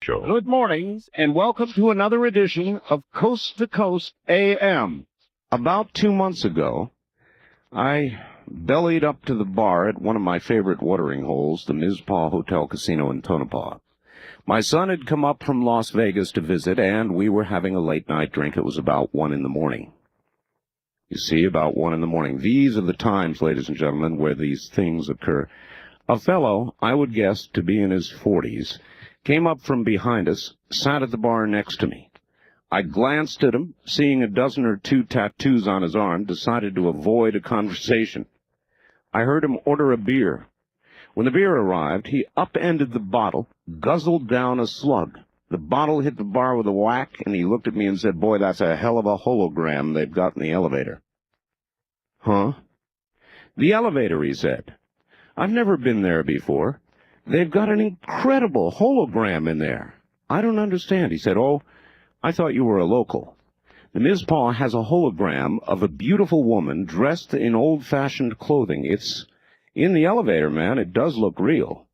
Show. Good morning, and welcome to another edition of Coast to Coast AM. About 2 months ago, I bellied up to the bar at one of my favorite watering holes, the Mizpah Hotel Casino in Tonopah. My son had come up from Las Vegas to visit, and we were having a late-night drink. It was about 1 in the morning. You see, about 1 in the morning. These are the times, ladies and gentlemen, where these things occur. A fellow, I would guess to be in his 40s, came up from behind us, sat at the bar next to me. I glanced at him, seeing a dozen or two tattoos on his arm, decided to avoid a conversation. I heard him order a beer. When the beer arrived, he upended the bottle, guzzled down a slug. The bottle hit the bar with a whack, and he looked at me and said, "Boy, that's a hell of a hologram they've got in the elevator." "Huh?" "The elevator," he said. "I've never been there before. They've got an incredible hologram in there." "I don't understand." He said, "Oh, I thought you were a local. The Mizpah has a hologram of a beautiful woman dressed in old-fashioned clothing. It's in the elevator, man. It does look real."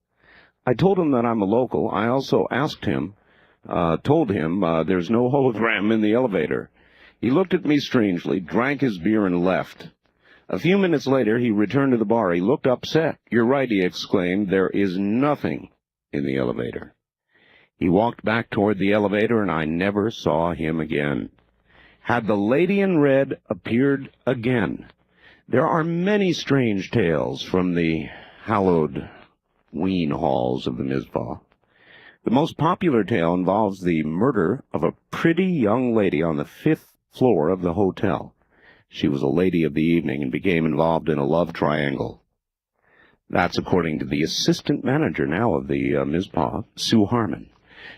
I told him that I'm a local. I also told him there's no hologram in the elevator. He looked at me strangely, drank his beer, and left. A few minutes later, he returned to the bar. He looked upset. "You're right," he exclaimed. "There is nothing in the elevator." He walked back toward the elevator, and I never saw him again. Had the lady in red appeared again? There are many strange tales from the hallowed ween halls of the Mizpah. The most popular tale involves the murder of a pretty young lady on the 5th floor of the hotel. She was a lady of the evening and became involved in a love triangle. That's according to the assistant manager now of the Mizpah, Sue Harmon.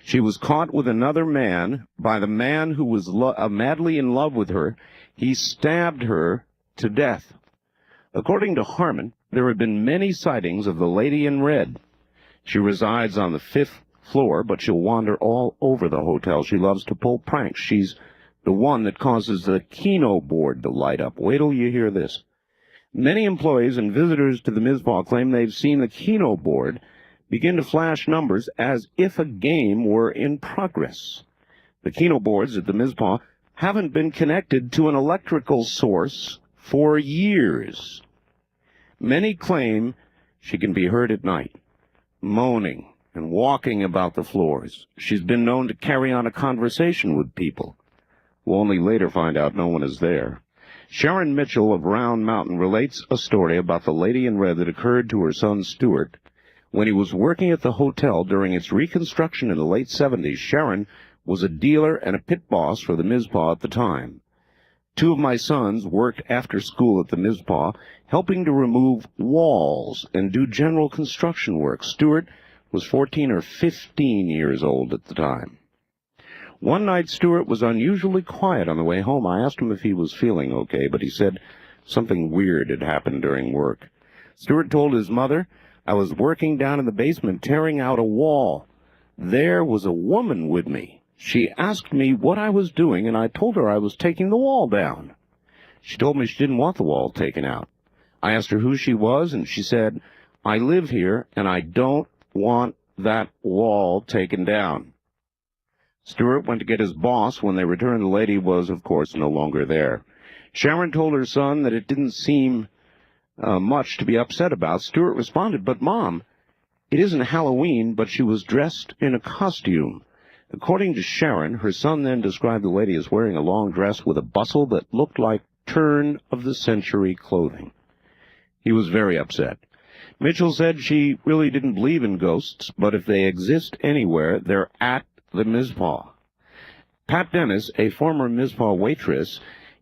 She was caught with another man by the man who was madly in love with her. He stabbed her to death. According to Harmon, there have been many sightings of the lady in red. She resides on the 5th floor, but she'll wander all over the hotel. She loves to pull pranks. She's the one that causes the Keno board to light up. Wait till you hear this. Many employees and visitors to the Mizpah claim they've seen the Keno board begin to flash numbers as if a game were in progress. The Keno boards at the Mizpah haven't been connected to an electrical source for years. Many claim she can be heard at night, moaning and walking about the floors. She's been known to carry on a conversation with people. We'll only later find out no one is there. Sharon Mitchell of Round Mountain relates a story about the lady in red that occurred to her son Stuart. When he was working at the hotel during its reconstruction in the late 70s, Sharon was a dealer and a pit boss for the Mizpah at the time. 2 of my sons worked after school at the Mizpah, helping to remove walls and do general construction work. Stuart was 14 or 15 years old at the time. One night, Stuart was unusually quiet on the way home. I asked him if he was feeling okay, but he said something weird had happened during work. Stuart told his mother, "I was working down in the basement tearing out a wall. There was a woman with me. She asked me what I was doing, and I told her I was taking the wall down. She told me she didn't want the wall taken out. I asked her who she was, and she said, 'I live here, and I don't want that wall taken down.'" Stuart went to get his boss. When they returned, the lady was, of course, no longer there. Sharon told her son that it didn't seem much to be upset about. Stuart responded, "But, Mom, it isn't Halloween, but she was dressed in a costume." According to Sharon, her son then described the lady as wearing a long dress with a bustle that looked like turn-of-the-century clothing. He was very upset. Mitchell said she really didn't believe in ghosts, but if they exist anywhere, they're at the Mizpah. Pat Dennis, a former Mizpah waitress,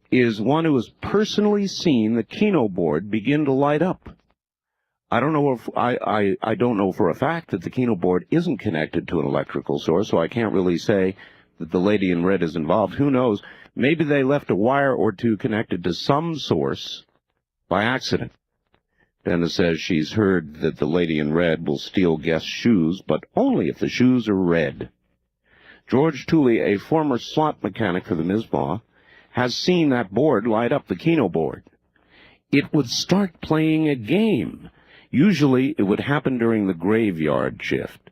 is one who has personally seen the Keno board begin to light up. I don't know for a fact that the Keno board isn't connected to an electrical source, so I can't really say that the lady in red is involved. Who knows? Maybe they left a wire or two connected to some source by accident. Dennis says she's heard that the lady in red will steal guests' shoes, but only if the shoes are red. George Tooley, a former slot mechanic for the Mizpah, has seen that board light up, the Keno board. It would start playing a game. Usually it would happen during the graveyard shift.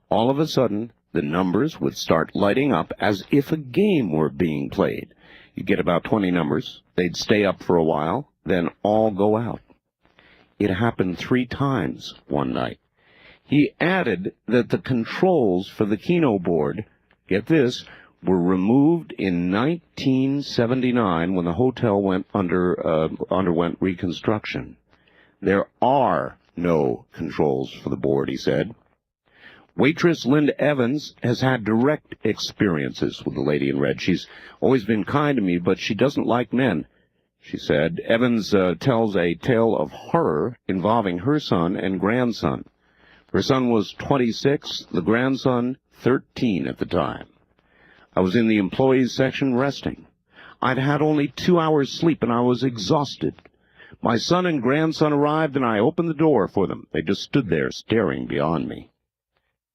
All of a sudden, The numbers would start lighting up as if a game were being played. You'd get about 20 numbers. They'd stay up for a while, then all go out. It happened 3 times one night. He added that the controls for the Keno board, get this, were removed in 1979 when the hotel underwent reconstruction. There are no controls for the board, he said. Waitress Linda Evans has had direct experiences with the lady in red. She's always been kind to me, but she doesn't like men, she said. Evans tells a tale of horror involving her son and grandson. Her son was 26, the grandson 13 at the time. I was in the employees section resting. I'd had only 2 hours sleep and I was exhausted. My son and grandson arrived and I opened the door for them. They just stood there staring beyond me.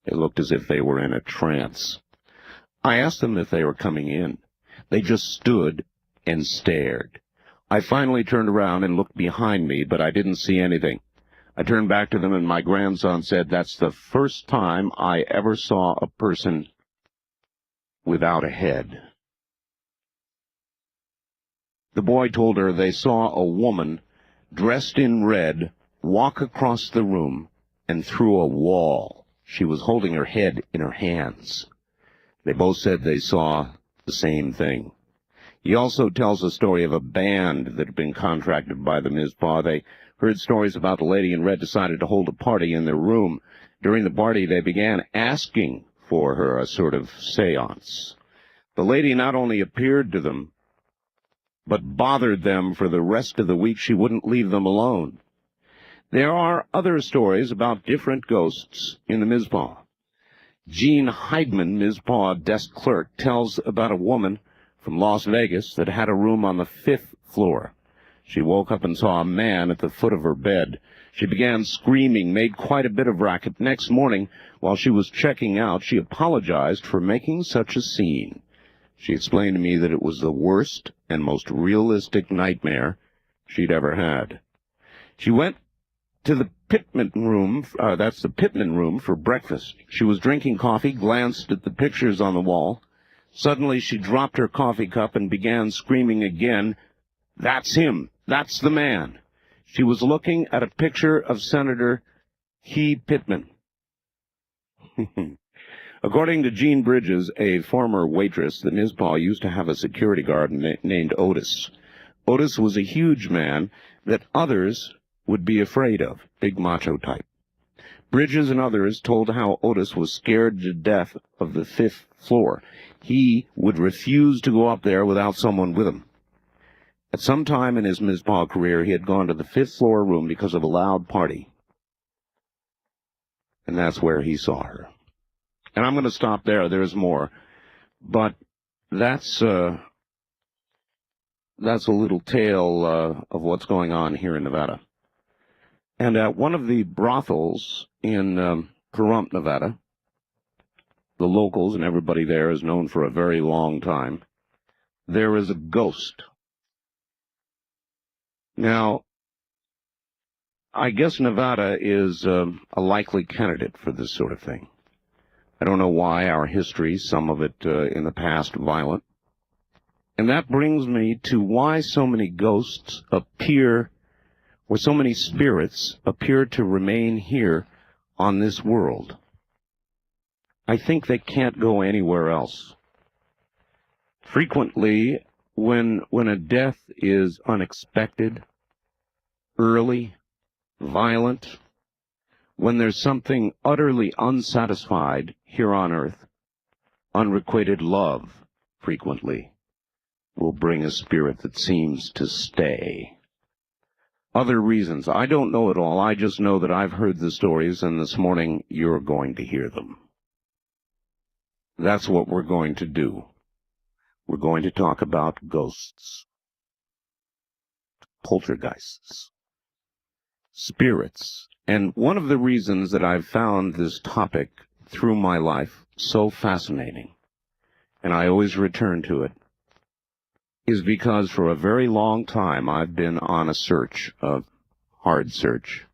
They looked as if they were in a trance. I asked them if they were coming in. They just stood and stared. I finally turned around and looked behind me, but I didn't see anything. I turned back to them and my grandson said, "That's the first time I ever saw a person without a head." The boy told her they saw a woman dressed in red walk across the room and through a wall. She was holding her head in her hands. They both said they saw the same thing. He also tells a story of a band that had been contracted by the Mizpah. They heard stories about the lady in red decided to hold a party in their room. During the party, they began asking for her, a sort of seance. The lady not only appeared to them, but bothered them for the rest of the week. She wouldn't leave them alone. There are other stories about different ghosts in the Mizpah. Gene Heidman, Mizpah desk clerk, tells about a woman from Las Vegas that had a room on the 5th floor. She woke up and saw a man at the foot of her bed. She began screaming, made quite a bit of racket. Next morning, while she was checking out, she apologized for making such a scene. She explained to me that it was the worst and most realistic nightmare she'd ever had. She went to the Pittman room, that's the Pittman room, for breakfast. She was drinking coffee, glanced at the pictures on the wall. Suddenly she dropped her coffee cup and began screaming again, "That's him! That's the man!" She was looking at a picture of Senator Key Pittman. According to Jean Bridges, a former waitress, the Mizpah used to have a security guard named Otis. Otis was a huge man that others would be afraid of, big macho type. Bridges and others told how Otis was scared to death of the 5th floor. He would refuse to go up there without someone with him. At some time in his Mizpah career, he had gone to the 5th floor room because of a loud party. And that's where he saw her. And I'm going to stop there. There's more. But that's a little tale of what's going on here in Nevada. And at one of the brothels in Pahrump, Nevada, the locals and everybody there is known for a very long time, there is a ghost. Now, I guess Nevada is a likely candidate for this sort of thing. I don't know why. Our history, some of it in the past, violent. And that brings me to why so many ghosts appear, or so many spirits appear to remain here on this world. I think they can't go anywhere else. Frequently, when a death is unexpected, early, violent, when there's something utterly unsatisfied here on earth, unrequited love, frequently, will bring a spirit that seems to stay. Other reasons, I don't know it all. I just know that I've heard the stories, and this morning you're going to hear them. That's what we're going to do. We're going to talk about ghosts, poltergeists, spirits. And one of the reasons that I've found this topic through my life so fascinating, and I always return to it, is because for a very long time I've been on a search, a hard search,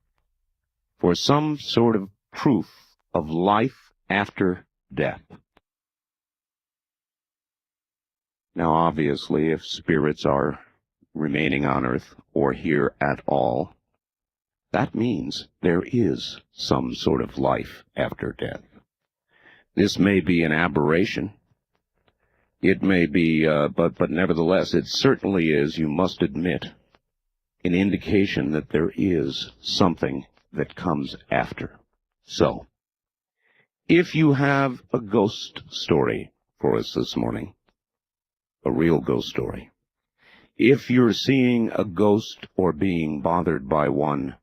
for some sort of proof of life after death. Now, obviously, if spirits are remaining on Earth or here at all, that means there is some sort of life after death. This may be an aberration. It may be, but nevertheless, it certainly is, you must admit, an indication that there is something that comes after. So, if you have a ghost story for us this morning, a real ghost story, if you're seeing a ghost or being bothered by one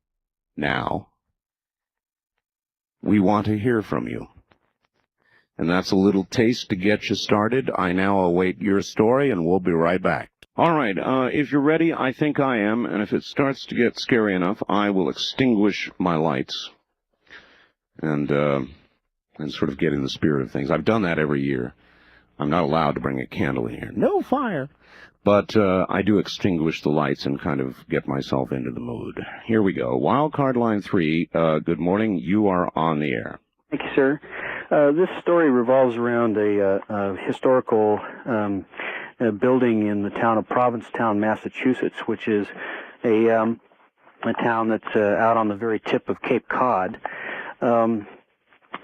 now, we want to hear from you. And that's a little taste to get you started. I now await your story, and we'll be right back. All right, if you're ready, I think I am, and if it starts to get scary enough, I will extinguish my lights and sort of get in the spirit of things. I've done that every year. I'm not allowed to bring a candle in here. No fire. But I do extinguish the lights and kind of get myself into the mood. Here we go. Wildcard line 3, good morning. You are on the air. Thank you, sir. This story revolves around a historical building in the town of Provincetown, Massachusetts, which is a town that's out on the very tip of Cape Cod.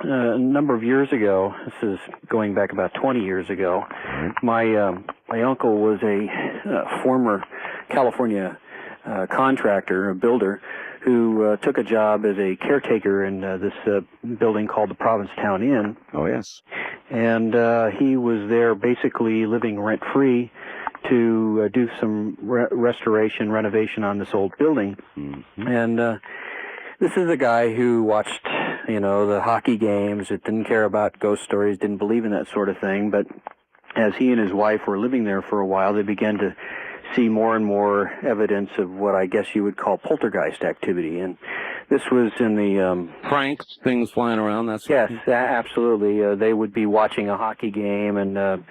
A number of years ago, this is going back about 20 years ago, my uncle was a former California contractor, a builder, who took a job as a caretaker in this building called the Provincetown Inn. Oh, yes. And he was there basically living rent-free to do some restoration, renovation on this old building. Mm-hmm. And this is a guy who watched, the hockey games, that didn't care about ghost stories, didn't believe in that sort of thing. But as he and his wife were living there for a while, they began to see more and more evidence of what I guess you would call poltergeist activity. And this was in the... pranks, things flying around, that's... Yes, absolutely. They would be watching a hockey game, and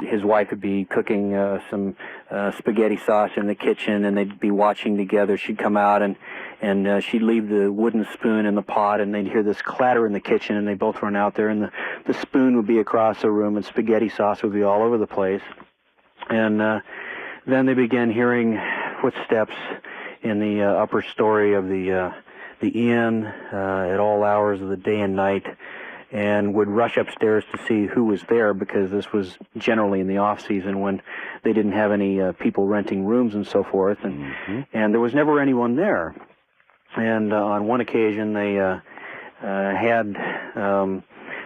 his wife would be cooking some spaghetti sauce in the kitchen, and they'd be watching together. She'd come out, and she'd leave the wooden spoon in the pot, and they'd hear this clatter in the kitchen, and they both run out there, and the spoon would be across the room, and spaghetti sauce would be all over the place. And then they began hearing footsteps in the upper story of the inn at all hours of the day and night, and would rush upstairs to see who was there, because this was generally in the off-season when they didn't have any people renting rooms and so forth, and there was never anyone there. And on one occasion, they had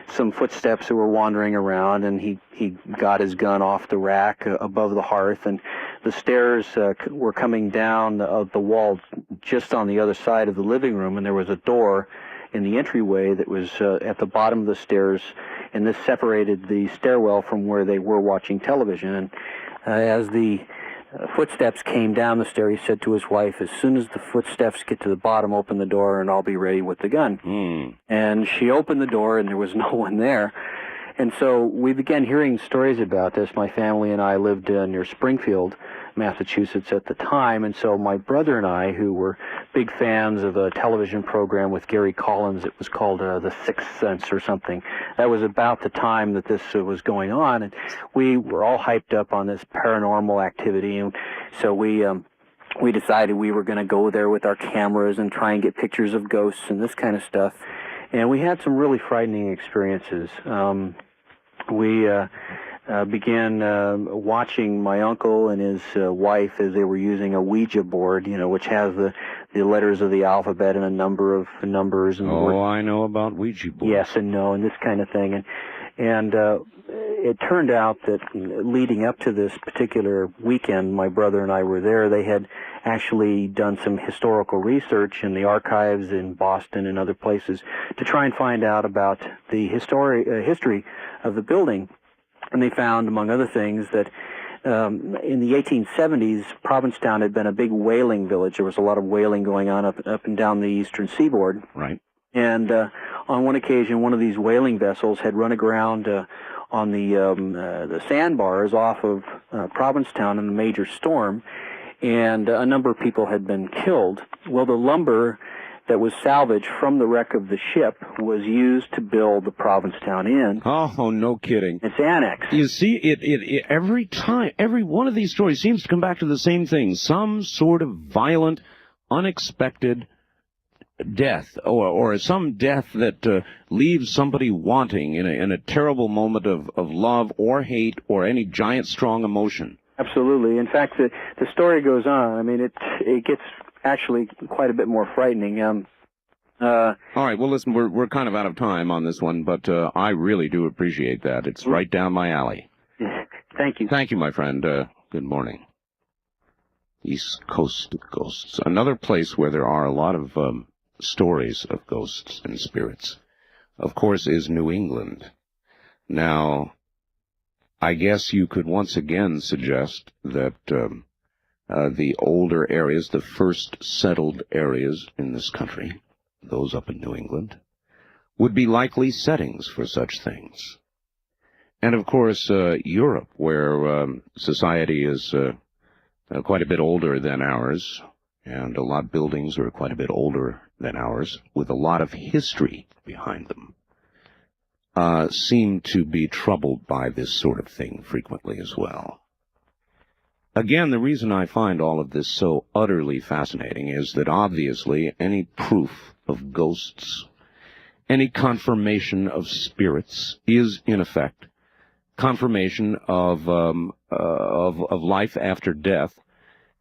some footsteps that were wandering around, and he got his gun off the rack above the hearth, and the stairs were coming down the wall just on the other side of the living room, and there was a door in the entryway that was at the bottom of the stairs, and this separated the stairwell from where they were watching television. And as the footsteps came down the stair, he said to his wife, "As soon as the footsteps get to the bottom, open the door and I'll be ready with the gun." And she opened the door, and there was no one there. And so we began hearing stories about this. My family and I lived near Springfield, Massachusetts at the time, and so my brother and I, who were big fans of a television program with Gary Collins, it was called The Sixth Sense or something. That was about the time that this was going on, and we were all hyped up on this paranormal activity, and so we decided we were going to go there with our cameras and try and get pictures of ghosts and this kind of stuff. And we had some really frightening experiences. We began watching my uncle and his wife as they were using a Ouija board, which has the letters of the alphabet and a number of numbers. And I know about Ouija boards. Yes and no and this kind of thing. And it turned out that leading up to this particular weekend, my brother and I were there. They had actually done some historical research in the archives in Boston and other places to try and find out about the history of the building. And they found, among other things, that in the 1870s, Provincetown had been a big whaling village. There was a lot of whaling going on up and down the eastern seaboard. Right. And on one occasion, one of these whaling vessels had run aground on the sandbars off of Provincetown in a major storm, and a number of people had been killed. Well, the lumber that was salvaged from the wreck of the ship was used to build the Provincetown Inn. Oh, no kidding. Its annex. You see, it every time, every one of these stories seems to come back to the same thing. Some sort of violent, unexpected death, or some death that leaves somebody wanting in a terrible moment of love or hate or any giant strong emotion. Absolutely. In fact, the story goes on. I mean, it gets actually quite a bit more frightening. All right, well, listen, we're kind of out of time on this one, but I really do appreciate that. It's right down my alley. Thank you. Thank you, my friend. Good morning. East Coast Ghosts, another place where there are a lot of stories of ghosts and spirits, of course, is New England. Now, I guess you could once again suggest that the older areas, the first settled areas in this country, those up in New England, would be likely settings for such things. And of course, Europe, where society is quite a bit older than ours, and a lot of buildings are quite a bit older than ours, with a lot of history behind them, seem to be troubled by this sort of thing frequently as well. Again, the reason I find all of this so utterly fascinating is that obviously any proof of ghosts, any confirmation of spirits is, in effect, confirmation of life after death.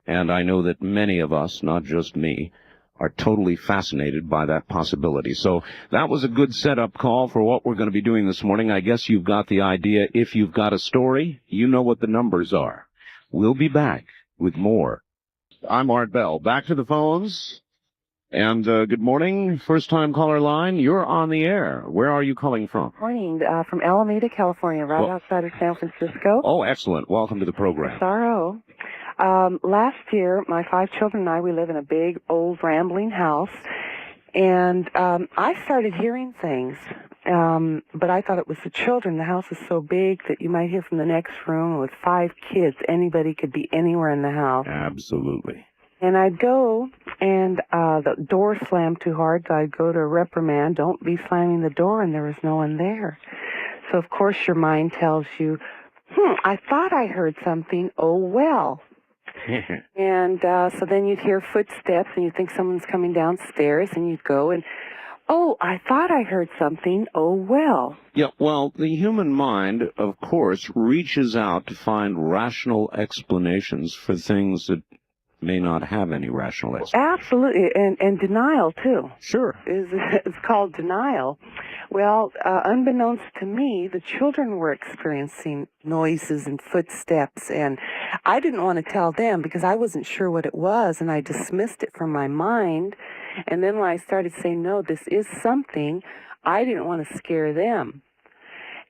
And I know that many of us, not just me, are totally fascinated by that possibility. So that was a good setup call for what we're going to be doing this morning. I guess you've got the idea. If you've got a story, you know what the numbers are. We'll be back with more. I'm Art Bell. Back to the phones. And good morning, first-time caller line. You're on the air. Where are you calling from? Morning, from Alameda, California, right outside of San Francisco. Oh, excellent. Welcome to the program. SRO. Last year, my 5 children and I, we live in a big, old, rambling house, and I started hearing things, but I thought it was the children. The house is so big that you might hear from the next room. With 5 kids, anybody could be anywhere in the house. Absolutely. And I'd go, and the door slammed too hard, so I'd go to reprimand, don't be slamming the door, and there was no one there. So, of course, your mind tells you, I thought I heard something, oh, well. And so then you'd hear footsteps, and you'd think someone's coming downstairs, and you'd go, and, oh, I thought I heard something, oh, well. Yeah, well, the human mind, of course, reaches out to find rational explanations for things that may not have any rational explanation. Absolutely, and denial, too. Sure. It's called denial. Well, unbeknownst to me, the children were experiencing noises and footsteps, and I didn't want to tell them because I wasn't sure what it was, and I dismissed it from my mind. And then when I started saying, no, this is something, I didn't want to scare them.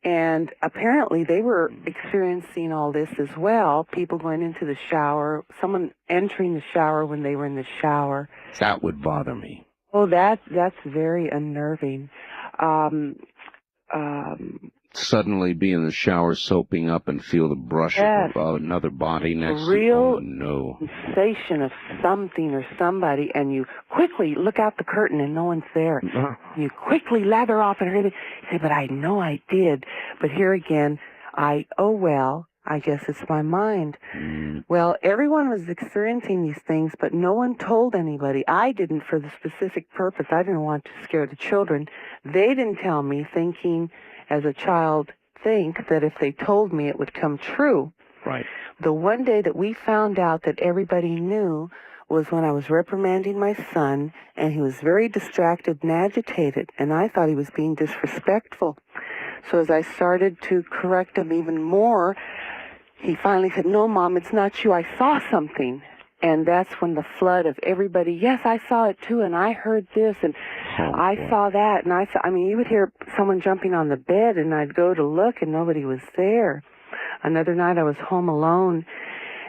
And apparently they were experiencing all this as well, people going into the shower, someone entering the shower when they were in the shower. That would bother me. Oh, that's very unnerving. Suddenly be in the shower soaping up and feel the brush of another body next to you. Oh, no. Sensation of something or somebody, and you quickly look out the curtain and no one's there. You quickly lather off and hurry. Say, but I know I did. But here again, oh well, I guess it's my mind. Well, everyone was experiencing these things, but no one told anybody. I didn't for the specific purpose. I didn't want to scare the children. They didn't tell me, thinking as a child think that if they told me it would come true. Right. The one day that we found out that everybody knew was when I was reprimanding my son, and he was very distracted and agitated, and I thought he was being disrespectful. So as I started to correct him even more, he finally said, no, Mom, it's not you. I saw something. And that's when the flood of everybody, yes, I saw it too, and I heard this, and I saw that, and I mean, you would hear someone jumping on the bed, and I'd go to look, and nobody was there. Another night I was home alone,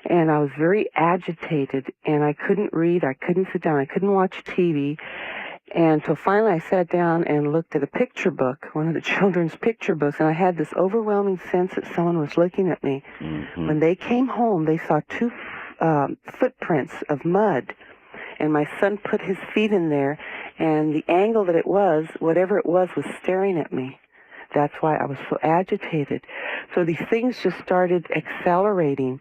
and I was very agitated, and I couldn't read, I couldn't sit down, I couldn't watch TV. And so finally I sat down and looked at a picture book, one of the children's picture books, and I had this overwhelming sense that someone was looking at me. When they came home, they saw 2 footprints of mud, and my son put his feet in there, And the angle that it was, whatever it was staring at me. That's why I was so agitated. So these things just started accelerating.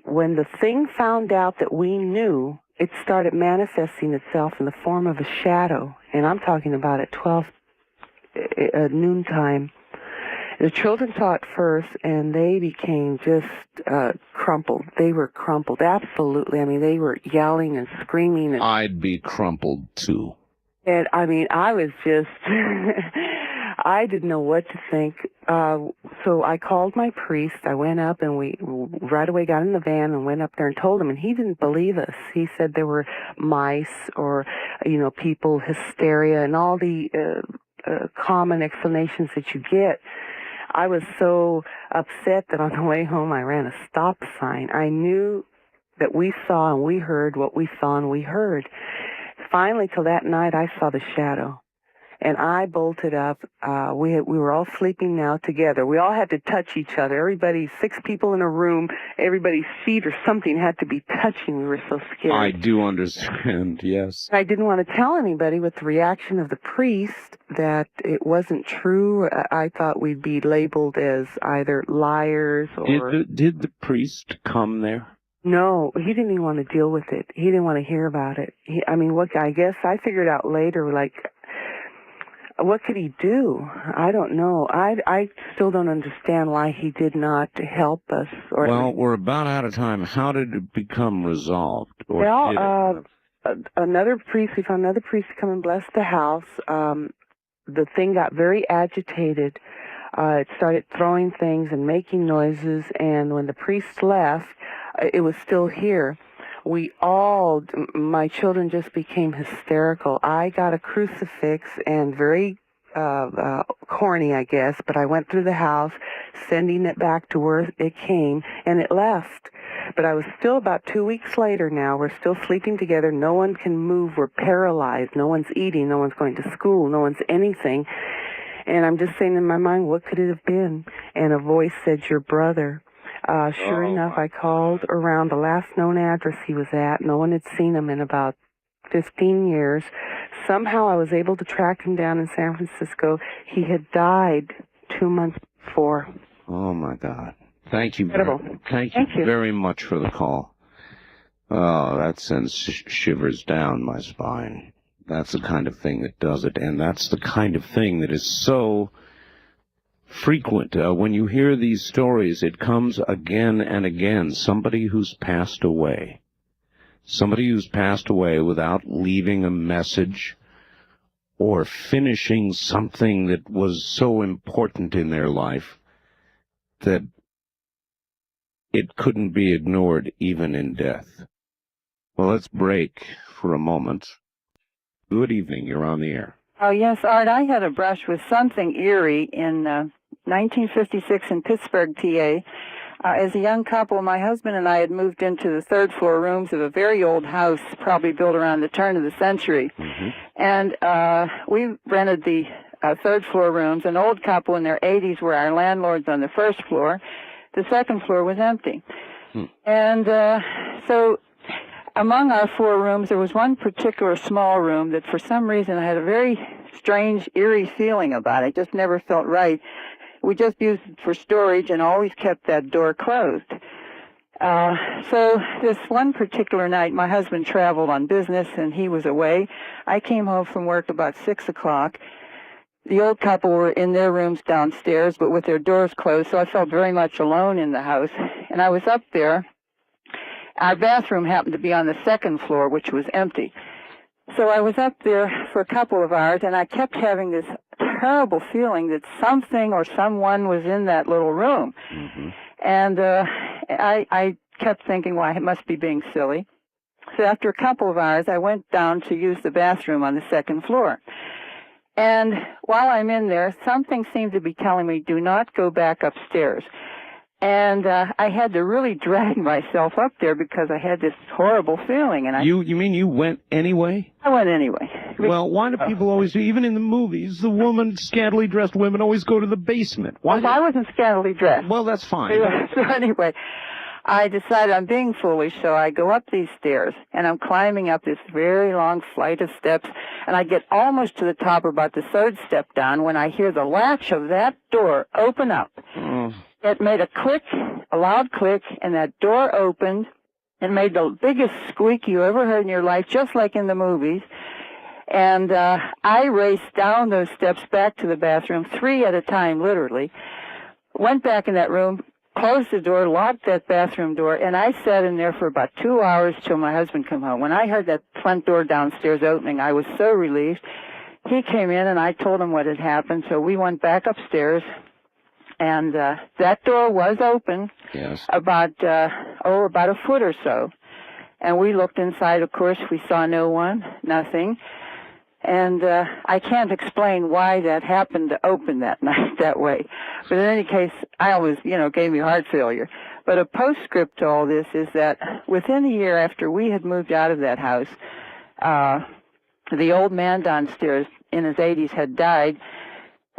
When the thing found out that we knew, it started manifesting itself in the form of a shadow. And I'm talking about at 12 noontime. The children saw it first, and they became just crumpled. They were crumpled, absolutely. I mean, they were yelling and screaming. And I'd be crumpled, too. And, I mean, I was just... I didn't know what to think. So I called my priest. I went up, and we right away got in the van and went up there and told him, and he didn't believe us. He said there were mice or, people, hysteria, and all the common explanations that you get. I was so upset that on the way home I ran a stop sign. I knew that we saw and we heard what we saw and we heard. Finally, till that night, I saw the shadow. And I bolted up. We were all sleeping now together. We all had to touch each other. Everybody, 6 people in a room, everybody's feet or something had to be touching. We were so scared. I do understand, yes. I didn't want to tell anybody with the reaction of the priest that it wasn't true. I thought we'd be labeled as either liars or... Did the priest come there? No, he didn't even want to deal with it. He didn't want to hear about it. I guess I figured out later, what could he do? I don't know. I still don't understand why he did not help us. Well, we're about out of time. How did it become resolved? Another priest, we found another priest to come and bless the house. The thing got very agitated. It started throwing things and making noises, and when the priest left, it was still here. My children just became hysterical. I got a crucifix and very corny, I guess, but I went through the house, sending it back to where it came, and it left. But I was still about 2 weeks later now. We're still sleeping together. No one can move. We're paralyzed. No one's eating. No one's going to school. No one's anything. And I'm just saying in my mind, what could it have been? And a voice said, your brother. Sure enough, I called around the last known address he was at. No one had seen him in about 15 years. Somehow I was able to track him down in San Francisco. He had died 2 months before. Oh, my God. Thank you. Incredible. Thank you very much for the call. Oh, that sends shivers down my spine. That's the kind of thing that does it, and that's the kind of thing that is so frequent. When you hear these stories, it comes again and again. Somebody who's passed away. Somebody who's passed away without leaving a message or finishing something that was so important in their life that it couldn't be ignored even in death. Well, let's break for a moment. Good evening. You're on the air. Oh, yes, Art. I had a brush with something eerie in 1956 in Pittsburgh, PA. As a young couple, my husband and I had moved into the third-floor rooms of a very old house, probably built around the turn of the century. Mm-hmm. And we rented the third-floor rooms. An old couple in their 80s were our landlords on the first floor. The second floor was empty. And so among our 4 rooms, there was one particular small room that for some reason I had a very strange, eerie feeling about it. It just never felt right. We just used it for storage and always kept that door closed. So this one particular night, my husband traveled on business and he was away. I came home from work about 6 o'clock. The old couple were in their rooms downstairs, but with their doors closed, so I felt very much alone in the house. And I was up there. Our bathroom happened to be on the second floor, which was empty. So I was up there for a couple of hours, and I kept having this terrible feeling that something or someone was in that little room. Mm-hmm. And I kept thinking, well, I must be being silly. So after a couple of hours, I went down to use the bathroom on the second floor. And while I'm in there, something seemed to be telling me, do not go back upstairs. And I had to really drag myself up there because I had this horrible feeling. And You mean you went anyway? I went anyway. Well, why do people always, even in the movies, the scantily dressed women always go to the basement? Why? Well, I wasn't scantily dressed. Well, that's fine. So anyway, I decided I'm being foolish, so I go up these stairs, and I'm climbing up this very long flight of steps, and I get almost to the top, about the third step down, when I hear the latch of that door open up. It made a click, a loud click, and that door opened. It made the biggest squeak you ever heard in your life, just like in the movies. And I raced down those steps back to the bathroom, 3 at a time, literally. Went back in that room, closed the door, locked that bathroom door, and I sat in there for about 2 hours till my husband came home. When I heard that front door downstairs opening, I was so relieved. He came in, and I told him what had happened, so we went back upstairs, and that door was open. Yes. About a foot or so. And we looked inside, of course, we saw no one, nothing. And I can't explain why that happened to open that night that way. But in any case, I always, gave me heart failure. But a postscript to all this is that within a year after we had moved out of that house, the old man downstairs in his 80s had died,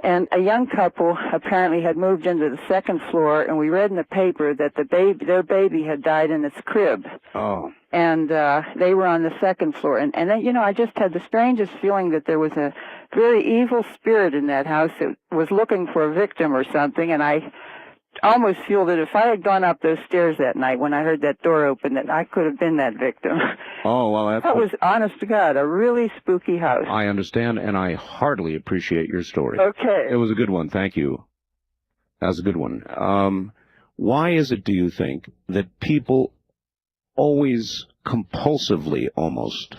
and a young couple apparently had moved into the second floor, and we read in the paper that their baby had died in its crib. Oh. And they were on the second floor. And then, I just had the strangest feeling that there was a very evil spirit in that house that was looking for a victim or something. And I almost feel that if I had gone up those stairs that night when I heard that door open, that I could have been that victim. Oh, well, that was, honest to God, a really spooky house. I understand, and I heartily appreciate your story. Okay. It was a good one. Thank you. That was a good one. Why is it, do you think, that people always compulsively almost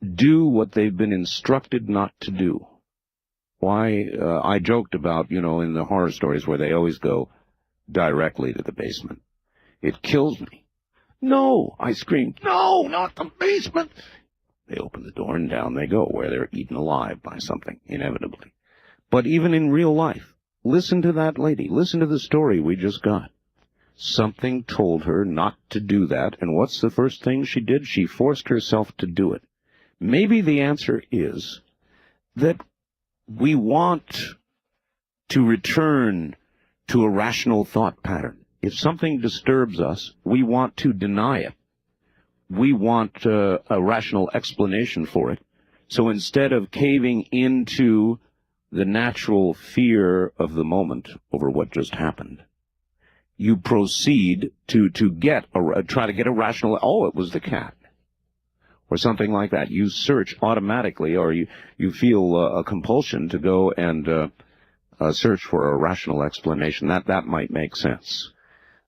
do what they've been instructed not to do? Why, I joked about, in the horror stories where they always go directly to the basement. It kills me. No, I scream, no, not the basement. They open the door and down they go, where they're eaten alive by something, inevitably. But even in real life, listen to that lady. Listen to the story we just got. Something told her not to do that, and what's the first thing she did? She forced herself to do it. Maybe the answer is that we want to return to a rational thought pattern. If something disturbs us, we want to deny it. We want a rational explanation for it. So instead of caving into the natural fear of the moment over what just happened, you proceed to try to get a rational, oh, it was the cat, or something like that. You search automatically, or you feel a compulsion to go and search for a rational explanation. That might make sense.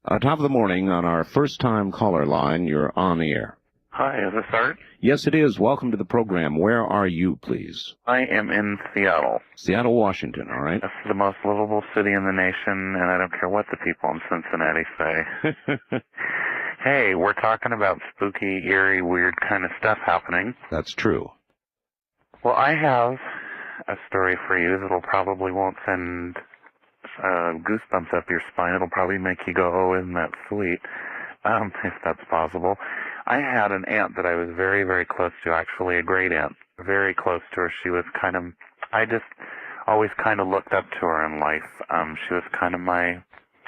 Top of the morning on our first-time caller line. You're on the air. Hi, is this Art? Yes, it is. Welcome to the program. Where are you, please? I am in Seattle. Seattle, Washington, all right? This is the most livable city in the nation, and I don't care what the people in Cincinnati say. Hey, we're talking about spooky, eerie, weird kind of stuff happening. That's true. Well, I have a story for you that'll probably won't send goosebumps up your spine. It'll probably make you go, oh, isn't that sweet? If that's possible. I had an aunt that I was very, very close to, actually a great aunt, very close to her. She was kind of, I just always kind of looked up to her in life. She was kind of my...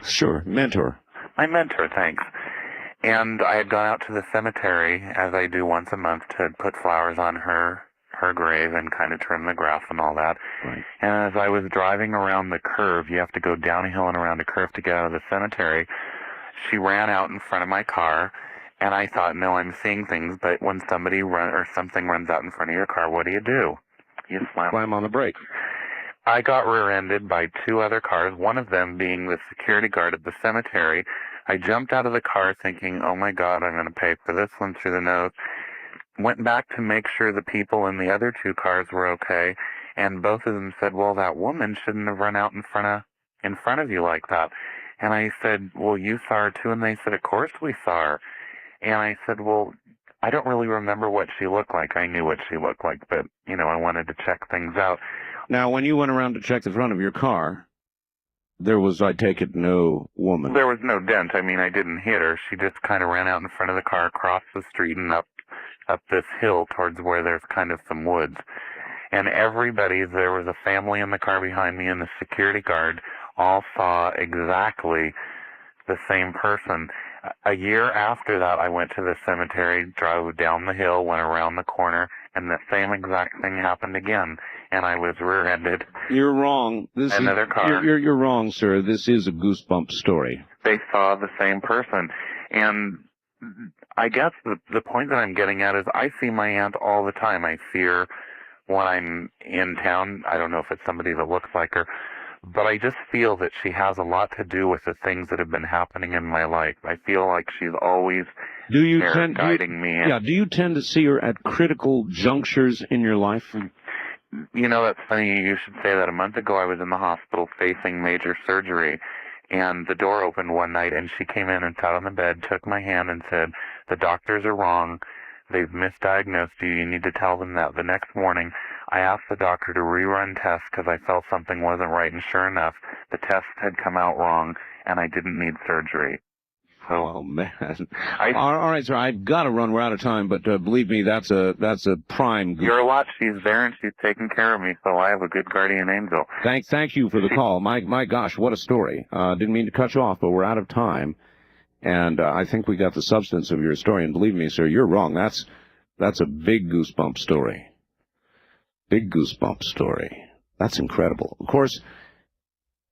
Sure, mentor. My mentor, thanks. And I had gone out to the cemetery, as I do once a month, to put flowers on her grave and kind of trim the grass and all that. Right. And as I was driving around the curve, you have to go down a hill and around a curve to get out of the cemetery, she ran out in front of my car, and I thought, no, I'm seeing things, but when somebody something runs out in front of your car, what do? You slam on the brake. I got rear-ended by 2 other cars, one of them being the security guard at the cemetery. I jumped out of the car thinking, oh my God, I'm going to pay for this one through the nose. Went back to make sure the people in the other 2 cars were okay, and both of them said, well, that woman shouldn't have run out in front of you like that. And I said, well, you saw her too? And they said, of course we saw her. And I said, well, I don't really remember what she looked like. I knew what she looked like, but, I wanted to check things out. Now, when you went around to check the front of your car, there was, I take it, no woman. There was no dent. I mean, I didn't hit her. She just kind of ran out in front of the car, across the street, and up this hill towards where there's kind of some woods. And there was a family in the car behind me and the security guard all saw exactly the same person. a year after that, I went to the cemetery, drove down the hill, went around the corner, and the same exact thing happened again. And I was rear-ended. You're wrong. Another car. You're wrong, sir. This is a goosebump story. They saw the same person. And I guess the point that I'm getting at is I see my aunt all the time. I see her when I'm in town. I don't know if it's somebody that looks like her, but I just feel that she has a lot to do with the things that have been happening in my life. I feel like she's always guiding me. Yeah, do you tend to see her at critical junctures in your life? You know, that's funny you should say that. A month ago, I was in the hospital facing major surgery, and the door opened one night, and she came in and sat on the bed, took my hand, and said, "The doctors are wrong. They've misdiagnosed you. You need to tell them that." The next morning, I asked the doctor to rerun tests because I felt something wasn't right, and sure enough, the tests had come out wrong, and I didn't need surgery. Oh, man. All right, sir, I've got to run. We're out of time, but believe me, that's a prime... You're a lot. She's there, and she's taking care of me, so I have a good guardian angel. Thank you for the call. My gosh, what a story. Didn't mean to cut you off, but we're out of time, and I think we got the substance of your story, and believe me, sir, you're wrong. That's a big goosebump story. Big goosebump story. That's incredible. Of course...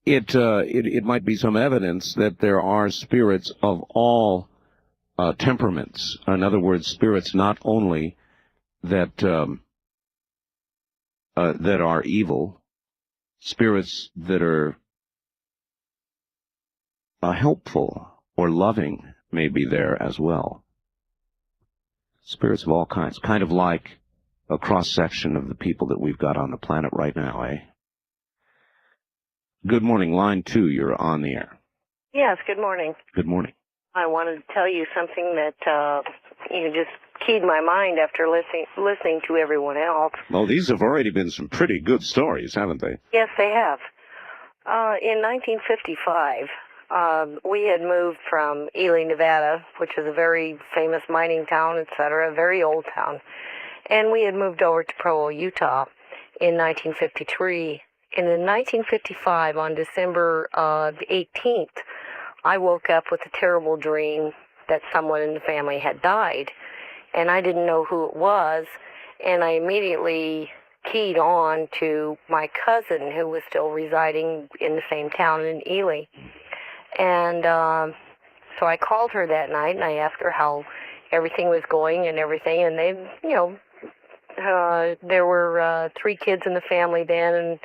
It might be some evidence that there are spirits of all temperaments. In other words, spirits not only that are evil, spirits that are helpful or loving may be there as well. Spirits of all kinds, kind of like a cross-section of the people that we've got on the planet right now, eh? Good morning, line 2, you're on the air. Yes, good morning. Good morning. I wanted to tell you something that just keyed my mind after listening to everyone else. Well, these have already been some pretty good stories, haven't they? Yes, they have. In 1955, we had moved from Ely, Nevada, which is a very famous mining town, etc., a very old town, and we had moved over to Provo, Utah in 1953. And in 1955, on December the 18th, I woke up with a terrible dream that someone in the family had died. And I didn't know who it was, and I immediately keyed on to my cousin, who was still residing in the same town in Ely. And so I called her that night, and I asked her how everything was going and everything. And they, there were 3 kids in the family then,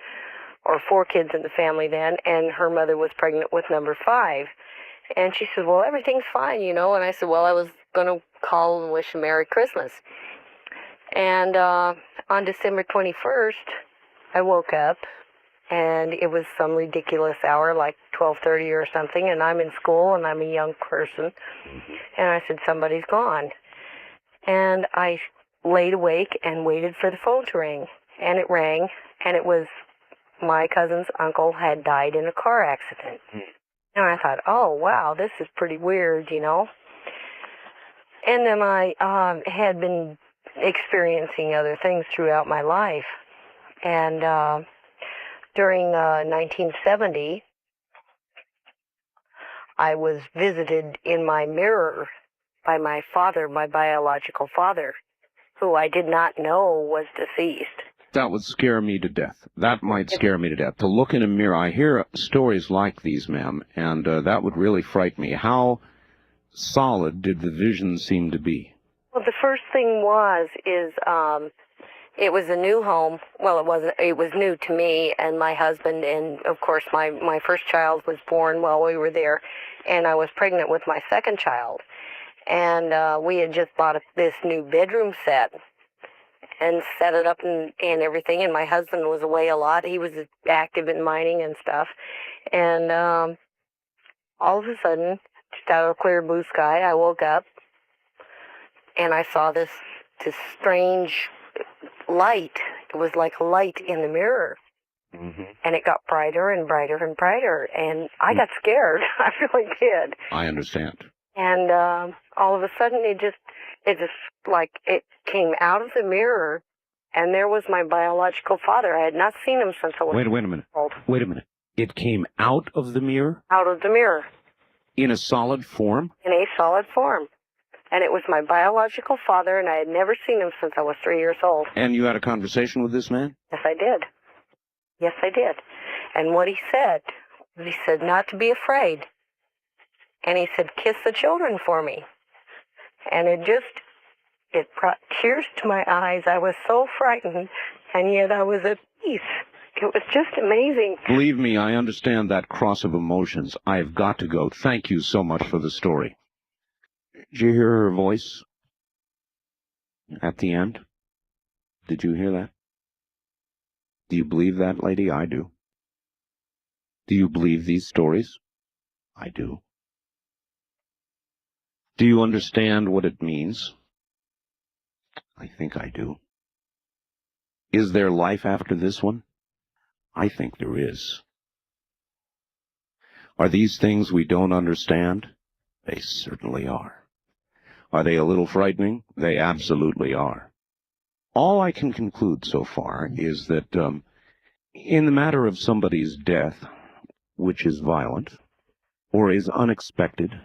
or 4 kids in the family then, and her mother was pregnant with number 5. And she said, well, everything's fine, and I said, well, I was going to call and wish a Merry Christmas. And on December 21st, I woke up, and it was some ridiculous hour, like 12:30 or something, and I'm in school, and I'm a young person. And I said, somebody's gone. And I laid awake and waited for the phone to ring. And it rang, and it was my cousin's uncle had died in a car accident. And I thought, oh, wow, this is pretty weird, And then I had been experiencing other things throughout my life. And during 1970, I was visited in my mirror by my father, my biological father, who I did not know was deceased. That would scare me to death. That might scare me to death. To look in a mirror, I hear stories like these, ma'am, and that would really frighten me. How solid did the vision seem to be? Well, the first thing is it was a new home. Well, it was new to me and my husband, and of course my first child was born while we were there, and I was pregnant with my second child. And we had just bought this new bedroom set and set it up and everything, and my husband was away a lot. He was active in mining and stuff. And all of a sudden, just out of a clear blue sky, I woke up, and I saw this strange light. It was like a light in the mirror. And it got brighter and brighter and brighter, and I got scared. I really did. I understand. And all of a sudden, it came out of the mirror, and there was my biological father. I had not seen him since I was Wait a minute. old. Wait a minute. It came out of the mirror? Out of the mirror. In a solid form? In a solid form. And it was my biological father, and I had never seen him since I was 3 years old. And you had a conversation with this man? Yes, I did. Yes, I did. And what he said not to be afraid. And he said, kiss the children for me. And it brought tears to my eyes. I was so frightened, and yet I was at peace. It was just amazing. Believe me, I understand that cross of emotions. I've got to go. Thank you so much for the story. Did you hear her voice at the end? Did you hear that? Do you believe that, lady? I do. Do you believe these stories? I do. Do you understand what it means? I think I do. Is there life after this one? I think there is. Are these things we don't understand? They certainly are. Are they a little frightening? They absolutely are. All I can conclude so far is that in the matter of somebody's death, which is violent, or is unexpected,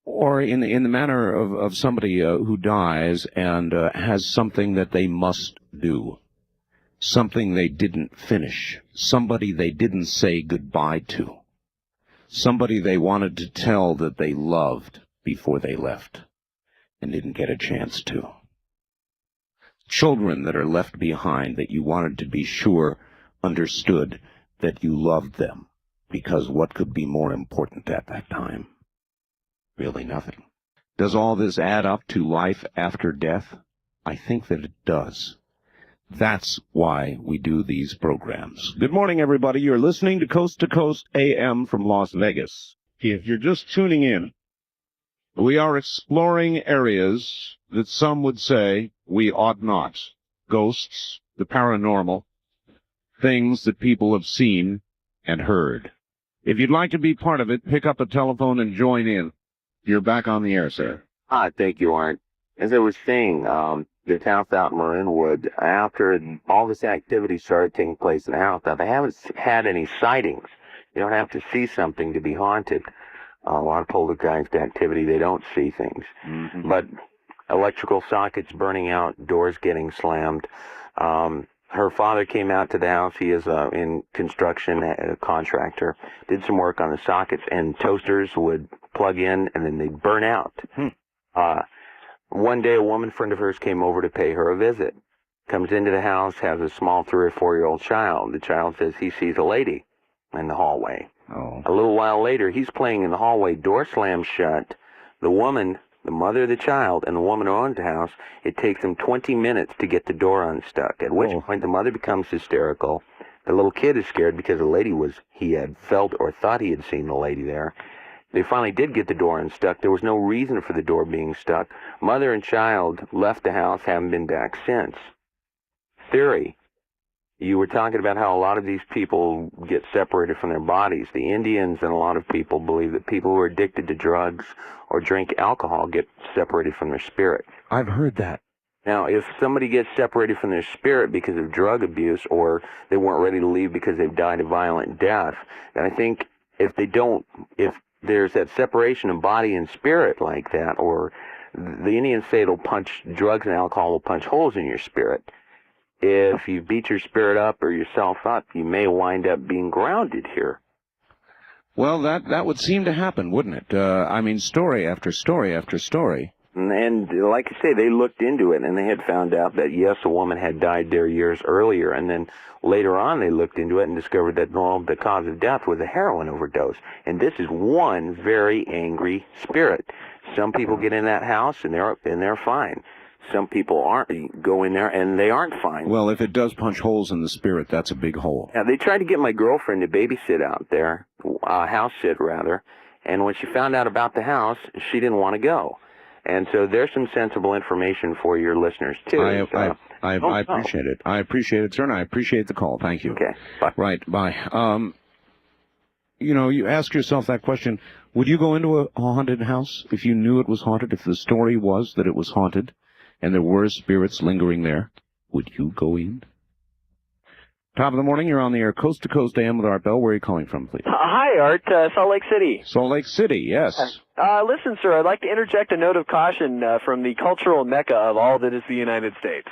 or in the matter of somebody who dies and has something that they must do, something they didn't finish, somebody they didn't say goodbye to, somebody they wanted to tell that they loved before they left and didn't get a chance to. Children that are left behind that you wanted to be sure understood that you loved them, because what could be more important at that time? Really nothing. Does all this add up to life after death? I think that it does. That's why we do these programs. Good morning, everybody. You're listening to Coast AM from Las Vegas. If you're just tuning in, we are exploring areas that some would say we ought not. Ghosts, the paranormal, things that people have seen and heard. If you'd like to be part of it, pick up a telephone and join in. You're back on the air, sir. Hi, thank you, Art. As I was saying, the house out in Marinwood, after all this activity started taking place in the house, now they haven't had any sightings. You don't have to see something to be haunted. A lot of poltergeist activity, they don't see things. Mm-hmm. But electrical sockets burning out, doors getting slammed. Her father came out to the house. He is in construction, a contractor. Did some work on the sockets, and toasters would plug in, and then they'd burn out. One day, a woman friend of hers came over to pay her a visit. Comes into the house, has a small 3 or 4-year-old child. The child says he sees a lady in the hallway. Oh. A little while later, he's playing in the hallway, door slams shut. The woman, the mother of the child, and the woman who owns the house, it takes them 20 minutes to get the door unstuck, at which point the mother becomes hysterical. The little kid is scared because the lady he had felt or thought he had seen the lady there. They finally did get the door unstuck. There was no reason for the door being stuck. Mother and child left the house, haven't been back since. Theory. You were talking about how a lot of these people get separated from their bodies. The Indians and a lot of people believe that people who are addicted to drugs or drink alcohol get separated from their spirit. I've heard that. Now, if somebody gets separated from their spirit because of drug abuse, or they weren't ready to leave because they've died a violent death, then I think if there's that separation of body and spirit like that, or the Indians say drugs and alcohol will punch holes in your spirit. If you beat your spirit up or yourself up, you may wind up being grounded here. Well, that would seem to happen, wouldn't it? I mean, story after story after story. And like I say, they looked into it, and they had found out that, yes, a woman had died there years earlier. And then later on, they looked into it and discovered that the cause of death was a heroin overdose. And this is one very angry spirit. Some people get in that house, and they're fine. Some people go in there, and they aren't fine. Well, if it does punch holes in the spirit, that's a big hole. Yeah, they tried to get my girlfriend to babysit out there, house sit rather, and when she found out about the house, she didn't want to go. And so there's some sensible information for your listeners, too. I appreciate it. I appreciate it, sir, and I appreciate the call. Thank you. Okay, bye. Right, bye. You ask yourself that question, would you go into a haunted house if you knew it was haunted, if the story was that it was haunted, and there were spirits lingering there? Would you go in? Top of the morning, you're on the air, Coast to Coast AM with Art Bell. Where are you calling from, please? Hi, Art. Salt Lake City. Salt Lake City, yes. Listen, sir, I'd like to interject a note of caution from the cultural mecca of all that is the United States.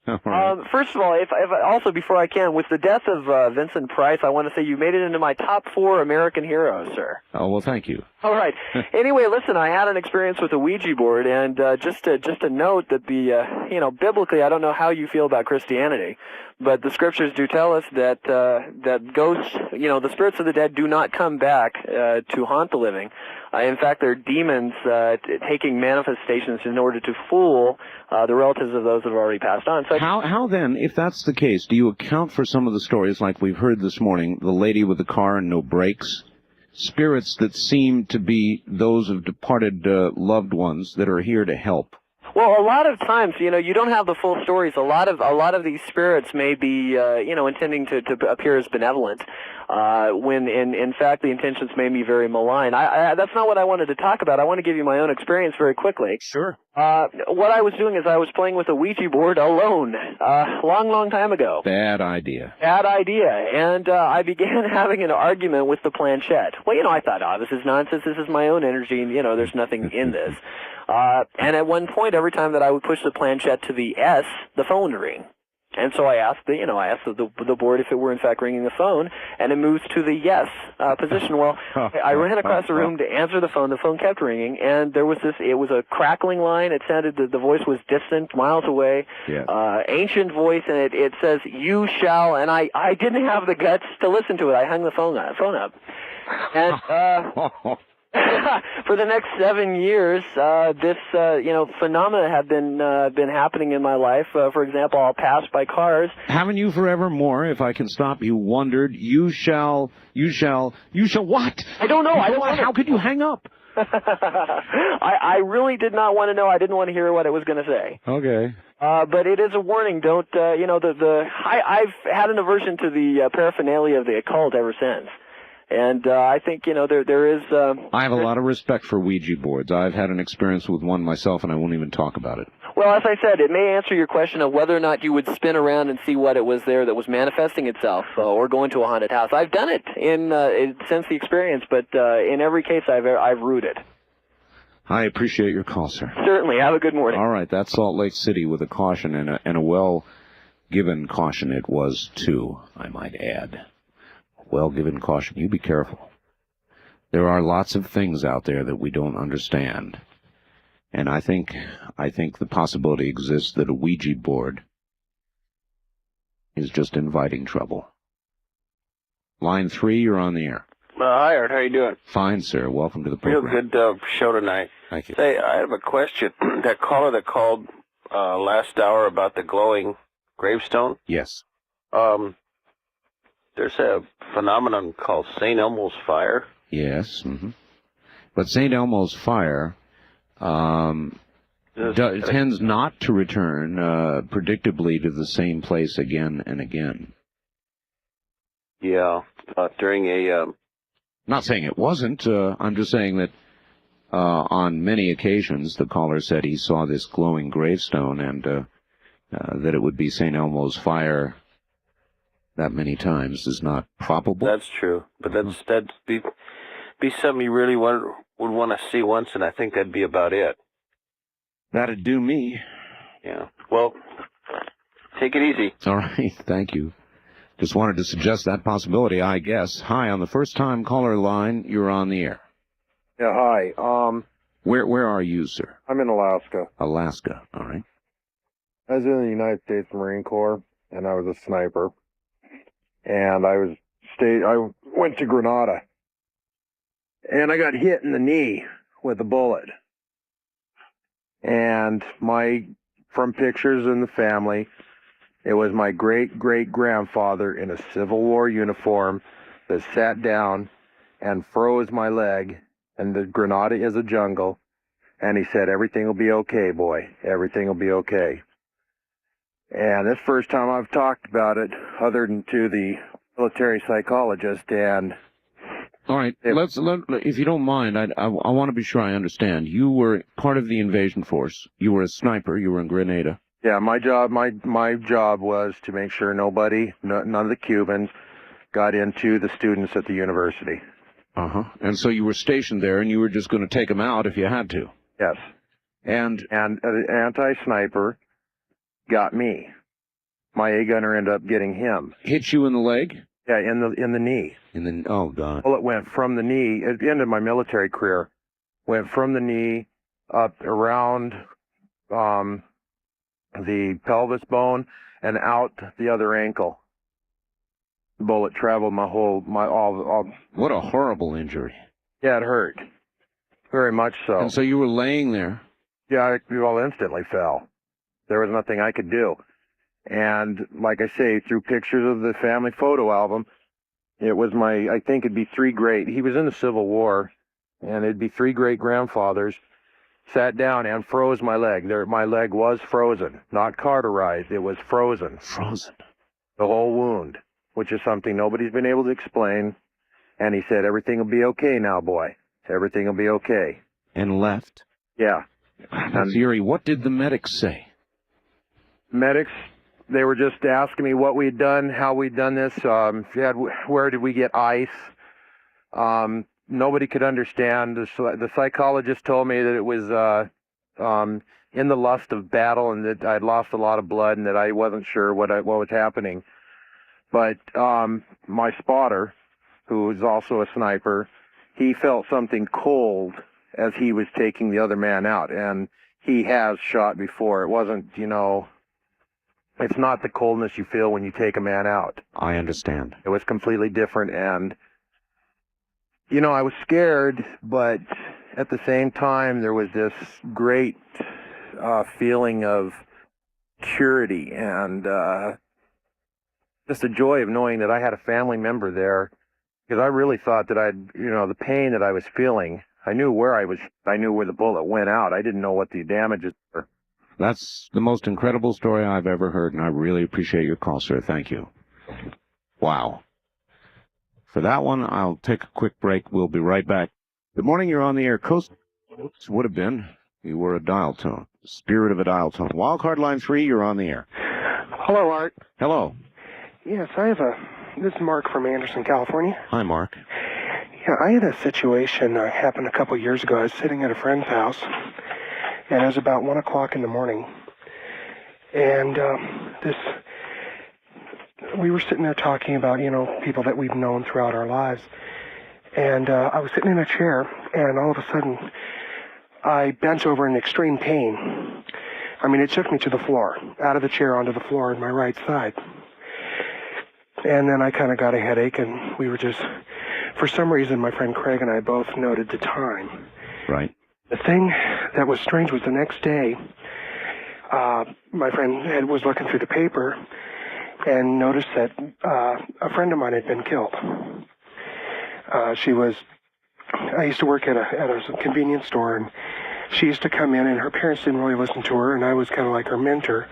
All right. First of all, if also before I can, with the death of Vincent Price, I want to say you made it into my top 4 American heroes, sir. Oh, well, thank you. All right. Anyway, listen, I had an experience with a Ouija board, and just to note that biblically, I don't know how you feel about Christianity, but the scriptures do tell us that that ghosts, the spirits of the dead, do not come back to haunt the living. In fact, they're demons taking manifestations in order to fool the relatives of those that have already passed on. So How then, if that's the case, do you account for some of the stories like we've heard this morning, the lady with the car and no brakes, spirits that seem to be those of departed loved ones that are here to help? Well, a lot of times, you don't have the full stories. A lot of these spirits may be, intending to appear as benevolent, when in fact the intentions may be very malign. That's not what I wanted to talk about. I want to give you my own experience very quickly. Sure. What I was doing is I was playing with a Ouija board alone, long time ago. Bad idea. Bad idea. And I began having an argument with the planchette. Well, I thought, this is nonsense. This is my own energy, and, there's nothing in this. And at one point, every time that I would push the planchette to the S, the phone would ring. And so I asked the board if it were in fact ringing the phone, and it moves to the yes position. Well, I ran across the room to answer the phone. The phone kept ringing, and there was it was a crackling line. It sounded, the voice was distant, miles away, ancient voice, and it says, "You shall," and I didn't have the guts to listen to it. I hung the phone up. And, for the next 7 years, this phenomena have been happening in my life. For example, I'll pass by cars. Haven't you forevermore, if I can stop you, wondered, you shall what? I don't know. How could you hang up? I really did not want to know. I didn't want to hear what it was going to say. Okay. But it is a warning. Don't, I've had an aversion to the paraphernalia of the occult ever since. And I think, there is... I have a lot of respect for Ouija boards. I've had an experience with one myself, and I won't even talk about it. Well, as I said, it may answer your question of whether or not you would spin around and see what it was there that was manifesting itself, or go into a haunted house. I've done it since the experience, but in every case I've rooted. I appreciate your call, sir. Certainly. Have a good morning. All right, that's Salt Lake City with a caution, and a well-given caution it was, too, I might add. Well-given caution. You be careful. There are lots of things out there that we don't understand. And I think the possibility exists that a Ouija board is just inviting trouble. Line 3, you're on the air. Hi, Art. How you doing? Fine, sir. Welcome to the program. Real good show tonight. Thank you. Say, I have a question. That caller that called last hour about the glowing gravestone. Yes. There's a phenomenon called St. Elmo's fire. Yes. Mm-hmm. But St. Elmo's fire tends not to return predictably to the same place again and again. Yeah. During a... Not saying it wasn't. I'm just saying that on many occasions the caller said he saw this glowing gravestone, and that it would be St. Elmo's fire that many times is not probable. That's true. But that'd be something you really would want to see once, and I think that'd be about it. That'd do me. Yeah. Well, take it easy. All right. Thank you. Just wanted to suggest that possibility, I guess. Hi, on the first-time caller line, you're on the air. Yeah, hi. Where are you, sir? I'm in Alaska. Alaska. All right. I was in the United States Marine Corps, and I was a sniper. And I went to Grenada, and I got hit in the knee with a bullet. And from pictures in the family, it was my great-great-grandfather in a Civil War uniform that sat down and froze my leg. And the Grenada is a jungle. And he said, "Everything will be okay, boy. Everything will be okay." And this first time I've talked about it, other than to the military psychologist. And all right, if you don't mind, I want to be sure I understand. You were part of the invasion force. You were a sniper. You were in Grenada. Yeah, my job was to make sure none of the Cubans got into the students at the university. Uh-huh. And so you were stationed there, and you were just going to take them out if you had to. Yes. And an anti-sniper got me. My A-gunner ended up getting him. Hit you in the leg? Yeah, in the knee. Oh, God. Bullet went from the knee. It ended my military career. Went from the knee up around the pelvis bone and out the other ankle. The bullet traveled all. What a horrible injury. Yeah, it hurt. Very much so. And so you were laying there? Yeah, I instantly fell. There was nothing I could do. And like I say, through pictures of the family photo album, it was I think it'd be he was in the Civil War, and it'd be 3 great-grandfathers sat down and froze my leg. My leg was frozen, not cauterized. It was frozen. Frozen. The whole wound, which is something nobody's been able to explain. And he said, everything will be okay now, boy. Everything will be okay. And left? Yeah. That's eerie. What did the medics say? Medics, they were just asking me what we'd done, how we'd done this. Where did we get ice? Nobody could understand. The psychologist told me that it was in the lust of battle, and that I'd lost a lot of blood, and that I wasn't sure what was happening. But my spotter, who was also a sniper, he felt something cold as he was taking the other man out, and he has shot before. It wasn't, it's not the coldness you feel when you take a man out. I understand. It was completely different, and I was scared, but at the same time, there was this great feeling of purity and just the joy of knowing that I had a family member there, because I really thought that the pain that I was feeling, I knew where the bullet went out. I didn't know what the damages were. That's the most incredible story I've ever heard, and I really appreciate your call, sir. Thank you. Wow. For that one, I'll take a quick break. We'll be right back. Good morning. You're on the air. Coast would have been. You were a dial tone. Spirit of a dial tone. Wildcard line 3, you're on the air. Hello, Art. Hello. Yes, this is Mark from Anderson, California. Hi, Mark. Yeah, I had a situation happened a couple years ago. I was sitting at a friend's house, and it was about 1 o'clock in the morning. And we were sitting there talking about, people that we've known throughout our lives. And I was sitting in a chair, and all of a sudden, I bent over in extreme pain. I mean, it took me to the floor, out of the chair onto the floor on my right side. And then I kind of got a headache, and we were just, for some reason, my friend Craig and I both noted the time. Right. The thing that was strange was the next day, my friend was looking through the paper and noticed that a friend of mine had been killed. I used to work at a convenience store, and she used to come in, and her parents didn't really listen to her, and I was kind of like her mentor.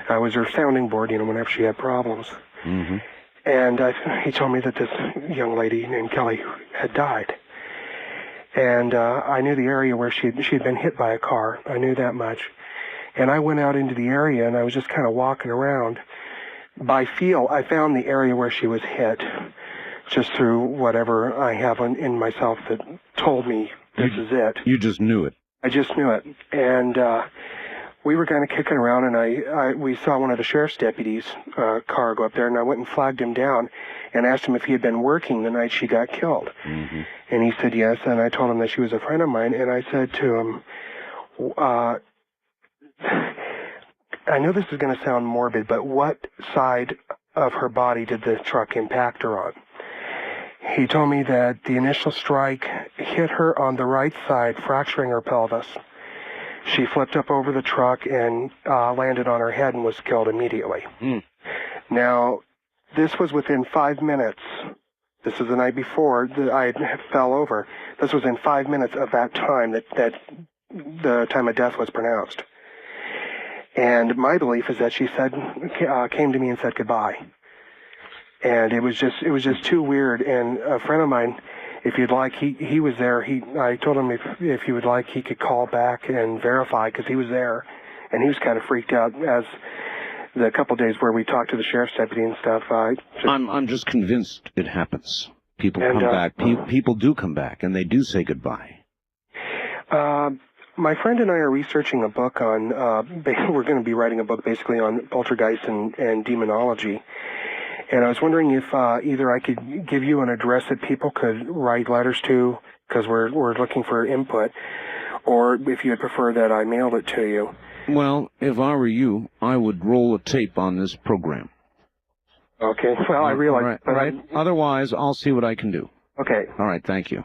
I was her sounding board, whenever she had problems. Mm-hmm. And he told me that this young lady named Kelly had died. And I knew the area where she had been hit by a car. I knew that much. And I went out into the area, and I was just kind of walking around. By feel, I found the area where she was hit, just through whatever I have in myself that told me this is it. You just knew it. I just knew it. And we were kind of kicking around, and we saw one of the sheriff's deputies' car go up there, and I went and flagged him down and asked him if he had been working the night she got killed. Mm-hmm. And he said yes, and I told him that she was a friend of mine, and I said to him, I know this is going to sound morbid, but what side of her body did the truck impact her on? He told me that the initial strike hit her on the right side, fracturing her pelvis. She flipped up over the truck and landed on her head and was killed immediately. Mm. Now, this was within 5 minutes. This was the night before I fell over. This was in 5 minutes of that time that the time of death was pronounced. And my belief is that she came to me and said goodbye. And it was just too weird. And a friend of mine, if you'd like, he was there. I told him if he would like, he could call back and verify, because he was there. and he was kind of freaked out as the couple days where we talked to the sheriff's deputy and stuff. I'm just convinced it happens. People And, come back. People do come back, and they do say goodbye. My friend and I are researching a book on, we're going to be writing a book basically on poltergeist and demonology. And I was wondering if either I could give you an address that people could write letters to, because we're looking for input, or if you'd prefer that I mailed it to you. Well, if I were you, I would roll a tape on this program. Okay. Well, I realize. All right. Otherwise, I'll see what I can do. Okay. All right. Thank you.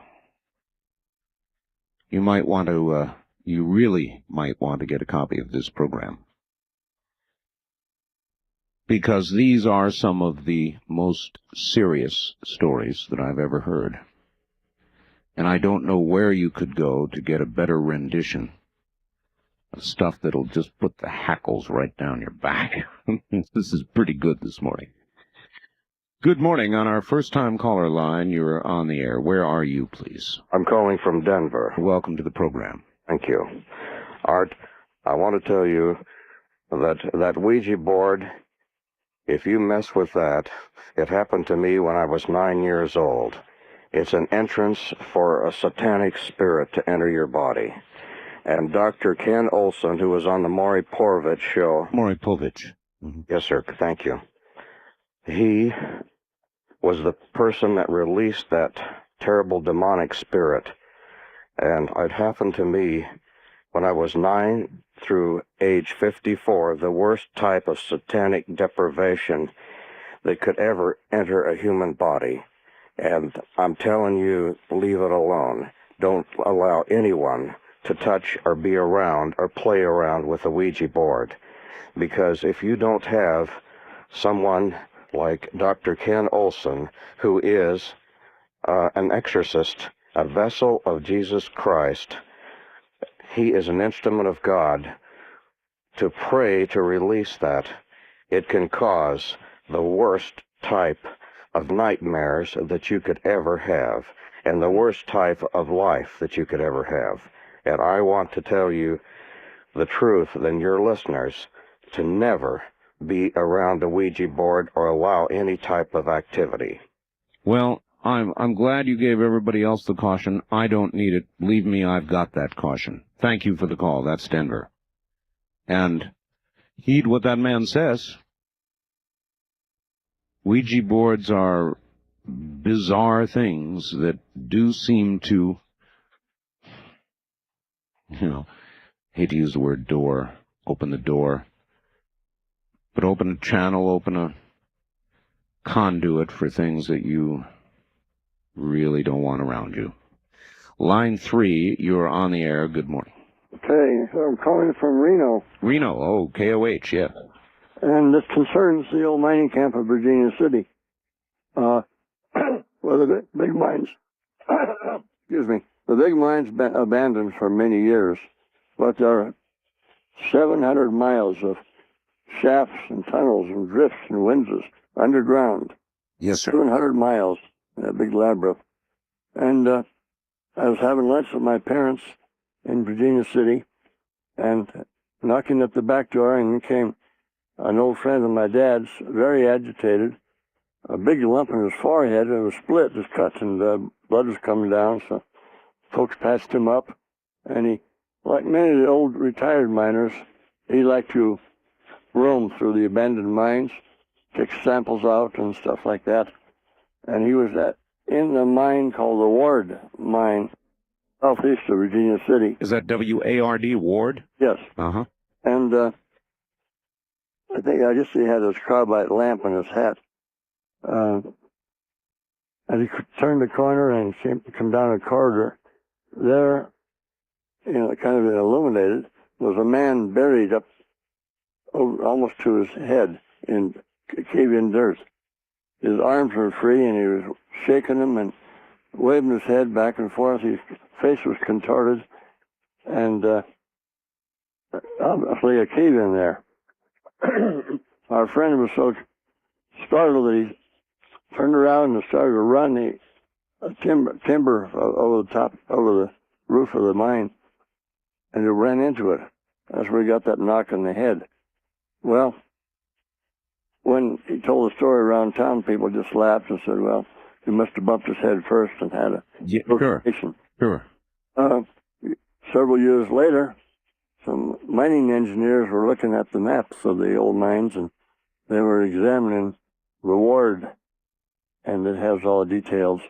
You might want to, you really might want to get a copy of this program. Because these are some of the most serious stories that I've ever heard. And I don't know where you could go to get a better rendition of stuff that'll just put the hackles right down your back. This is pretty good this morning. Good morning. On our first-time caller line, you're on the air. Where are you, please? I'm calling from Denver. Welcome to the program. Thank you. Art, I want to tell you that Ouija board, if you mess with that, it happened to me when I was 9 years old. It's an entrance for a satanic spirit to enter your body. And Dr. Ken Olson, who was on the Maury Povich show... Maury Povich. Mm-hmm. Yes, sir. Thank you. He was the person that released that terrible demonic spirit. And it happened to me when I was 9 through age 54, the worst type of satanic deprivation that could ever enter a human body. And I'm telling you, leave it alone. Don't allow anyone to touch or be around or play around with a Ouija board. Because if you don't have someone like Dr. Ken Olson, who is an exorcist, a vessel of Jesus Christ, he is an instrument of God, to pray to release that, it can cause the worst type of nightmares that you could ever have, and the worst type of life that you could ever have. And I want to tell you the truth, and your listeners, to never be around a Ouija board or allow any type of activity. Well, I'm glad you gave everybody else the caution. I don't need it. Believe me, I've got that caution. Thank you for the call. That's Denver. And heed what that man says. Ouija boards are bizarre things that do seem to, hate to use the word door, open the door, but open a channel, open a conduit for things that you really don't want around you. Line 3, you're on the air. Good morning. Okay, so I'm calling from Reno. Reno, oh, KOH, yeah. And this concerns the old mining camp of Virginia City. Well, the big mines, excuse me, the big mines been abandoned for many years, but there are 700 miles of shafts and tunnels and drifts and winzes underground. Yes, sir. 700 miles, a big labyrinth. And I was having lunch with my parents in Virginia City, and knocking at the back door, and in came an old friend of my dad's, very agitated, a big lump in his forehead, and it was split, just cut, and blood was coming down, so folks patched him up, and he, like many of the old retired miners, he liked to roam through the abandoned mines, take samples out and stuff like that, and he was in the mine called the Ward Mine, southeast of Virginia City. Is that W-A-R-D, Ward? Yes. Uh-huh. And I think I just see he had his carbide lamp in his hat. As he turned the corner and come down a corridor, there, kind of illuminated, was a man buried up over, almost to his head in cave-in dirt. His arms were free, and he was shaking them and waving his head back and forth. His face was contorted, and obviously a cave in there. Our friend was so startled that he turned around and started to run the timber over the roof of the mine, and he ran into it. That's where he got that knock on the head. Well, when he told the story around town, people just laughed and said, well, he must have bumped his head first and had a location. Sure. Several years later, some mining engineers were looking at the maps of the old mines, and they were examining Reward, and it has all the details.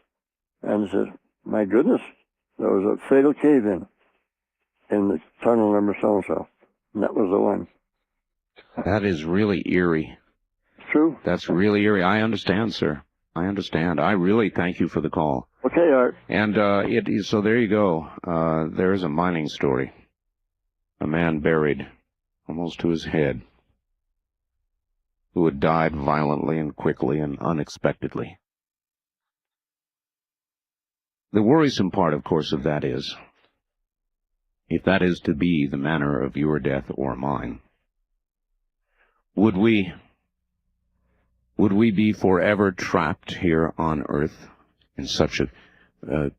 And they said, my goodness, there was a fatal cave-in in the tunnel number so-and-so. And that was the one. That is really eerie. True. That's really eerie. I understand, sir. I understand. I really thank you for the call. Okay, Art. And so there you go. There's a mining story. A man buried almost to his head, who had died violently and quickly and unexpectedly. The worrisome part, of course, of that is, if that is to be the manner of your death or mine, would we be forever trapped here on Earth in such a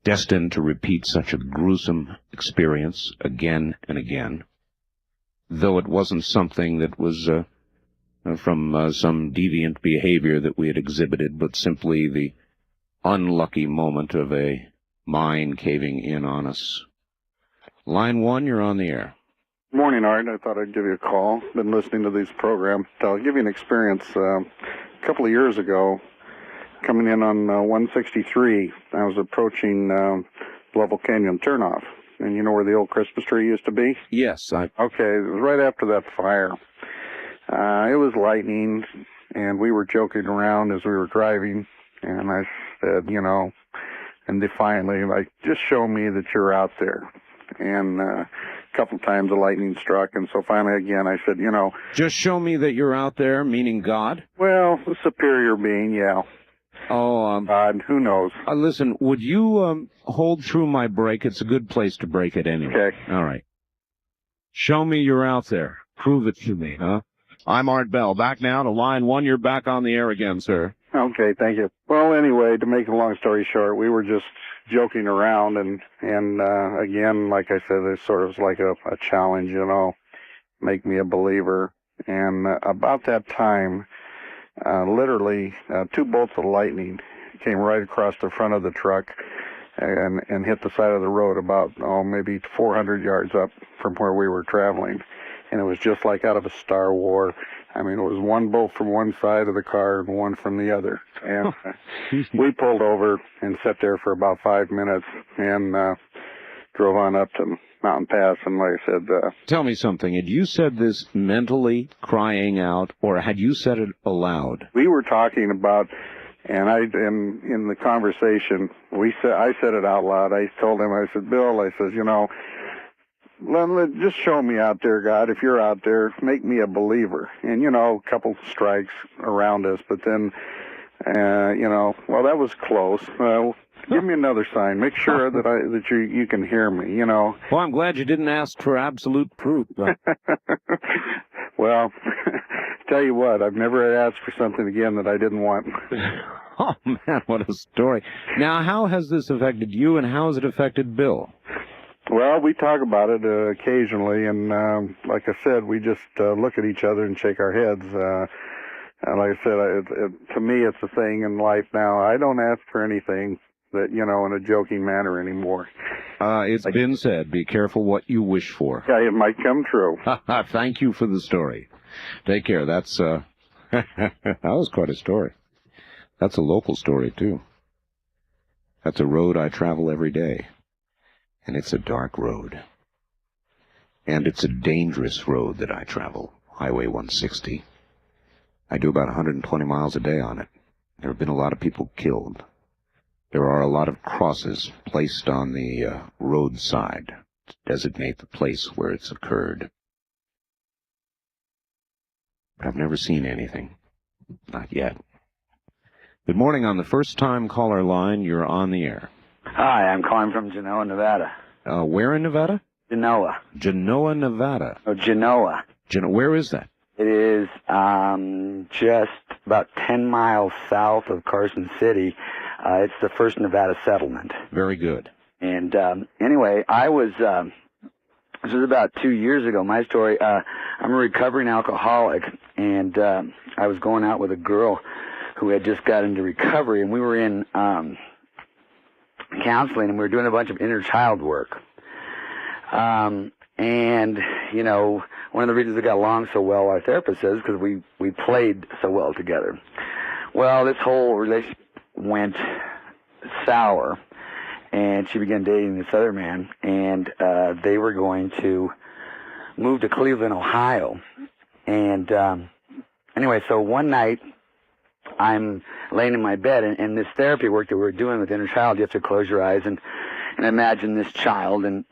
destined to repeat such a gruesome experience again and again, though it wasn't something that was from some deviant behavior that we had exhibited, but simply the unlucky moment of a mine caving in on us? Line 1, you're on the air. Morning, Art. I thought I'd give you a call. Been listening to these programs. I'll give you an experience. A couple of years ago, coming in on 163, I was approaching Level Canyon turnoff. And you know where the old Christmas tree used to be? Yes. Okay, it was right after that fire. It was lightning, and we were joking around as we were driving. And I said, you know, and defiantly, like, just show me that you're out there. And a couple times the lightning struck, and so finally again I said, you know... Just show me that you're out there, meaning God? Well, the superior being, yeah. Oh, God, who knows? Listen, would you hold through my break? It's a good place to break it anyway. Okay. All right. Show me you're out there. Prove it to me, huh? I'm Art Bell. Back now to line 1. You're back on the air again, sir. Okay, thank you. Well, anyway, to make a long story short, we were just joking around, and again, like I said, it sort of was like a challenge, you know, make me a believer. And about that time, literally, 2 bolts of lightning came right across the front of the truck and hit the side of the road about, maybe 400 yards up from where we were traveling. And it was just like out of a Star Wars. I mean, it was one bolt from one side of the car and one from the other. And we pulled over and sat there for about 5 minutes and drove on up to Mountain Pass. And like I said... Tell me something. Had you said this mentally, crying out, or had you said it aloud? We were talking about, and in the conversation, I said it out loud. I told him, I said, Bill, I says, you know... just show me out there, God. If you're out there, make me a believer. And, you know, a couple strikes around us, but then, you know, well, that was close. Give me another sign. Make sure that you can hear me, you know. Well, I'm glad you didn't ask for absolute proof. Well, tell you what, I've never asked for something again that I didn't want. Oh, man, what a story. Now, how has this affected you, and how has it affected Bill? Well, we talk about it occasionally, and like I said, we just look at each other and shake our heads. And like I said, to me, it's a thing in life now. I don't ask for anything that, you know, in a joking manner anymore. It's been said, be careful what you wish for. Yeah, it might come true. Thank you for the story. Take care. That's, that was quite a story. That's a local story, too. That's a road I travel every day. And it's a dark road. And it's a dangerous road that I travel, Highway 160. I do about 120 miles a day on it. There have been a lot of people killed. There are a lot of crosses placed on the roadside to designate the place where it's occurred. But I've never seen anything. Not yet. Good morning. On the first-time caller line, you're on the air. Hi, I'm calling from Genoa, Nevada. Where in Nevada? Genoa. Genoa, Nevada. Oh, Genoa. Where is that? It is just about 10 miles south of Carson City. It's the first Nevada settlement. Very good. And anyway, I was this was about 2 years ago. My story, I'm a recovering alcoholic, and I was going out with a girl who had just got into recovery, and we were in counseling, and we were doing a bunch of inner child work. And, you know, one of the reasons we got along so well, our therapist says, because we played so well together. Well, this whole relationship went sour, and she began dating this other man, and they were going to move to Cleveland, Ohio. And anyway, so one night, I'm laying in my bed, and this therapy work that we were doing with inner child, you have to close your eyes and imagine this child and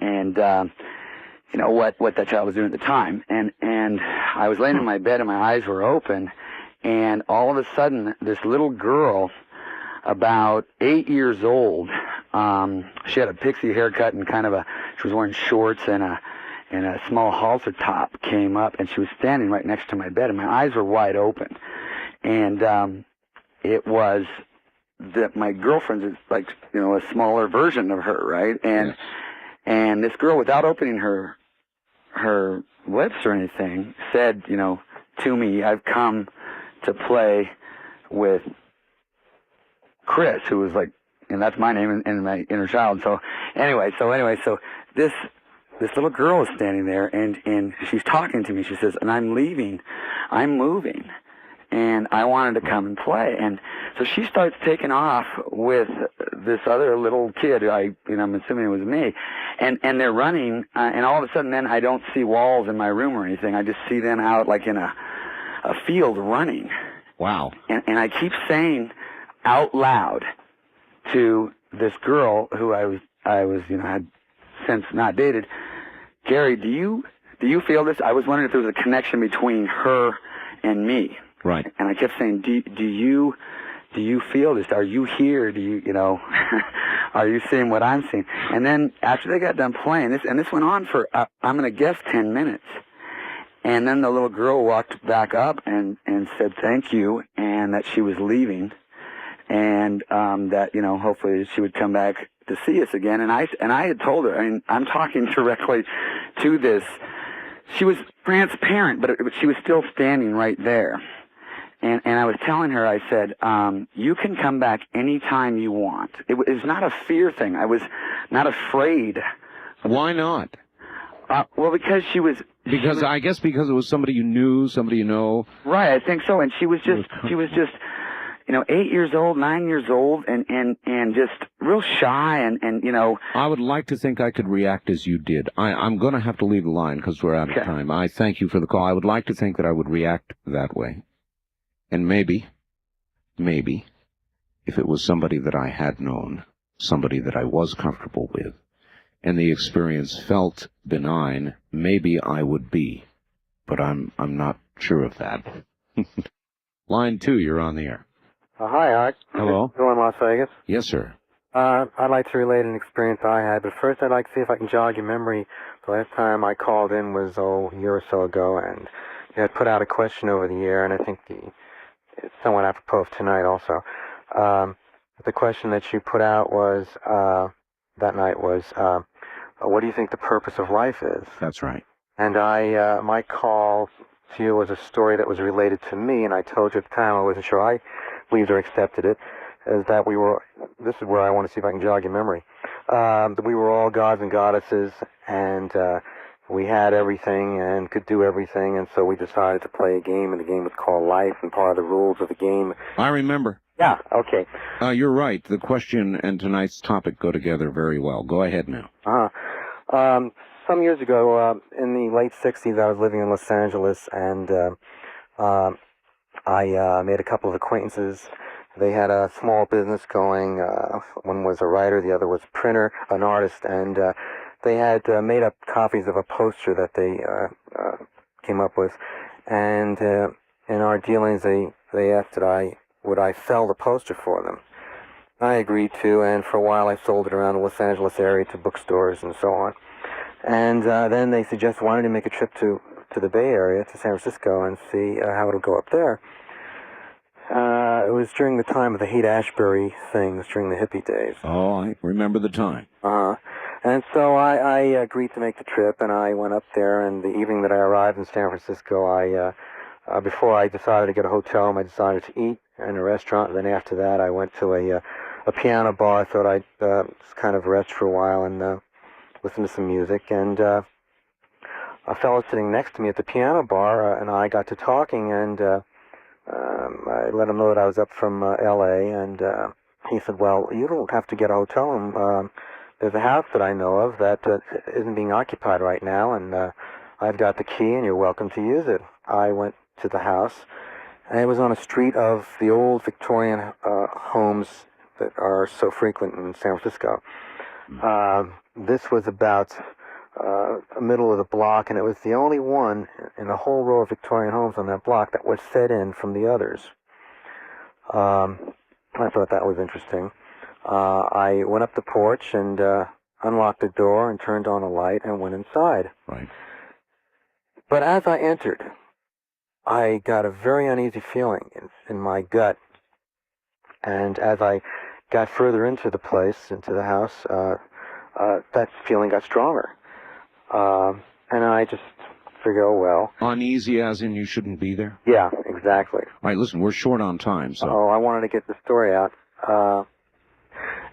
you know, what that child was doing at the time. And I was laying in my bed, and my eyes were open, and all of a sudden, this little girl, about 8 years old, she had a pixie haircut and she was wearing shorts and a small halter top, came up, and she was standing right next to my bed, and my eyes were wide open. And it was that my girlfriend is like, you know, a smaller version of her, right? And this girl, without opening her lips or anything, said, you know, to me, I've come to play with Chris, who was like, and that's my name and my inner child. So anyway, so this little girl is standing there, and she's talking to me. She says, and I'm leaving, I'm moving, and I wanted to come and play. And so she starts taking off with this other little kid. I'm assuming it was me, and they're running, and all of a sudden, then I don't see walls in my room or anything. I just see them out like in a field running. Wow. And I keep saying out loud to this girl who I was had since not dated, Gary, do you feel this? I was wondering if there was a connection between her and me. Right. And I kept saying, do you feel this? Are you here? Do you know, are you seeing what I'm seeing? And then after they got done playing, this went on for, I'm going to guess 10 minutes. And then the little girl walked back up and said thank you, and that she was leaving, and that, you know, hopefully she would come back to see us again. And I had told her, I mean, I'm talking directly to this. She was transparent, but she was still standing right there. And I was telling her, I said, you can come back anytime you want. It was not a fear thing. I was not afraid. Why not? Well, because I guess because it was somebody you knew, somebody you know. Right, I think so. And she was just, you know, 8 years old, 9 years old, and just real shy, and you know. I would like to think I could react as you did. I'm going to have to leave the line because we're out of time. I thank you for the call. I would like to think that I would react that way. And maybe, if it was somebody that I had known, somebody that I was comfortable with, and the experience felt benign, maybe I would be. But I'm not sure of that. Line 2, you're on the air. Hi, Art. Hello. Still in Las Vegas? Yes, sir. I'd like to relate an experience I had, but first I'd like to see if I can jog your memory. The last time I called in was, a year or so ago, and you had put out a question over the air, and I think it's somewhat apropos of tonight also. The question that you put out was, that night was, what do you think the purpose of life is? That's right. And my call to you was a story that was related to me, and I told you at the time I wasn't sure I believed or accepted it, is that this is where I want to see if I can jog your memory, that we were all gods and goddesses, and we had everything and could do everything, and so we decided to play a game, and the game was called life, and part of the rules of the game. I remember. Yeah, okay. You're right. The question and tonight's topic go together very well. Go ahead now. Some years ago, in the late 60s, I was living in Los Angeles, and I made a couple of acquaintances. They had a small business going. One was a writer, the other was a printer, an artist, and they had made up copies of a poster that they came up with. And in our dealings, they asked would I sell the poster for them. I agreed to, and for a while I sold it around the Los Angeles area to bookstores and so on. And then they suggested, why don't you make a trip to the Bay Area, to San Francisco, and see how it'll go up there. It was during the time of the Haight-Ashbury things, during the hippie days. Oh, I remember the time. And so I agreed to make the trip, and I went up there, and the evening that I arrived in San Francisco, before I decided to get a hotel room, I decided to eat in a restaurant, and then after that I went to a piano bar. I thought I'd just kind of rest for a while and listen to some music, and a fellow sitting next to me at the piano bar and I got to talking, and I let him know that I was up from L.A., and he said, well, you don't have to get a hotel room. There's a house that I know of that isn't being occupied right now, and I've got the key, and you're welcome to use it. I went to the house, and it was on a street of the old Victorian homes that are so frequent in San Francisco. This was about the middle of the block, and it was the only one in a whole row of Victorian homes on that block that was set in from the others. I thought that was interesting. I went up the porch and unlocked the door and turned on a light and went inside. Right. But as I entered, I got a very uneasy feeling in my gut. And as I got further into the place, into the house, that feeling got stronger. And I just figured, oh, well. Uneasy as in you shouldn't be there? Yeah, exactly. All right, listen, we're short on time, so... Oh, I wanted to get the story out.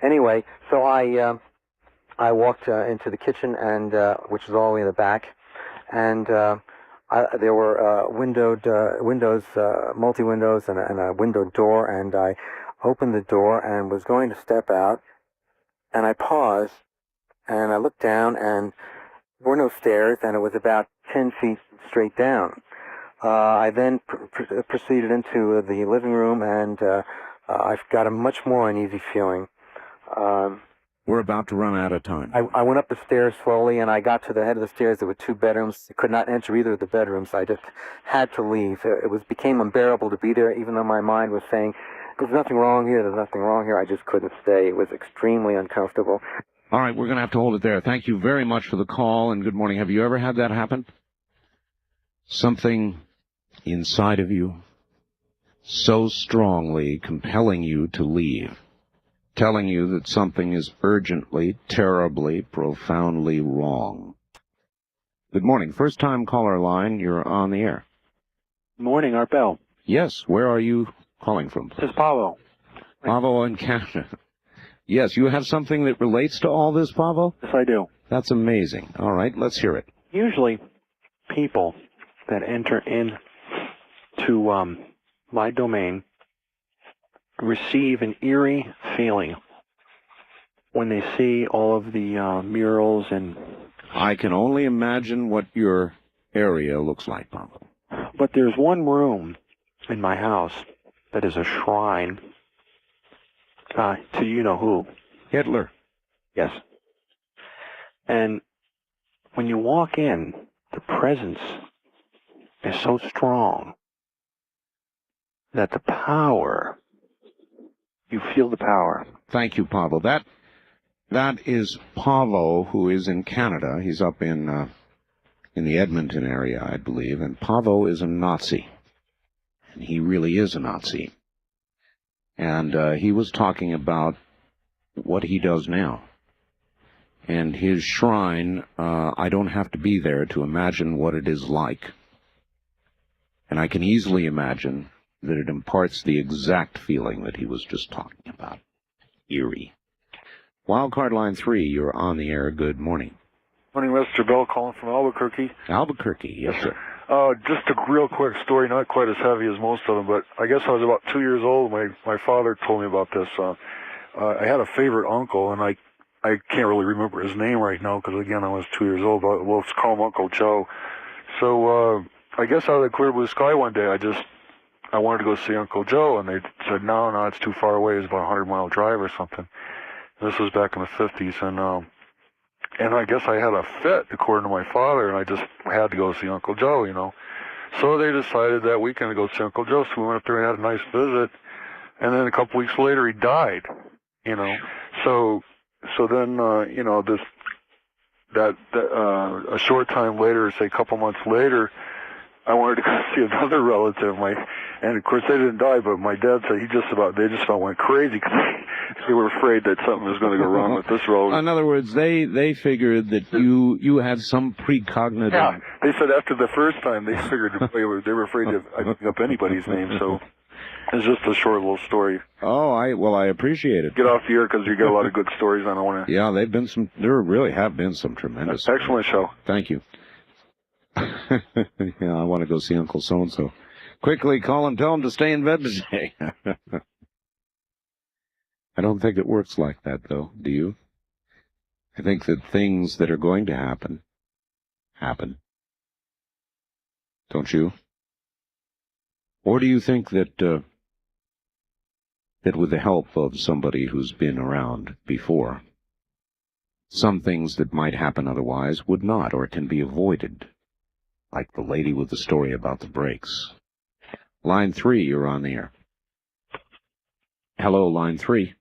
Anyway, so I walked into the kitchen, and which is all the way in the back, and there were windows, multi-windows, and a window door, and I opened the door and was going to step out, and I paused, and I looked down, and there were no stairs, and it was about 10 feet straight down. I then proceeded into the living room, and I've got a much more uneasy feeling. We're about to run out of time. I went up the stairs slowly, and I got to the head of the stairs. There were 2 bedrooms. I could not enter either of the bedrooms. I just had to leave. It became unbearable to be there, even though my mind was saying, there's nothing wrong here, there's nothing wrong here. I just couldn't stay. It was extremely uncomfortable. All right, we're going to have to hold it there. Thank you very much for the call, and good morning. Have you ever had that happen? Something inside of you so strongly compelling you to leave, telling you that something is urgently, terribly, profoundly wrong. Good morning. First-time caller line, you're on the air. Morning, Art Bell. Yes, where are you calling from? This is Pavo. Pavo in Canada. Yes, you have something that relates to all this, Pavo? Yes, I do. That's amazing. All right, let's hear it. Usually, people that enter into my domain receive an eerie feeling when they see all of the murals and... I can only imagine what your area looks like, Pavo. But there's one room in my house that is a shrine to you-know-who. Hitler. Yes. And when you walk in, the presence is so strong that the power, you feel the power. Thank you, Pavo. That is Pavo, who is in Canada. He's up in the Edmonton area, I believe. And Pavo is a Nazi. And he really is a Nazi. And he was talking about what he does now. And his shrine, I don't have to be there to imagine what it is like. And I can easily imagine that it imparts the exact feeling that he was just talking about. Eerie. Wildcard line 3, you're on the air. Good morning. Morning, Mr. Bell, calling from Albuquerque. Albuquerque, yes, sir. Just a real quick story, not quite as heavy as most of them, but I guess I was about 2 years old. My father told me about this. I had a favorite uncle, and I can't really remember his name right now because, again, I was 2 years old, but we'll call him Uncle Joe. So I guess out of the clear blue sky one day, I wanted to go see Uncle Joe, and they said, no, it's too far away. It's about a 100-mile drive or something. This was back in the 50s, and I guess I had a fit, according to my father, and I just had to go see Uncle Joe, you know. So they decided that weekend to go see Uncle Joe, so we went up there and had a nice visit, and then a couple weeks later he died, you know. So then, you know, a short time later, say a couple months later, I wanted to go see another relative, and of course they didn't die, but my dad said they just about went crazy because they were afraid that something was going to go wrong with this road. In other words, they figured that you had some precognitive. Yeah, they said after the first time they figured they were afraid of picking up anybody's name. So it's just a short little story. Oh, I appreciate it. Get off the air because you get a lot of good stories. I don't want to. Yeah, there really have been some tremendous. Excellent show. Thank you. Yeah, I want to go see Uncle So-and-so. Quickly call him, tell him to stay in bed today. I don't think it works like that, though, do you? I think that things that are going to happen. Don't you? Or do you think that that with the help of somebody who's been around before, some things that might happen otherwise would not or can be avoided? Like the lady with the story about the brakes. Line 3, you're on the air. Hello, line 3.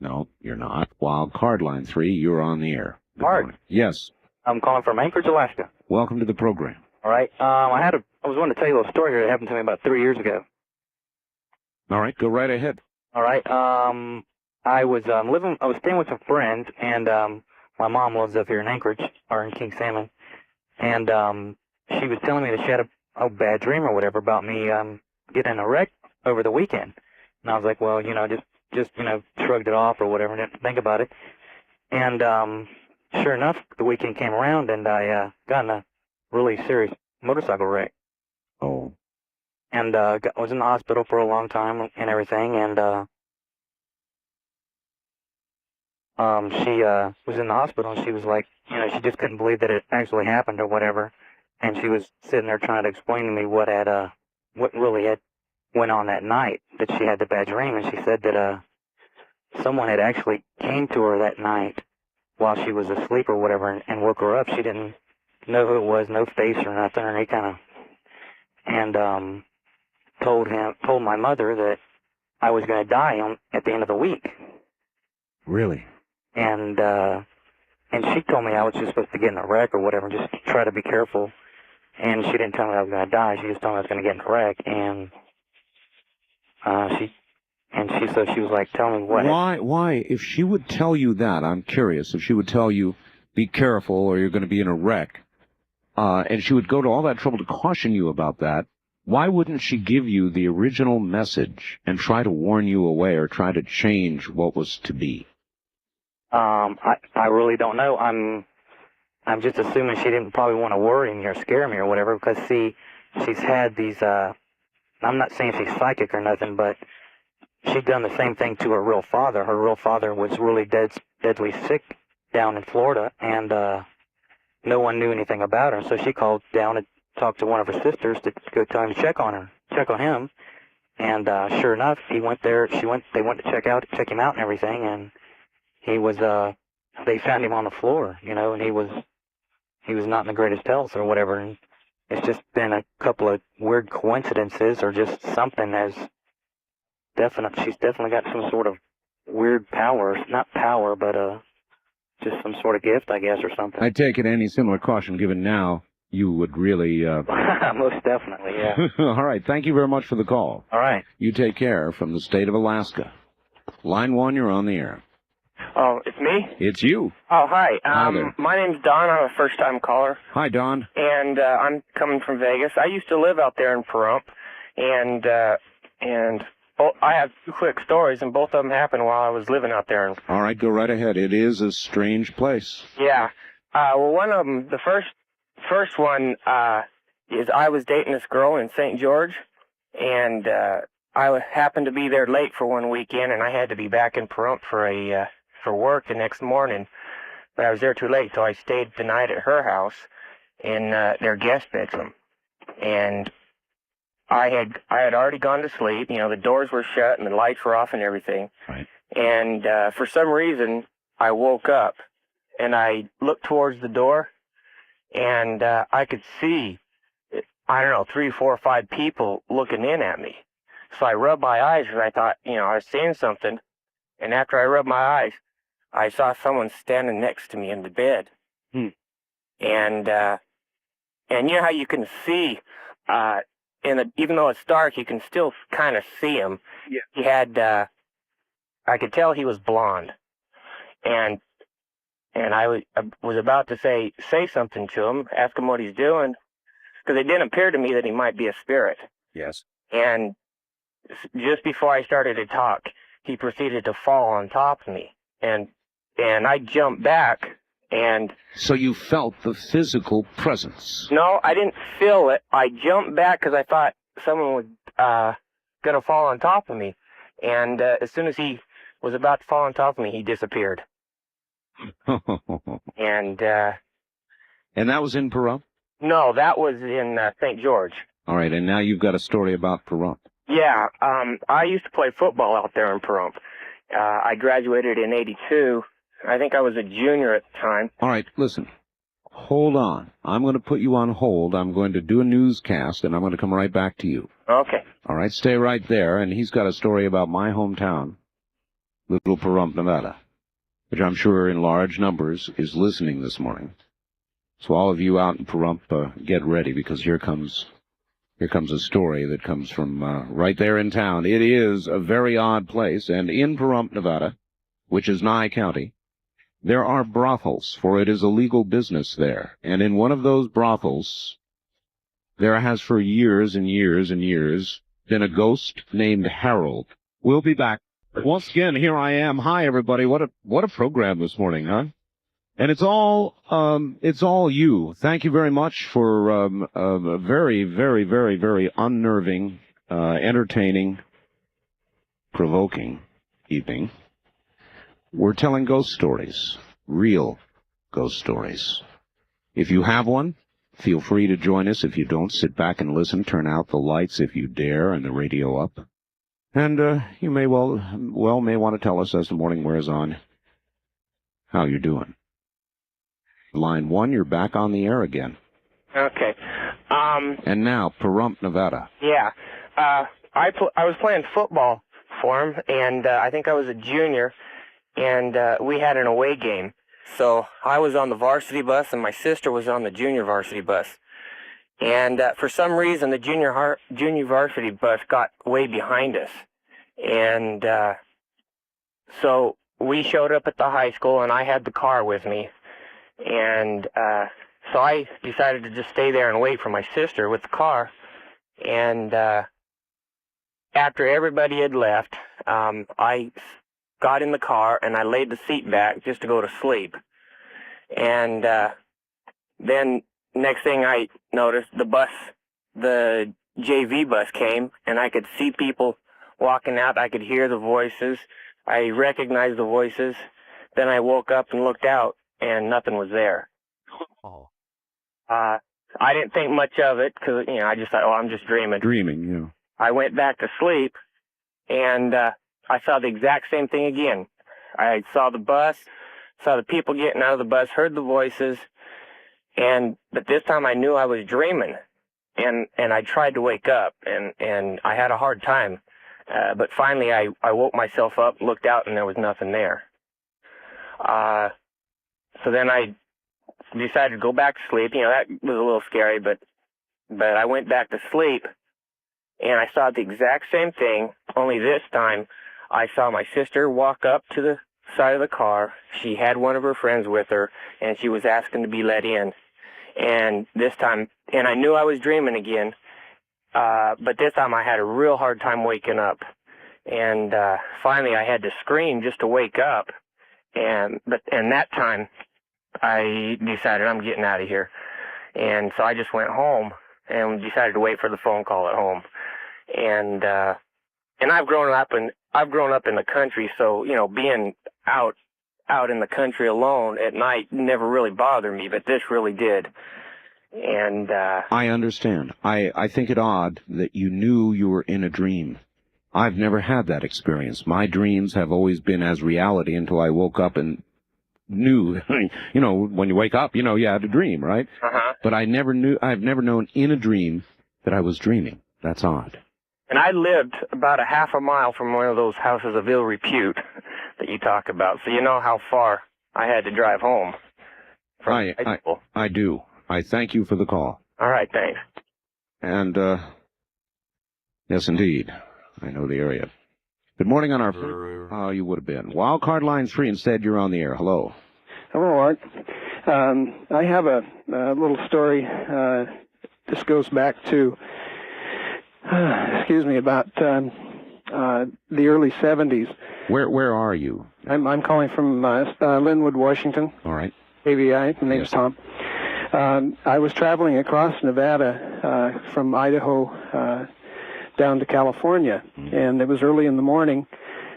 No, you're not. Wild card, line 3, you're on the air. Mark. Yes. I'm calling from Anchorage, Alaska. Welcome to the program. All right. I was wanting to tell you a little story here that happened to me about 3 years ago. All right, go right ahead. All right. I was staying with a friend, and my mom lives up here in Anchorage, or in King Salmon, and she was telling me that she had a bad dream or whatever about me getting in a wreck over the weekend. And I was like, well, just shrugged it off or whatever, and didn't think about it. And sure enough, the weekend came around, and I got in a really serious motorcycle wreck. Oh. And was in the hospital for a long time and everything, and she was in the hospital, and she was like, she just couldn't believe that it actually happened or whatever. And she was sitting there trying to explain to me what really had went on that night, that she had the bad dream. And she said that someone had actually came to her that night while she was asleep or whatever, and woke her up. She didn't know who it was, no face or nothing, or any kind of, and told my mother that I was going to die at the end of the week. Really? And she told me I was just supposed to get in a wreck or whatever, and just try to be careful. And she didn't tell me I was going to die. She just told me I was going to get in a wreck. And she was like, tell me what. Why? If she would tell you that, I'm curious. If she would tell you, be careful or you're going to be in a wreck, and she would go to all that trouble to caution you about that, why wouldn't she give you the original message and try to warn you away or try to change what was to be? I really don't know. I'm just assuming she didn't probably want to worry me or scare me or whatever, because she's had these, I'm not saying she's psychic or nothing, but she'd done the same thing to her real father. Her real father was really deadly sick down in Florida, and no one knew anything about her. So she called down and talked to one of her sisters to go tell him to check on him. And sure enough, he went there. They went to check him out and everything, and he was they found him on the floor, and he was not in the greatest health or whatever. And it's just been a couple of weird coincidences or just something as definite. She's definitely got some sort of weird power, not power, but just some sort of gift, I guess, or something. I take it any similar caution given now, you would really... Most definitely, yeah. All right, thank you very much for the call. All right. You take care from the state of Alaska. Line 1, you're on the air. Oh, it's me? It's you. Oh, hi. Hi there. My name's Don. I'm a first-time caller. Hi, Don. And I'm coming from Vegas. I used to live out there in Pahrump, and I have two quick stories, and both of them happened while I was living out there. All right, go right ahead. It is a strange place. Yeah. Well, one of them, the first one is I was dating this girl in St. George, and I happened to be there late for one weekend, and I had to be back in Pahrump for work the next morning. But I was there too late, so I stayed the night at her house in their guest bedroom. And I had already gone to sleep. The doors were shut and the lights were off and everything. Right. And for some reason, I woke up and I looked towards the door, and I could see, 3, 4, 5 people looking in at me. So I rubbed my eyes, and I thought, I was seeing something. And after I rubbed my eyes, I saw someone standing next to me in the bed. And you know how you can see, even though it's dark, you can still kind of see him. Yeah. He had I could tell he was blonde, and I was about to say something to him, ask him what he's doing, because it didn't appear to me that he might be a spirit. Yes. And just before I started to talk, he proceeded to fall on top of me, and I jumped back, and... So you felt the physical presence? No, I didn't feel it. I jumped back because I thought someone was going to fall on top of me, and as soon as he was about to fall on top of me, he disappeared. And that was in Pahrump? No, that was in St. George. All right, and now you've got a story about Pahrump. Yeah, I used to play football out there in Pahrump. I graduated in '82. I think I was a junior at the time. All right, listen. Hold on. I'm going to put you on hold. I'm going to do a newscast, and I'm going to come right back to you. Okay. All right, stay right there, and he's got a story about my hometown, Little Pahrump, Nevada, which I'm sure in large numbers is listening this morning. So all of you out in Pahrump, get ready, because here comes a story that comes from right there in town. It is a very odd place, and in Pahrump, Nevada, which is Nye County, there are brothels, for it is a legal business there. And in one of those brothels, there has for years and years and years been a ghost named Harold. We'll be back. Once again, here I am. Hi, everybody. What a program this morning, huh? And it's all you. Thank you very much for a very, very, very, very unnerving, entertaining, provoking evening. We're telling ghost stories, real ghost stories. If you have one, feel free to join us. If you don't, sit back and listen. Turn out the lights if you dare and the radio up. And you may may want to tell us as the morning wears on how you're doing. Line 1, you're back on the air again. Okay. And now, Pahrump, Nevada. Yeah. I was playing football for him, and I think I was a junior, and we had an away game. So I was on the varsity bus, and my sister was on the junior varsity bus. And for some reason, the junior varsity bus got way behind us. And so we showed up at the high school, and I had the car with me. And so I decided to just stay there and wait for my sister with the car. And after everybody had left, I got in the car and I laid the seat back just to go to sleep. And then next thing I noticed, the JV bus came, and I could see people walking out. I could hear the voices. I recognized the voices. Then I woke up and looked out, and nothing was there. Oh. I didn't think much of it because, I just thought, I'm just dreaming. Dreaming, yeah. I went back to sleep, and I saw the exact same thing again. I saw the bus, saw the people getting out of the bus, heard the voices, but this time I knew I was dreaming, and I tried to wake up, and I had a hard time. But finally I woke myself up, looked out, and there was nothing there. So then I decided to go back to sleep. That was a little scary, but I went back to sleep, and I saw the exact same thing, only this time I saw my sister walk up to the side of the car. She had one of her friends with her, and she was asking to be let in. And this time, and I knew I was dreaming again, but this time I had a real hard time waking up. And finally I had to scream just to wake up. And that time I decided I'm getting out of here. And so I just went home and decided to wait for the phone call at home. And I've grown up in the country, so being out in the country alone at night never really bothered me, but this really did. And I understand. I think it odd that you knew you were in a dream. I've never had that experience. My dreams have always been as reality until I woke up and knew. When you wake up, you had a dream, right? Uh-huh. But I've never known in a dream that I was dreaming. That's odd. And I lived about a half a mile from one of those houses of ill repute that you talk about, so you know how far I had to drive home from high school. I do. I thank you for the call. All right, thanks. And, yes, indeed. I know the area. Good morning on our... Oh, you would have been. Wild card line's free. Instead, you're on the air. Hello. Hello, Art. I have a little story. This goes back to, about the early 70s. Where are you? I'm calling from Linwood, Washington. All right. AVI. My name's Tom. I was traveling across Nevada from Idaho down to California, and it was early in the morning,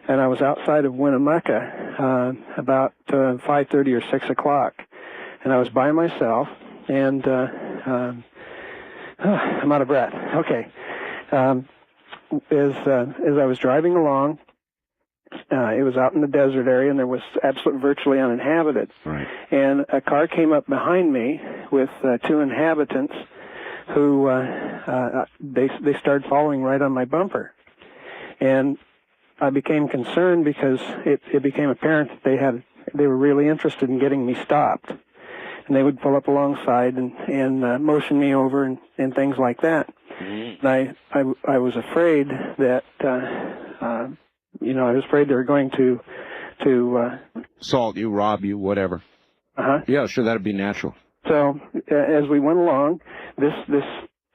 and I was outside of Winnemucca about 5:30 or 6 o'clock, and I was by myself, and I'm out of breath. Okay. As I was driving along, it was out in the desert area, and there was virtually uninhabited. Right. And a car came up behind me with two inhabitants who they started following right on my bumper. And I became concerned because it became apparent that they were really interested in getting me stopped. And they would pull up alongside and motion me over and things like that. And I was afraid that I was afraid they were going to assault you, rob you, whatever. Yeah, sure, that'd be natural. So as we went along, this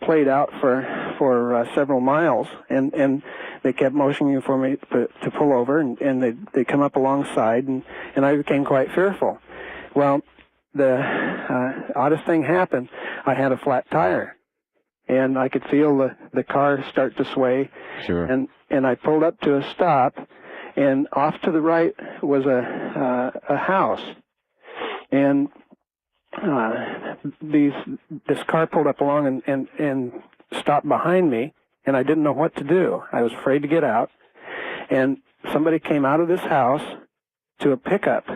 played out for several miles, and they kept motioning for me to pull over, and they come up alongside, and I became quite fearful. Well, the oddest thing happened. I had a flat tire, and I could feel the car start to sway. Sure. And I pulled up to a stop, and off to the right was a house, and this car pulled up along and stopped behind me, and I didn't know what to do. I was afraid to get out, and somebody came out of this house to a pickup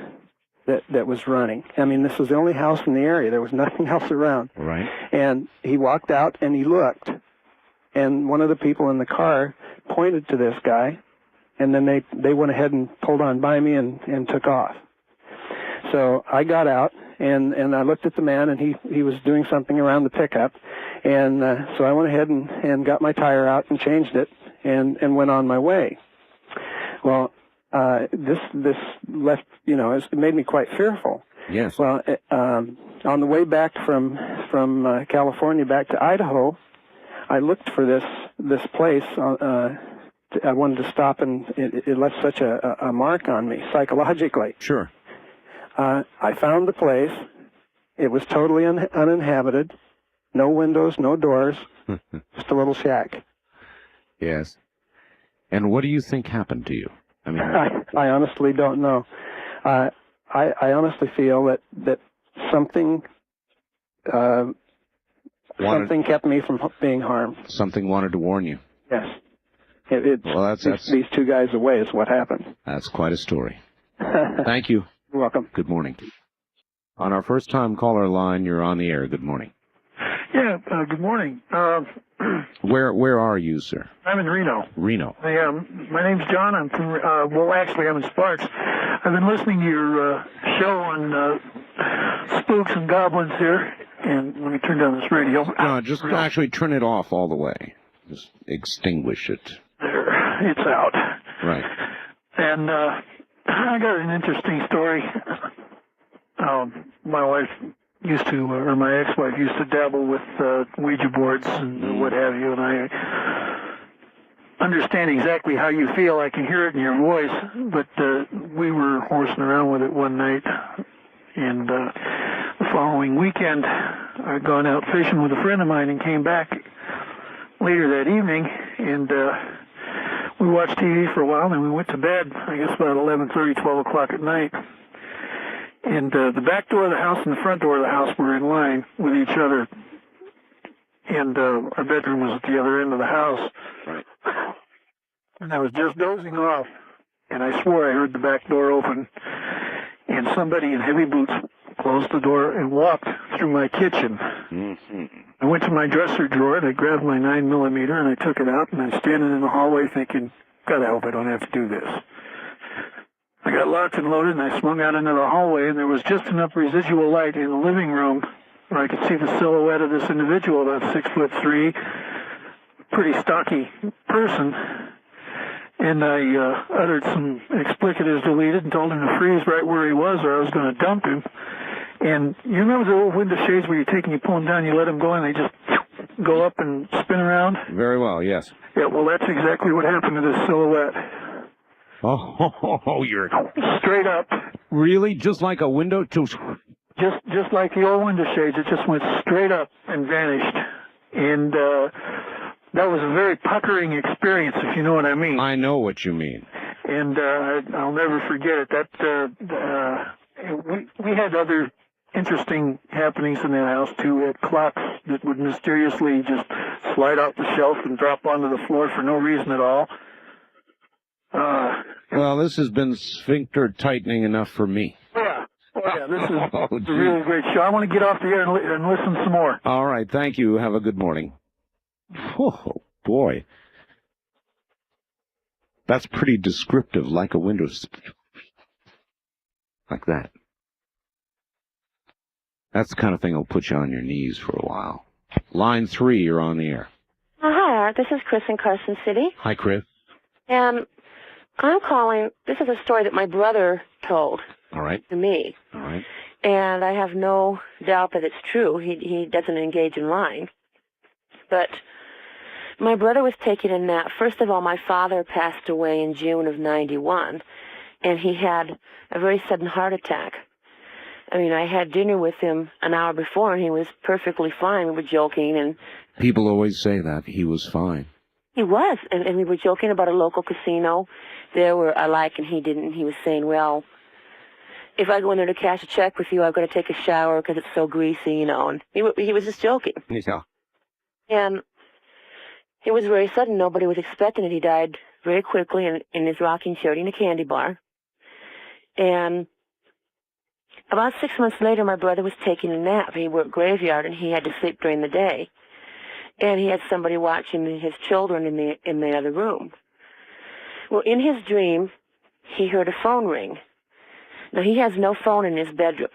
that was running. I mean, this was the only house in the area. There was nothing else around. Right. And he walked out and he looked, and one of the people in the car pointed to this guy, and then they went ahead and pulled on by me and took off. So I got out, and I looked at the man, and he was doing something around the pickup, and so I went ahead and got my tire out and changed it and went on my way. Well, this left, it made me quite fearful. Yes. Well, on the way back from California back to Idaho, I looked for this place. I wanted to stop, and it left such a mark on me psychologically. Sure. I found the place. It was totally uninhabited. No windows, no doors, just a little shack. Yes. And what do you think happened to you? I mean, I honestly don't know. I honestly feel that something something kept me from being harmed. Something wanted to warn you. Yes. Well, that's these two guys away is what happened. That's quite a story. Thank you. You're welcome. Good morning. On our first-time caller line, you're on the air. Good morning. Yeah, good morning. Where are you, sir? I'm in Reno. Reno. My name's John. I'm from, I'm in Sparks. I've been listening to your show on spooks and goblins here, and let me turn down this radio. No, just actually turn it off all the way. Just extinguish it. There, it's out. Right. And I got an interesting story. My wife used to, or my ex-wife used to dabble with Ouija boards and what have you, and I understand exactly how you feel. I can hear it in your voice, but we were horsing around with it one night, and the following weekend I'd gone out fishing with a friend of mine and came back later that evening, and we watched TV for a while, and we went to bed, I guess about 11:30, 12 o'clock at night. And the back door of the house and the front door of the house were in line with each other. And our bedroom was at the other end of the house. Right. And I was just dozing off, and I swore I heard the back door open, and somebody in heavy boots closed the door and walked through my kitchen. Mm-hmm. I went to my dresser drawer, and I grabbed my 9mm, and I took it out, and I'm standing in the hallway thinking, God, I hope I don't have to do this. I got locked and loaded, and I swung out into the hallway, and there was just enough residual light in the living room where I could see the silhouette of this individual, about 6'3", pretty stocky person. and I uttered some explicatives deleted and told him to freeze right where he was or I was going to dump him. And you remember the old window shades where you take and you pull them down, you let them go, and they just go up and spin around? Very well, yes. Yeah, well, that's exactly what happened to this silhouette. Oh, you're... Straight up. Really? Just like a window? Just like the old window shades, it just went straight up and vanished. And that was a very puckering experience, if you know what I mean. I know what you mean. And I'll never forget it. We had other interesting happenings in that house, too. We had clocks that would mysteriously just slide off the shelf and drop onto the floor for no reason at all. Well, this has been sphincter tightening enough for me. Yeah. This is a really great show. I want to get off the air and listen some more. All right, thank you. Have a good morning. Oh, boy. That's pretty descriptive, like a window. Like that. That's the kind of thing that'll put you on your knees for a while. Line 3, you're on the air. Hi, Art. This is Chris in Carson City. Hi, Chris. And I'm calling. This is a story that my brother told All right. to me. All right. And I have no doubt that it's true. He doesn't engage in lying. But my brother was taking a nap. First of all, my father passed away in June of '91, and he had a very sudden heart attack. I mean, I had dinner with him an hour before, and he was perfectly fine. We were joking, and People always say that. He was fine. he was. And we were joking about a local casino there where I like and he didn't. And he was saying, well, if I go in there to cash a check with you, I've got to take a shower because it's so greasy, you know. And he was just joking. Yeah. And it was very sudden. Nobody was expecting it. He died very quickly in his rocking chair in a candy bar. And about 6 months later, my brother was taking a nap. He worked graveyard, and he had to sleep during the day. And he had somebody watching his children in the other room. Well, in his dream, he heard a phone ring. Now, he has no phone in his bedroom.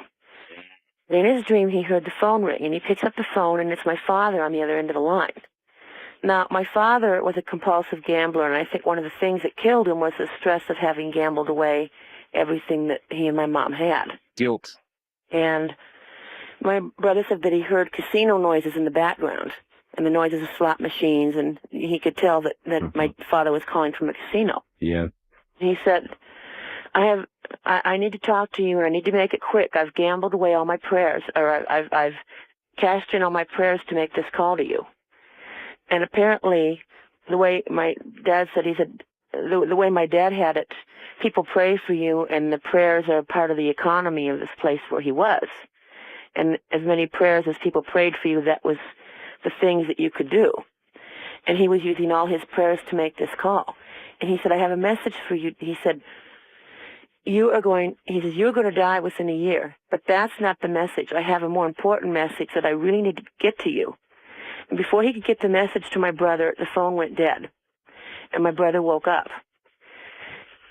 But in his dream, he heard the phone ring, and he picks up the phone, and it's my father on the other end of the line. Now, my father was a compulsive gambler, and I think one of the things that killed him was the stress of having gambled away everything that he and my mom had. Guilt. And my brother said that he heard casino noises in the background, and the noises of slot machines, and he could tell that my father was calling from a casino. Yeah. He said, I need to talk to you, and I need to make it quick. I've gambled away all my prayers, or I've cashed in all my prayers to make this call to you. And apparently, the way my dad said, he said, the way my dad had it, people pray for you, and the prayers are part of the economy of this place where he was. And as many prayers as people prayed for you, that was the things that you could do. And he was using all his prayers to make this call. And he said, I have a message for you. He said, you're going to die within a year. But that's not the message. I have a more important message that I really need to get to you. And before he could get the message to my brother, the phone went dead. And my brother woke up.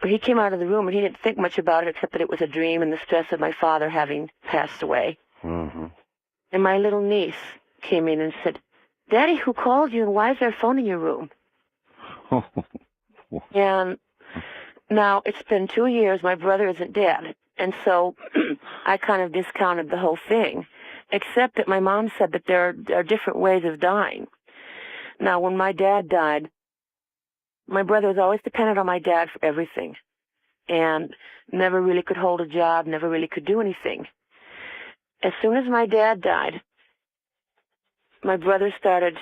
But he came out of the room, and he didn't think much about it except that it was a dream and the stress of my father having passed away. Mm-hmm. And my little niece came in and said, Daddy, who called you, and why is there a phone in your room? And now it's been 2 years. My brother isn't dead. And so I kind of discounted the whole thing, except that my mom said that there are different ways of dying. Now, when my dad died, my brother was always dependent on my dad for everything, and never really could hold a job, never really could do anything. As soon as my dad died, my brother started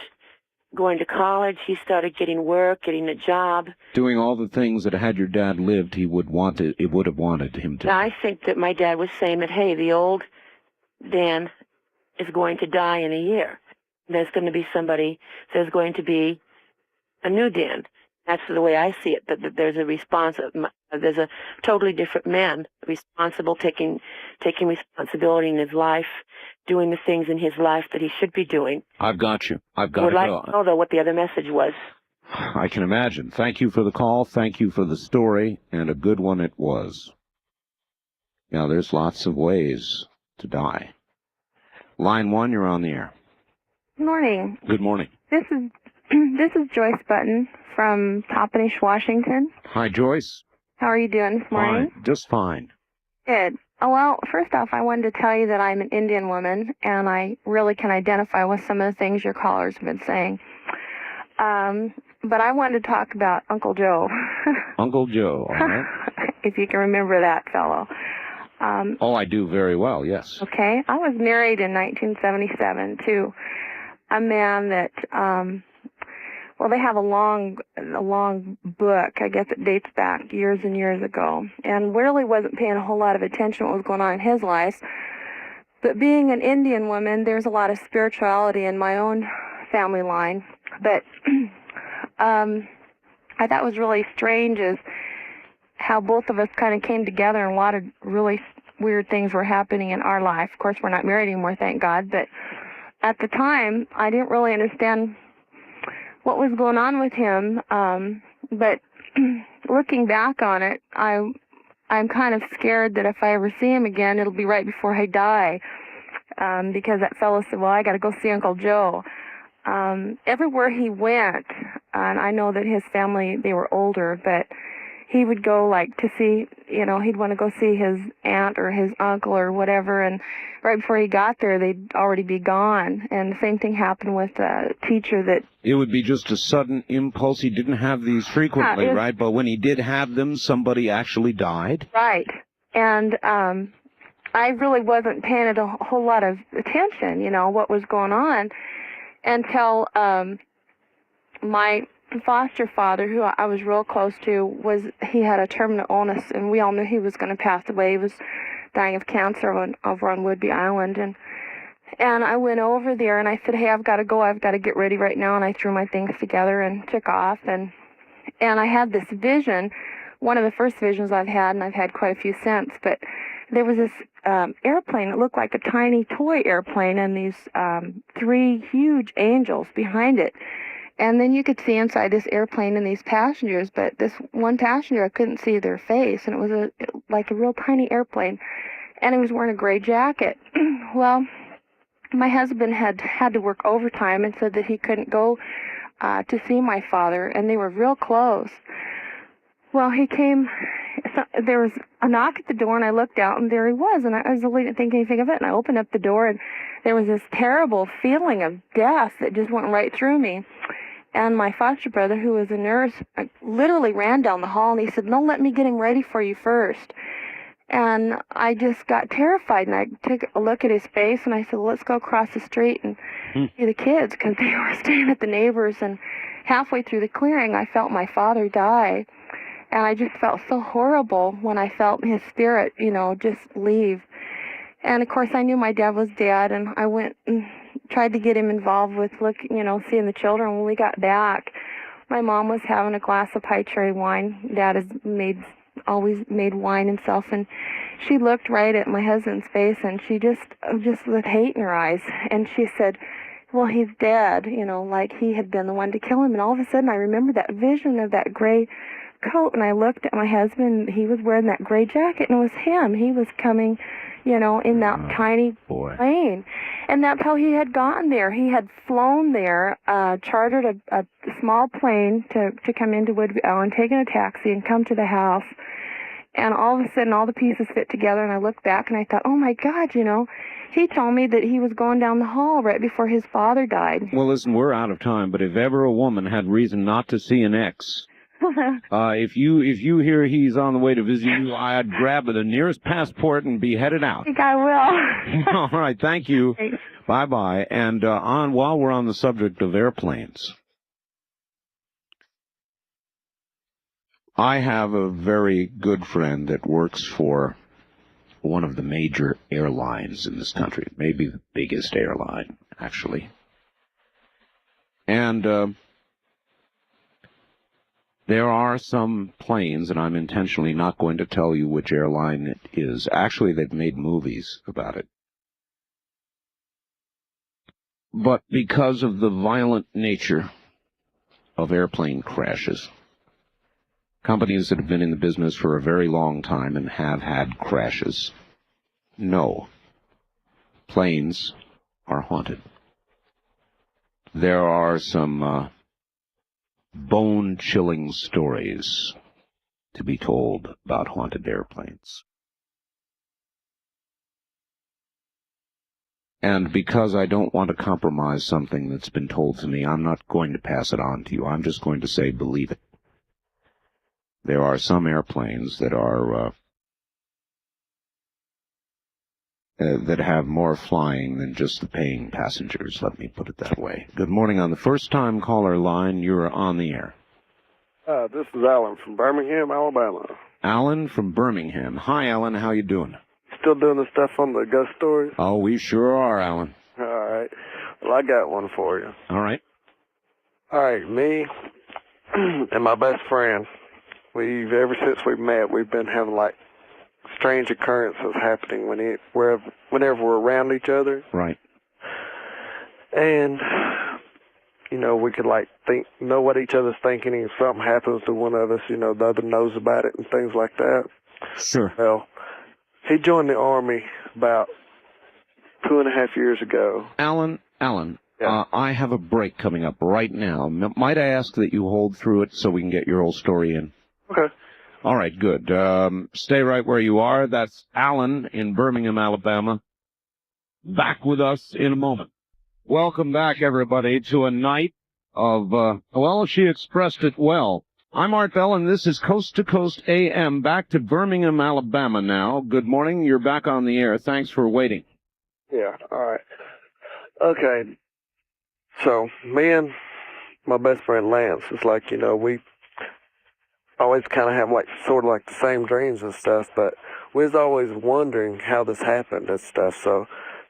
going to college. He started getting work, getting a job. Doing all the things that had your dad lived, it would have wanted him to. Now, I think that my dad was saying that, hey, the old Dan is going to die in a year. There's going to be a new Dan. That's the way I see it, that there's there's a totally different man, responsible, taking responsibility in his life, doing the things in his life that he should be doing. I've got you. I've got Would to like go. to know, though, what the other message was. I can imagine. Thank you for the call. Thank you for the story, and a good one it was. Yeah, there's lots of ways to die. Line 1, you're on the air. Good morning. Good morning. This is This is Joyce Button from Toppenish, Washington. Hi, Joyce. How are you doing this morning? Fine, just fine. Good. Oh, well, first off, I wanted to tell you that I'm an Indian woman, and I really can identify with some of the things your callers have been saying. But I wanted to talk about Uncle Joe. Uncle Joe, all right. If you can remember that fellow. Oh, I do very well, yes. Okay. I was married in 1977 to a man that, well, they have a long book. I guess it dates back years and years ago, and really wasn't paying a whole lot of attention to what was going on in his life. But being an Indian woman, there's a lot of spirituality in my own family line. But I thought was really strange is how both of us kind of came together, and a lot of really weird things were happening in our life. Of course, we're not married anymore, thank God. But at the time, I didn't really understand what was going on with him. But looking back on it, I'm kind of scared that if I ever see him again, it'll be right before I die. Because that fellow said, well, I got to go see Uncle Joe. Everywhere he went, and I know that his family, they were older, but he would go like to see, you know, he'd want to go see his aunt or his uncle or whatever, and right before he got there, they'd already be gone. And the same thing happened with a teacher that... It would be just a sudden impulse. He didn't have these frequently, right? But when he did have them, somebody actually died? Right. And I really wasn't paying it a whole lot of attention, you know, what was going on, until my foster father, who I was real close to, he had a terminal illness, and we all knew he was going to pass away. He was dying of cancer over on Whidbey Island, and I went over there, and I said, hey, I've got to go, I've got to get ready right now, and I threw my things together and took off, and I had this vision, one of the first visions I've had, and I've had quite a few since, but there was this airplane. It looked like a tiny toy airplane, and these 3 huge angels behind it. And then you could see inside this airplane and these passengers, but this one passenger, I couldn't see their face, and it was like a real tiny airplane, and he was wearing a gray jacket. Well, my husband had to work overtime and said that he couldn't go to see my father, and they were real close. Well, he came, there was a knock at the door, and I looked out, and there he was, and I really didn't think anything of it, and I opened up the door, and there was this terrible feeling of death that just went right through me. And my foster brother, who was a nurse, literally ran down the hall, and he said, no, let me get him ready for you first. And I just got terrified, and I took a look at his face, and I said, well, let's go across the street and see the kids, because they were staying at the neighbors. And halfway through the clearing, I felt my father die. And I just felt so horrible when I felt his spirit, you know, just leave. And, of course, I knew my dad was dead, and I went and tried to get him involved with, seeing the children. When we got back, my mom was having a glass of high cherry wine. Dad has always made wine himself, and she looked right at my husband's face, and she just with hate in her eyes, and she said, well, he's dead, you know, like he had been the one to kill him. And all of a sudden, I remember that vision of that gray coat, and I looked at my husband. He was wearing that gray jacket, and it was him. He was coming, you know, in that tiny plane. And that's how he had gotten there. He had flown there, chartered a small plane to come into Whidbey Island, taken a taxi, and come to the house. And all of a sudden, all the pieces fit together, and I looked back, and I thought, oh, my God, you know, he told me that he was going down the hall right before his father died. Well, listen, we're out of time, but if ever a woman had reason not to see an ex... if you hear he's on the way to visit you, I'd grab the nearest passport and be headed out. I think I will. All right, thank you. Bye-bye. And while we're on the subject of airplanes, I have a very good friend that works for one of the major airlines in this country, maybe the biggest airline, actually. And there are some planes, and I'm intentionally not going to tell you which airline it is. Actually, they've made movies about it. But because of the violent nature of airplane crashes, companies that have been in the business for a very long time and have had crashes know planes are haunted. There are some bone-chilling stories to be told about haunted airplanes. And because I don't want to compromise something that's been told to me, I'm not going to pass it on to you. I'm just going to say, believe it. There are some airplanes that are that have more flying than just the paying passengers, let me put it that way. Good morning. On the first-time caller line, you're on the air. This is Alan from Birmingham, Alabama. Alan from Birmingham. Hi, Alan. How you doing? Still doing the stuff on the ghost stories? Oh, we sure are, Alan. All right. Well, I got one for you. All right. All right, me and my best friend, ever since we met, we've been having, like, strange occurrences happening whenever we're around each other. Right. And, you know, we could, like, know what each other's thinking, and if something happens to one of us, you know, the other knows about it and things like that. Sure. Well, he joined the Army about 2.5 years ago. Alan, Yeah. I have a break coming up right now. Might I ask that you hold through it so we can get your whole story in? Okay. All right, good. Stay right where you are. That's Alan in Birmingham, Alabama. Back with us in a moment. Welcome back, everybody, to a night of, well, she expressed it well. I'm Art Bell, and this is Coast to Coast AM. Back to Birmingham, Alabama now. Good morning. You're back on the air. Thanks for waiting. Yeah, all right. Okay. So, me and my best friend Lance, it's like, you know, we always kind of have, like, sort of like the same dreams and stuff, but we was always wondering how this happened and stuff. So,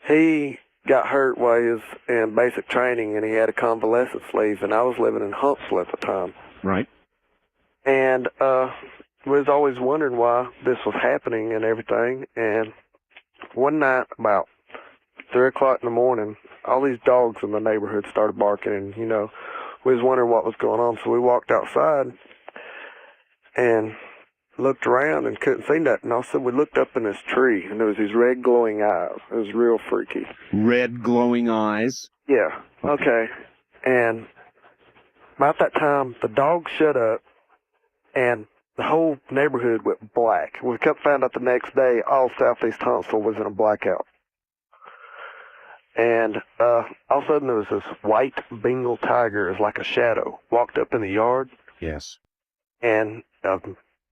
he got hurt while he was in basic training, and he had a convalescence leave, and I was living in Huntsville at the time. Right. And we was always wondering why this was happening and everything. And one night, about 3 o'clock in the morning, all these dogs in the neighborhood started barking, and, you know, we was wondering what was going on. So we walked outside and looked around and couldn't see nothing. All of a sudden, we looked up in this tree, and there was these red glowing eyes. It was real freaky. Red glowing eyes? Yeah. Okay. And about that time, the dogs shut up, and the whole neighborhood went black. We found out the next day all southeast Huntsville was in a blackout. And all of a sudden there was this white Bengal tiger, it was like a shadow, walked up in the yard. Yes. And all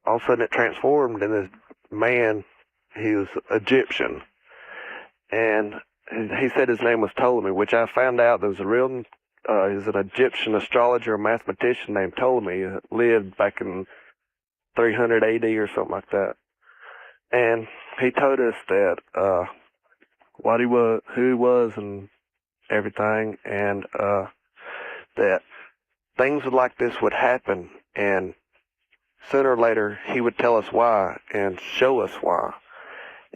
of a sudden it transformed, and this man, he was Egyptian. And he said his name was Ptolemy, which I found out there was he's an Egyptian astrologer, a mathematician named Ptolemy, that lived back in 300 AD or something like that. And he told us that what he was, who he was, and everything, and that things like this would happen, and sooner or later he would tell us why and show us why.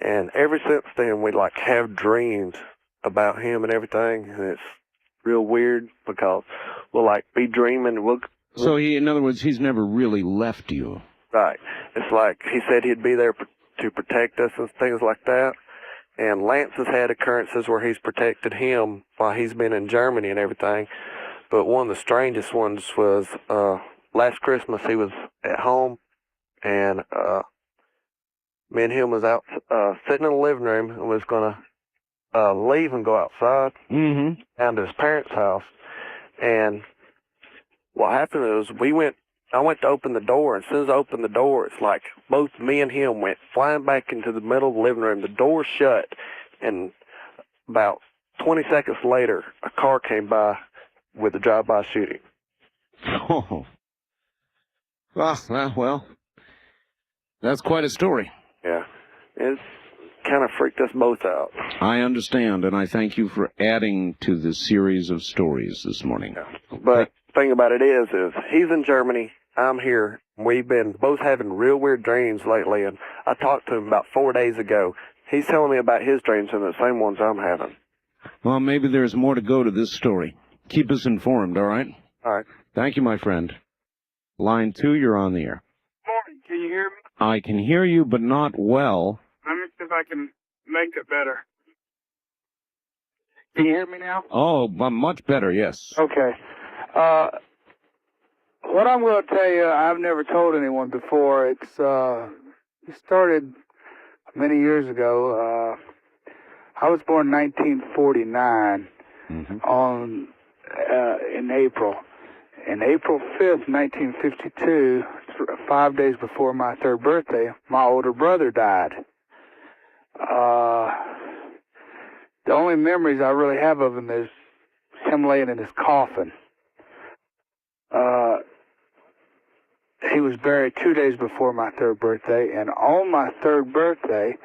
And ever since then, we like have dreams about him and everything, and it's real weird because we'll like be dreaming. So in other words, he's never really left you. Right. It's like he said he'd be there to protect us and things like that. And Lance has had occurrences where he's protected him while he's been in Germany and everything. But one of the strangest ones was last Christmas he was at home, and me and him was out sitting in the living room and was going to leave and go outside down to his parents' house. And what happened was I went to open the door, and as soon as I opened the door, it's like both me and him went flying back into the middle of the living room. The door shut, and about 20 seconds later, a car came by with a drive-by shooting. Oh. Well, that's quite a story. Yeah. It kind of freaked us both out. I understand, and I thank you for adding to the series of stories this morning. Yeah. But the thing about it is he's in Germany, I'm here. We've been both having real weird dreams lately, and I talked to him about 4 days ago. He's telling me about his dreams and the same ones I'm having. Well, maybe there's more to go to this story. Keep us informed, all right? All right. Thank you, my friend. Line 2, you're on the air. Morning. Can you hear me? I can hear you, but not well. Let me see if I can make it better. Can you hear me now? Oh, much better, yes. Okay. What I'm going to tell you, I've never told anyone before. It started many years ago. I was born in 1949 in April. And April 5th, 1952, 5 days before my 3rd birthday, my older brother died. The only memories I really have of him is him laying in his coffin. He was buried 2 days before my 3rd birthday, and on my 3rd birthday,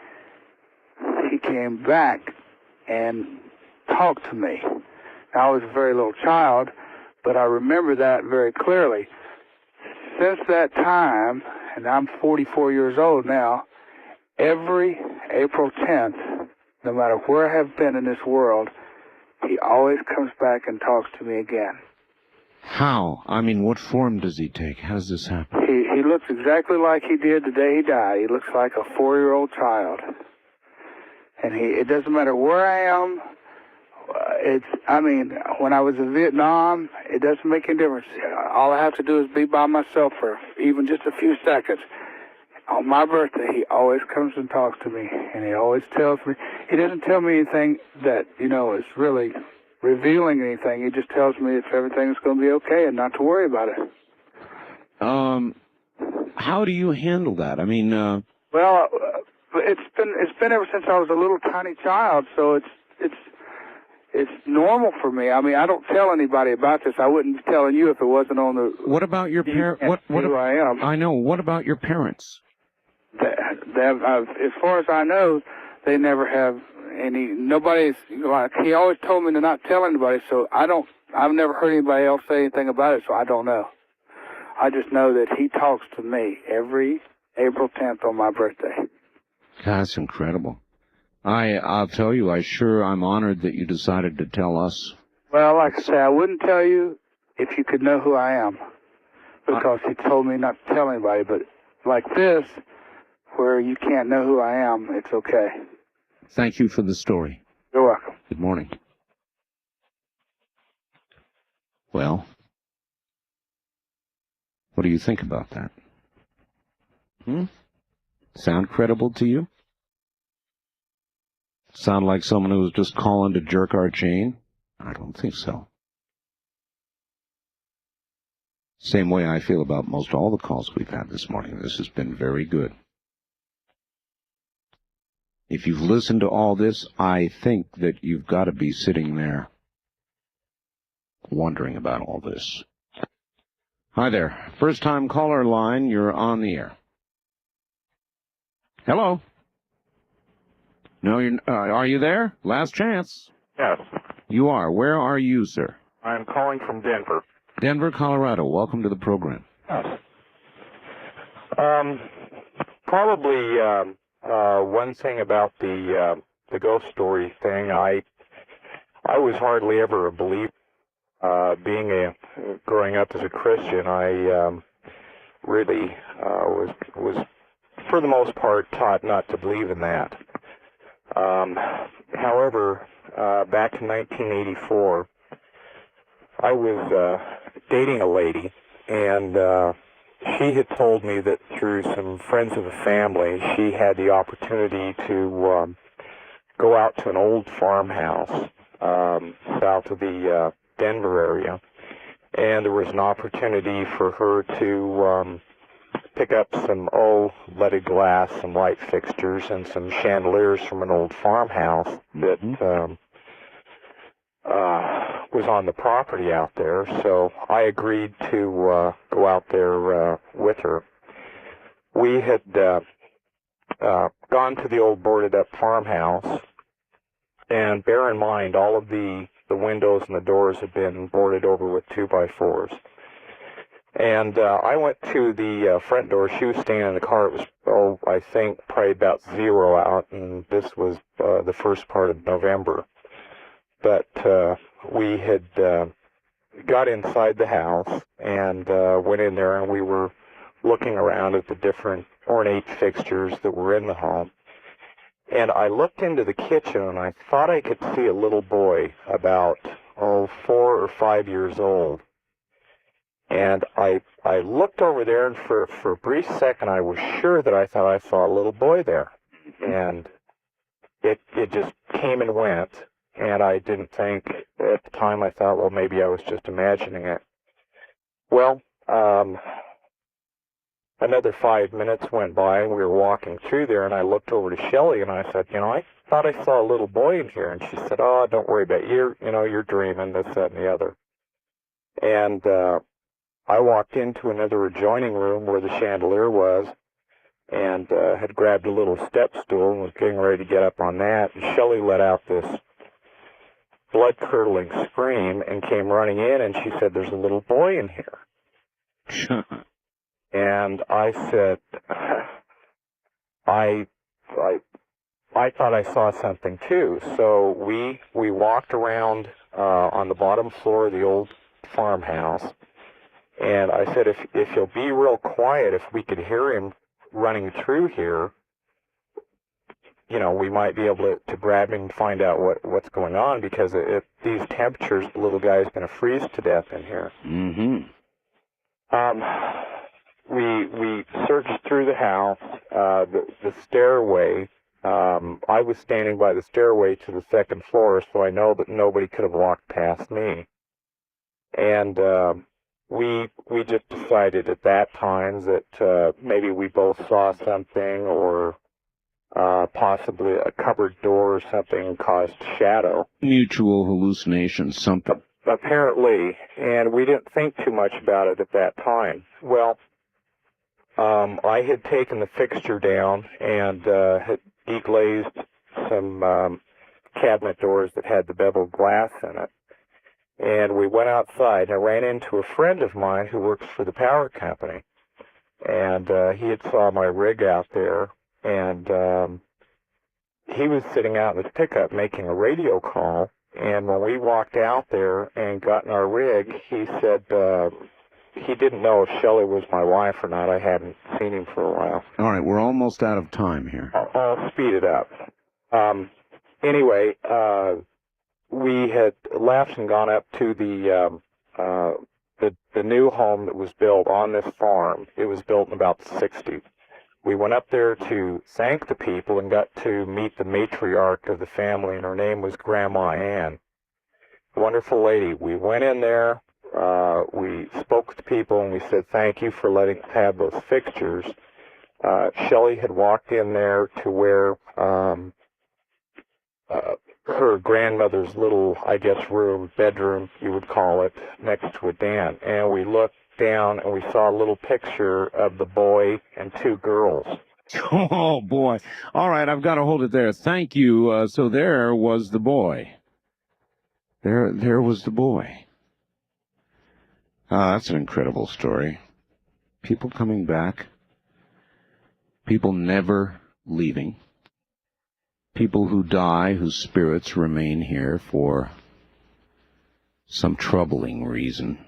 he came back and talked to me. Now, I was a very little child, but I remember that very clearly. Since that time, and I'm 44 years old now, every April 10th, no matter where I have been in this world, he always comes back and talks to me again. How? I mean, what form does he take? How does this happen? He looks exactly like he did the day he died. He looks like a 4-year-old child. And it doesn't matter where I am. When I was in Vietnam, it doesn't make any difference. All I have to do is be by myself for even just a few seconds. On my birthday, he always comes and talks to me, and he always tells me. He doesn't tell me anything that, is really revealing anything. He just tells me if everything's going to be okay and not to worry about it. How do you handle that? I mean, Well, it's been ever since I was a little tiny child, so it's normal for me. I mean, I don't tell anybody about this. I wouldn't be telling you if it wasn't on the. What about your parents? Who I am. I know. What about your parents? As far as I know, they never have any. Nobody's. He always told me to not tell anybody, so I've never heard anybody else say anything about it, so I don't know. I just know that he talks to me every April 10th on my birthday. That's incredible. I'll tell you, I'm honored that you decided to tell us. Well, like I say, I wouldn't tell you if you could know who I am, because he told me not to tell anybody. But like this, where you can't know who I am, it's okay. Thank you for the story. You're welcome. Good morning. Well, what do you think about that? Sound credible to you? Sound like someone who was just calling to jerk our chain? I don't think so. Same way I feel about most all the calls we've had this morning. This has been very good. If you've listened to all this, I think that you've got to be sitting there wondering about all this. Hi there. First-time caller line, you're on the air. Hello? No, are you there? Last chance. Yes. You are. Where are you, sir? I'm calling from Denver. Denver, Colorado. Welcome to the program. Yes. Probably one thing about the ghost story thing, I was hardly ever a believer. Growing up as a Christian, I really was for the most part taught not to believe in that. However, back in 1984, I was dating a lady, and she had told me that through some friends of the family, she had the opportunity to go out to an old farmhouse south of the Denver area, and there was an opportunity for her to pick up some old leaded glass, some light fixtures, and some chandeliers from an old farmhouse that was on the property out there. So I agreed to go out there with her. We had gone to the old boarded-up farmhouse, and bear in mind, all of the windows and the doors had been boarded over with 2x4s. And I went to the front door. She was staying in the car. It was, I think, probably about 0 out, and this was the first part of November. But we had got inside the house and went in there, and we were looking around at the different ornate fixtures that were in the home. And I looked into the kitchen, and I thought I could see a little boy about, 4 or 5 years old. And I looked over there, and for a brief second, I was sure that I thought I saw a little boy there. And it just came and went, and I didn't think, at the time I thought, well, maybe I was just imagining it. Well, another 5 minutes went by, and we were walking through there, and I looked over to Shelley, and I said, I thought I saw a little boy in here. And she said, oh, don't worry about it. You're dreaming, this, that, and the other. And I walked into another adjoining room where the chandelier was, and had grabbed a little step stool and was getting ready to get up on that. And Shelley let out this blood-curdling scream and came running in, and she said, there's a little boy in here. And I said, I thought I saw something too. So we walked around on the bottom floor of the old farmhouse, and I said, if you'll be real quiet, if we could hear him running through here, we might be able to grab him and find out what's going on, because at these temperatures, the little guy's going to freeze to death in here. Mm-hmm. We searched through the house, the stairway. I was standing by the stairway to the second floor, so I know that nobody could have walked past me. And we just decided at that time that maybe we both saw something, or possibly a cupboard door or something caused shadow. Mutual hallucination, something. Apparently, and we didn't think too much about it at that time. Well, I had taken the fixture down and had deglazed some cabinet doors that had the beveled glass in it. And we went outside, and I ran into a friend of mine who works for the power company. And he had saw my rig out there, and he was sitting out in the pickup making a radio call. And when we walked out there and got in our rig, he said he didn't know if Shelley was my wife or not. I hadn't seen him for a while. All right, we're almost out of time here. I'll speed it up. Anyway, we had left and gone up to the new home that was built on this farm. It was built in about the 60s. We went up there to thank the people and got to meet the matriarch of the family, and her name was Grandma Ann. Wonderful lady. We went in there, we spoke with the people, and we said thank you for letting us have those fixtures. Shelley had walked in there to where her grandmother's little, I guess, bedroom, you would call it, next to a den. And we looked down and we saw a little picture of the boy and two girls. Oh, boy. All right, I've got to hold it there. Thank you. So there was the boy. There was the boy. That's an incredible story. People coming back. People never leaving. People who die, whose spirits remain here for some troubling reason,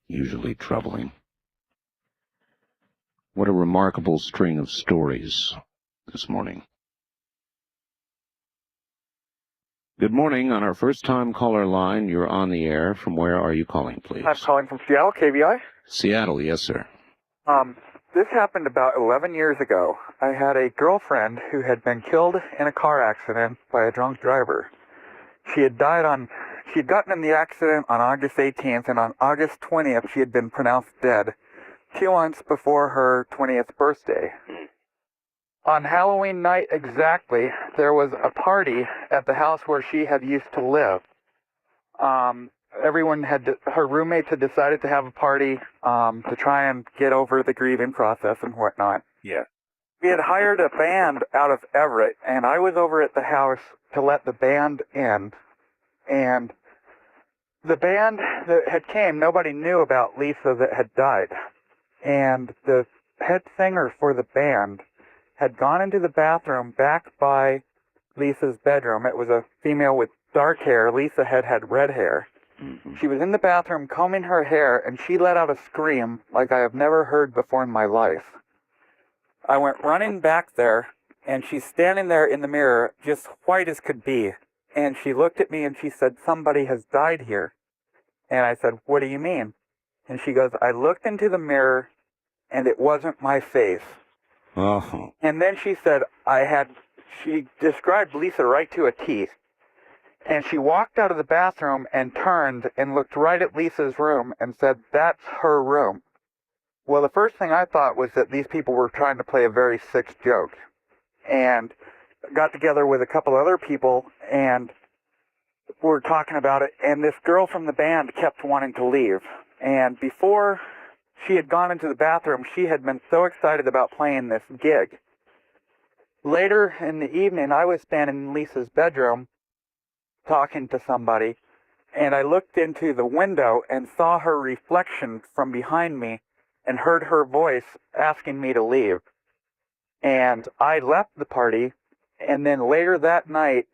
usually troubling. What a remarkable string of stories this morning. Good morning. On our first-time caller line, you're on the air. From where are you calling, please? I'm calling from Seattle, KBI. Seattle, yes, sir. This happened about 11 years ago. I had a girlfriend who had been killed in a car accident by a drunk driver. She had gotten in the accident on August 18th, and on August 20th, she had been pronounced dead, 2 months before her 20th birthday. On Halloween night exactly, there was a party at the house where she had used to live. Her roommates had decided to have a party to try and get over the grieving process and whatnot. Yeah. We had hired a band out of Everett, and I was over at the house to let the band in. And the band that had came, nobody knew about Lisa that had died. And the head singer for the band had gone into the bathroom back by Lisa's bedroom. It was a female with dark hair. Lisa had red hair. Mm-hmm. She was in the bathroom combing her hair, and she let out a scream like I have never heard before in my life. I went running back there, and she's standing there in the mirror, just white as could be. And she looked at me and she said, "Somebody has died here." And I said, "What do you mean?" And she goes, I looked into the mirror, and it wasn't my face. Oh. And then she said, she described Lisa right to a T. And she walked out of the bathroom and turned and looked right at Lisa's room and said, that's her room. Well, the first thing I thought was that these people were trying to play a very sick joke. And got together with a couple other people and were talking about it. And this girl from the band kept wanting to leave. And before she had gone into the bathroom, she had been so excited about playing this gig. Later in the evening, I was standing in Lisa's bedroom talking to somebody, and I looked into the window and saw her reflection from behind me and heard her voice asking me to leave. And I left the party, and then later that night,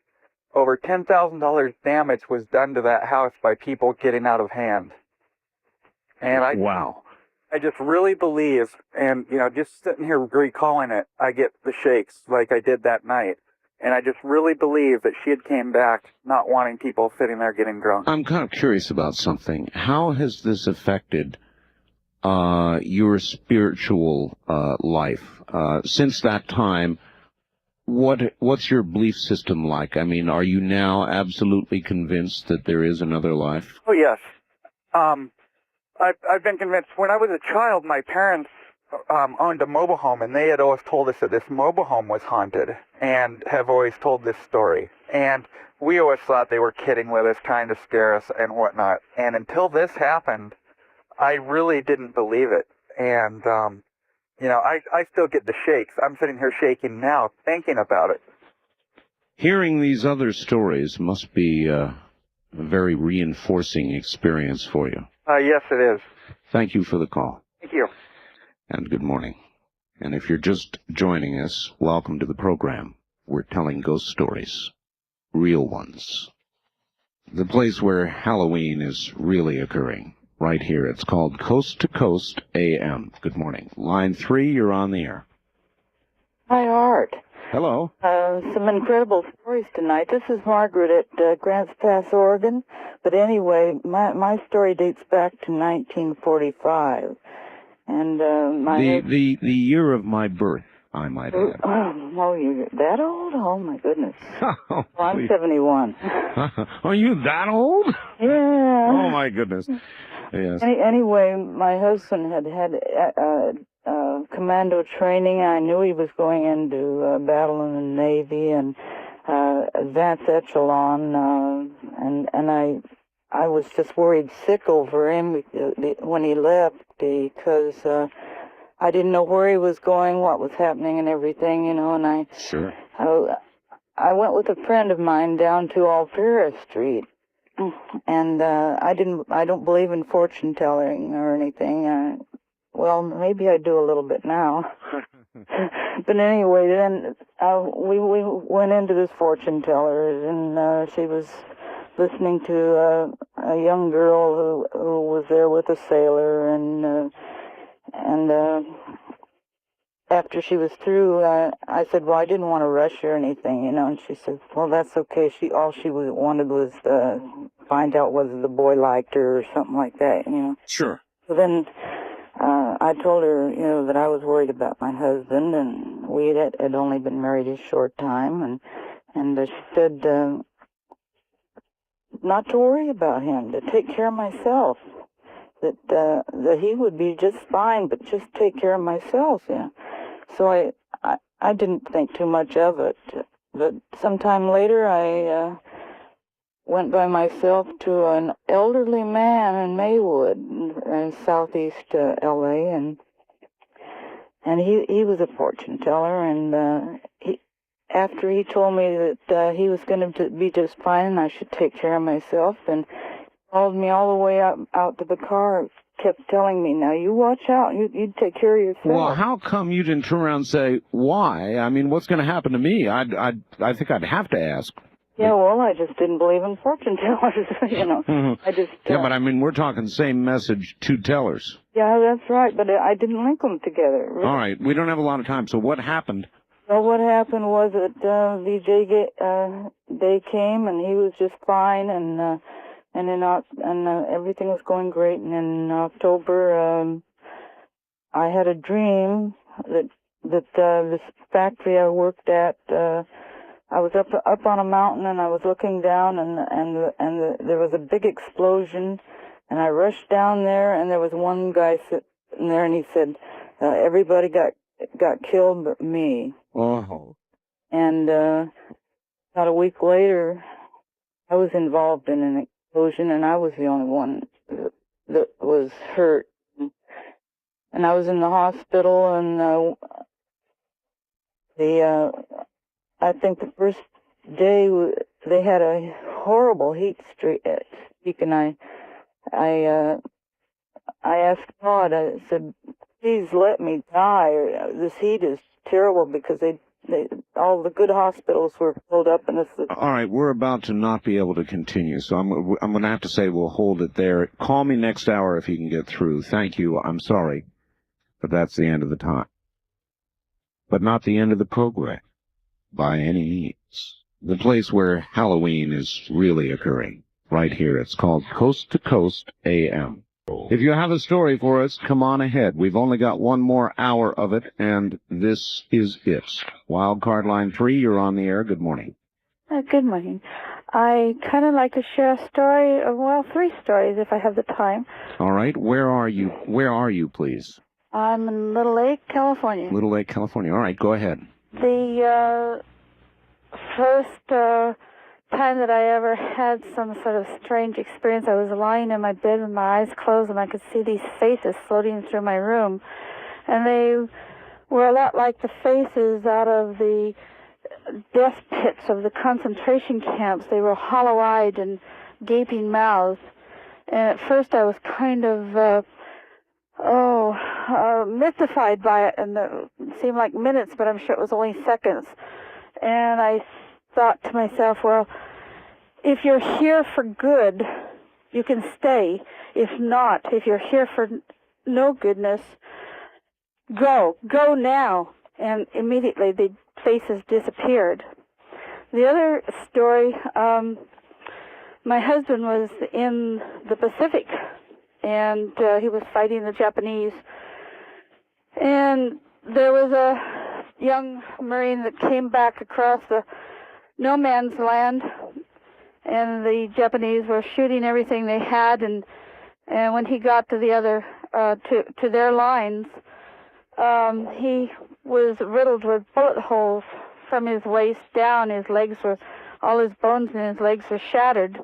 over $10,000 damage was done to that house by people getting out of hand. And wow. I just really believe, and, you know, just sitting here recalling it, I get the shakes like I did that night. And I just really believe that she had came back not wanting people sitting there getting drunk. I'm kind of curious about something. How has this affected your spiritual life? Since that time, what's your belief system like? I mean, are you now absolutely convinced that there is another life? Oh, yes. I've been convinced. When I was a child, my parents owned a mobile home, and they had always told us that this mobile home was haunted, and have always told this story. And we always thought they were kidding with us, trying to scare us and whatnot. And until this happened, I really didn't believe it. And, you know, I still get the shakes. I'm sitting here shaking now, thinking about it. Hearing these other stories must be a very reinforcing experience for you. Yes, it is. Thank you for the call. Thank you. And good morning. And if you're just joining us, welcome to the program. We're telling ghost stories. Real ones. The place where Halloween is really occurring. Right here. It's called Coast to Coast AM. Good morning. Line 3, you're on the air. Hi, Art. Hello. Some incredible stories tonight. This is Margaret at Grants Pass, Oregon. But anyway, my story dates back to 1945. And the year of my birth, I might add. Oh, you're that old? Oh, my goodness. Oh, well, I'm 71. Are you that old? Yeah. Oh, my goodness. Yes. Anyway, my husband had commando training. I knew he was going into battle in the Navy and advanced echelon, and I was just worried sick over him when he left because I didn't know where he was going, what was happening, and everything, you know. And Sure. I went with a friend of mine down to Alpera Street, and I don't believe in fortune telling or anything. Well, maybe I do a little bit now. But anyway, then we went into this fortune teller, and she was listening to a young girl who was there with a sailor, and after she was through, I said, well, I didn't want to rush her or anything, you know, and she said, well, that's okay. All she wanted was find out whether the boy liked her or something like that, you know. Sure. So then I told her, you know, that I was worried about my husband, and we had only been married a short time, and she said not to worry about him, to take care of myself, that he would be just fine, but just take care of myself, yeah. So I didn't think too much of it, but sometime later I went by myself to an elderly man in Maywood, in southeast L.A., and he was a fortune teller, and after he told me that he was going to be just fine and I should take care of myself, and followed me all the way out to the car, kept telling me, now you watch out, you take care of yourself. Well, how come you didn't turn around and say, why? I mean, what's going to happen to me? I think I'd have to ask. Yeah, well, I just didn't believe in fortune tellers, you know. I just... yeah, but I mean, we're talking same message, two tellers. Yeah, that's right, but I didn't link them together. Really. All right, we don't have a lot of time, so what happened? Well, what happened was that VJ Day came, and he was just fine, and And everything was going great. And in October, I had a dream that this factory I worked at, I was up on a mountain, and I was looking down, and there was a big explosion, and I rushed down there, and there was one guy sitting there, and he said, everybody got killed but me. Oh. And about a week later, I was involved in an explosion, and I was the only one that was hurt. And I was in the hospital, and I think the first day they had a horrible heat streak, and I asked God. I said, "Please let me die. This heat is terrible," because all the good hospitals were filled up, and All right, we're about to not be able to continue, so I'm going to have to say we'll hold it there. Call me next hour if you can get through. Thank you. I'm sorry, but that's the end of the time. But not the end of the program, by any means. The place where Halloween is really occurring, right here. It's called Coast to Coast AM. If you have a story for us, come on ahead. We've only got one more hour of it, and this is it. Wildcard line 3, you're on the air. Good morning. Good morning. I kind of like to share a story, well, 3 stories if I have the time. All right. Where are you? Where are you, please? I'm in Little Lake, California. Little Lake, California. All right, go ahead. The first time that I ever had some sort of strange experience, I was lying in my bed with my eyes closed, and I could see these faces floating through my room. And they were a lot like the faces out of the death pits of the concentration camps. They were hollow-eyed and gaping mouths. And at first I was kind of mystified by it, and it seemed like minutes, but I'm sure it was only seconds. And I thought to myself, well, if you're here for good, you can stay. If not, if you're here for no goodness, go now. And immediately the faces disappeared. The other story, my husband was in the Pacific, and he was fighting the Japanese. And there was a young Marine that came back across the no man's land, and the Japanese were shooting everything they had. And when he got to the other to their lines, he was riddled with bullet holes from his waist down. His legs were, all his bones in his legs were shattered.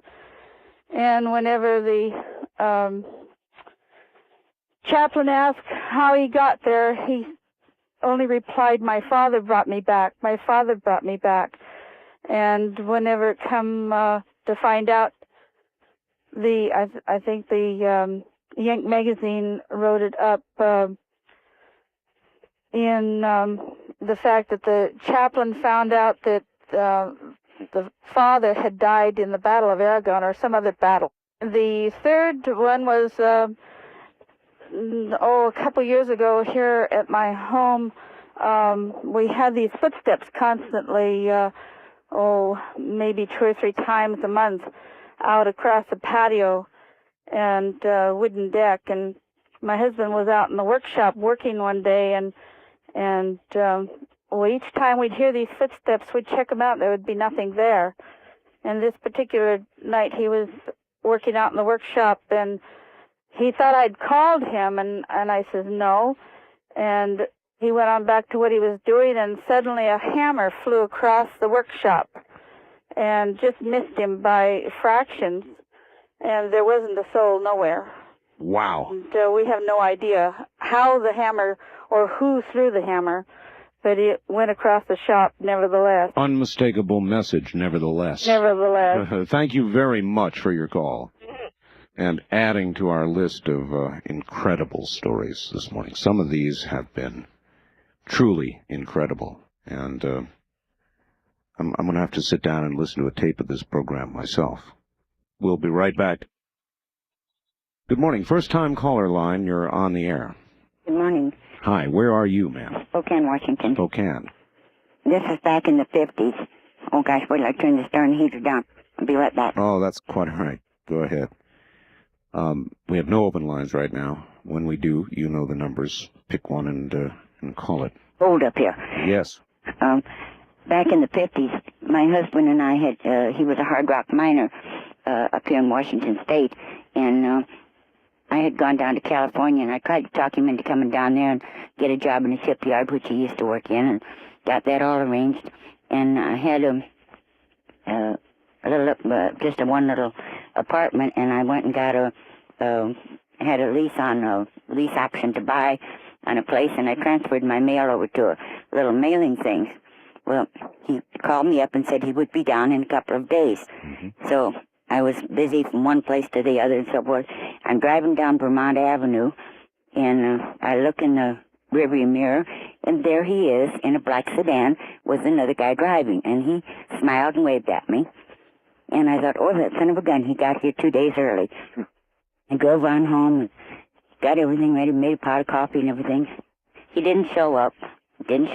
And whenever the chaplain asked how he got there, he only replied, "My father brought me back. My father brought me back." And whenever it come to find out, I think the Yank magazine wrote it up in the fact that the chaplain found out that the father had died in the Battle of Aragon or some other battle. The third one was a couple years ago here at my home. We had these footsteps constantly, maybe 2 or 3 times a month out across the patio and wooden deck. And my husband was out in the workshop working one day, and each time we'd hear these footsteps, we'd check them out, and there would be nothing there. And this particular night, he was working out in the workshop, and he thought I'd called him, and I said no. And he went on back to what he was doing, and suddenly a hammer flew across the workshop and just missed him by fractions, and there wasn't a soul nowhere. Wow. And we have no idea how the hammer or who threw the hammer, but it went across the shop nevertheless. Unmistakable message, nevertheless. Nevertheless. Thank you very much for your call and adding to our list of incredible stories this morning. Some of these have been truly incredible, and I'm going to have to sit down and listen to a tape of this program myself. We'll be right back. Good morning. First-time caller line, you're on the air. Good morning. Hi, where are you, ma'am? Spokane, Washington. Spokane. This is back in the 50s. Oh, gosh, wait till I turn this darn heater down. I'll be right back. Oh, that's quite all right. Go ahead. We have no open lines right now. When we do, you know the numbers. Pick one and call it. Hold up here. Yes. Back in the 50s, my husband and I had, he was a hard rock miner up here in Washington State, and I had gone down to California, and I tried to talk him into coming down there and get a job in a shipyard, which he used to work in, and got that all arranged. And I had a little, just a one little apartment, and I went and got had a lease on a lease option to buy on a place, and I transferred my mail over to a little mailing thing. Well, he called me up and said he would be down in a couple of days. So I was busy from one place to the other and so forth. I'm driving down Vermont Avenue, and I look in the rearview mirror, and there he is in a black sedan with another guy driving, and he smiled and waved at me. And I thought, oh, that son of a gun, he got here 2 days early. I drove on home and got everything ready, made a pot of coffee and everything. He didn't show up, and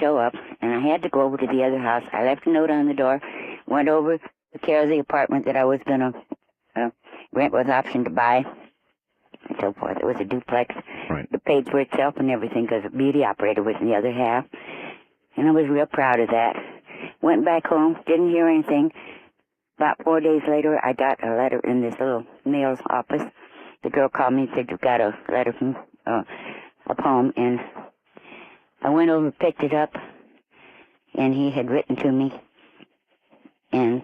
I had to go over to the other house. I left a note on the door, went over, took care of the apartment that I was going to rent with option to buy, and so forth. It was a duplex. Right. It paid for itself and everything because the beauty operator was in the other half, and I was real proud of that. Went back home, didn't hear anything. About 4 days later, I got a letter in this little mail's office. The girl called me and said, you got a letter from a poem, and I went over and picked it up, and he had written to me, and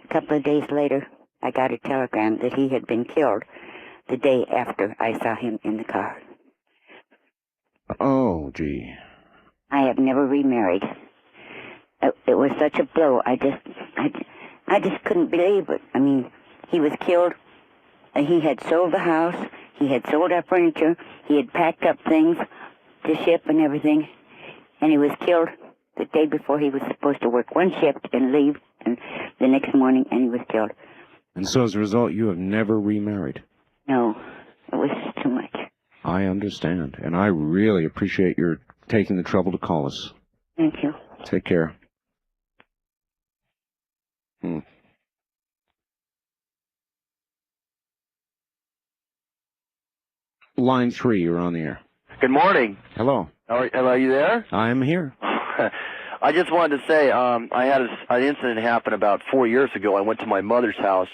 a couple of days later, I got a telegram that he had been killed the day after I saw him in the car. Oh, gee. I have never remarried. It was such a blow. I just couldn't believe it. I mean, he was killed. He had sold the house. He had sold our furniture. He had packed up things to ship and everything. And he was killed the day before he was supposed to work one shift and leave, and the next morning, and he was killed. And so as a result, you have never remarried? No, it was too much. I understand. And I really appreciate your taking the trouble to call us. Thank you. Take care. Line 3, you're on the air. Good morning. Hello. Are you there? I'm here. I just wanted to say I had an incident happen about 4 years ago. I went to my mother's house,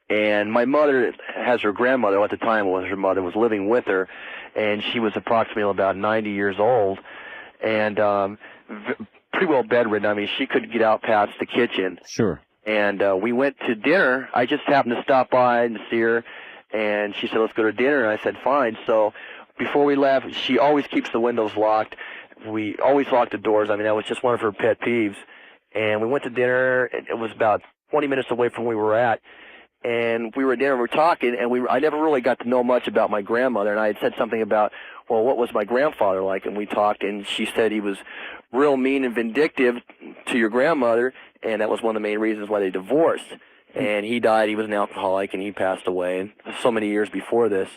and my mother has her grandmother, at the time was her mother, was living with her, and she was approximately about 90 years old, and pretty well bedridden. I mean, she couldn't get out past the kitchen. Sure. And we went to dinner. I just happened to stop by and see her, and she said, let's go to dinner, and I said, fine. So before we left, she always keeps the windows locked. We always lock the doors. I mean, that was just one of her pet peeves. And we went to dinner, and it was about 20 minutes away from where we were at. And we were at dinner, we were talking, and I never really got to know much about my grandmother. And I had said something about, well, what was my grandfather like? And we talked, and she said he was real mean and vindictive to your grandmother, and that was one of the main reasons why they divorced. And he died, he was an alcoholic, and he passed away so many years before this.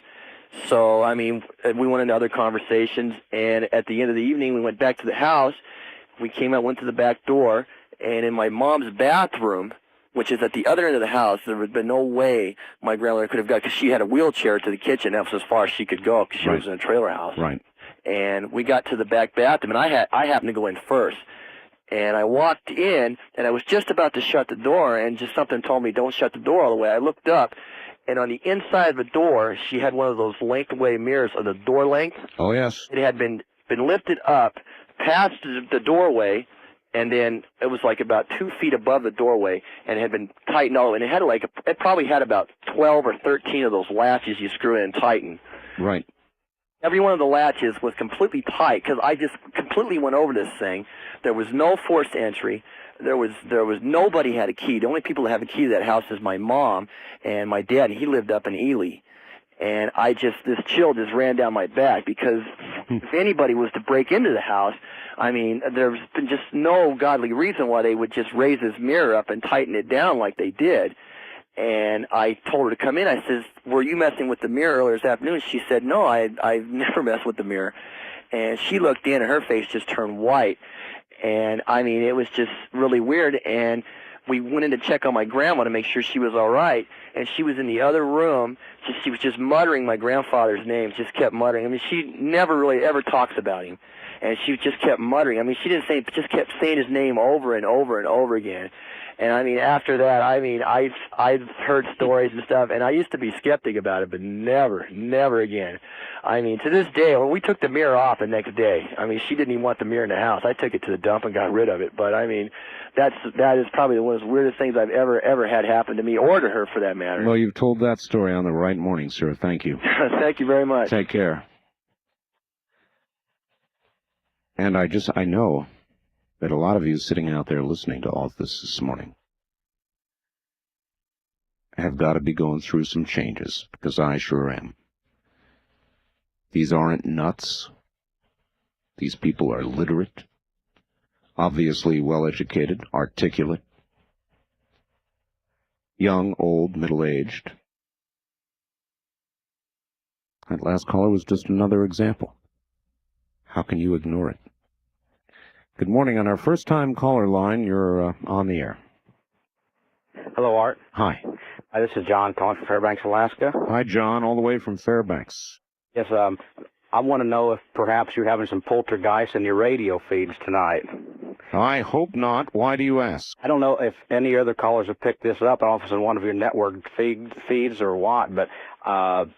So, I mean, we went into other conversations, and at the end of the evening, we went back to the house. We came out, went to the back door, and in my mom's bathroom, which is at the other end of the house, there would have been no way my grandmother could have got, because she had a wheelchair to the kitchen. That was as far as she could go, because she was in a trailer house. Right. And we got to the back bathroom, and I happened to go in first. And I walked in, and I was just about to shut the door, and just something told me, don't shut the door all the way. I looked up, and on the inside of the door, she had one of those length-away mirrors of the door length. Oh, yes. It had been lifted up past the doorway, and then it was like about 2 feet above the doorway, and it had been tightened all, and it had it probably had about 12 or 13 of those latches you screw in and tighten. Right. Every one of the latches was completely tight, because I just completely went over this thing. There was no forced entry. There was nobody had a key. The only people that have a key to that house is my mom and my dad. He lived up in Ely. And this chill just ran down my back, because if anybody was to break into the house, I mean, there's been just no godly reason why they would just raise this mirror up and tighten it down like they did. And I told her to come in. I says, were you messing with the mirror earlier this afternoon? She said, no, I've never messed with the mirror. And she looked in, and her face just turned white. And, I mean, it was just really weird. And we went in to check on my grandma to make sure she was all right, and she was in the other room. She was just muttering my grandfather's name, just kept muttering. I mean, she never really ever talks about him, and she just kept muttering. I mean, she didn't say, just kept saying his name over and over and over again. And I mean, after that, I mean, I've heard stories and stuff, and I used to be skeptic about it, but never again. I mean, to this day, when we took the mirror off the next day, I mean, she didn't even want the mirror in the house. I took it to the dump and got rid of it. But I mean, that is probably one of the weirdest things I've ever had happen to me, or to her for that matter. Well, you've told that story on the right morning, sir. Thank you. Thank you very much. Take care. And I know that a lot of you sitting out there listening to all this morning have got to be going through some changes, because I sure am. These aren't nuts. These people are literate, obviously well-educated, articulate, young, old, middle-aged. That last caller was just another example. How can you ignore it? Good morning. On our first-time caller line, you're on the air. Hello, Art. Hi. Hi, this is John calling from Fairbanks, Alaska. Hi, John, all the way from Fairbanks. Yes, I want to know if perhaps you're having some poltergeists in your radio feeds tonight. I hope not. Why do you ask? I don't know if any other callers have picked this up. I don't know if it's in one of your network feeds or what, but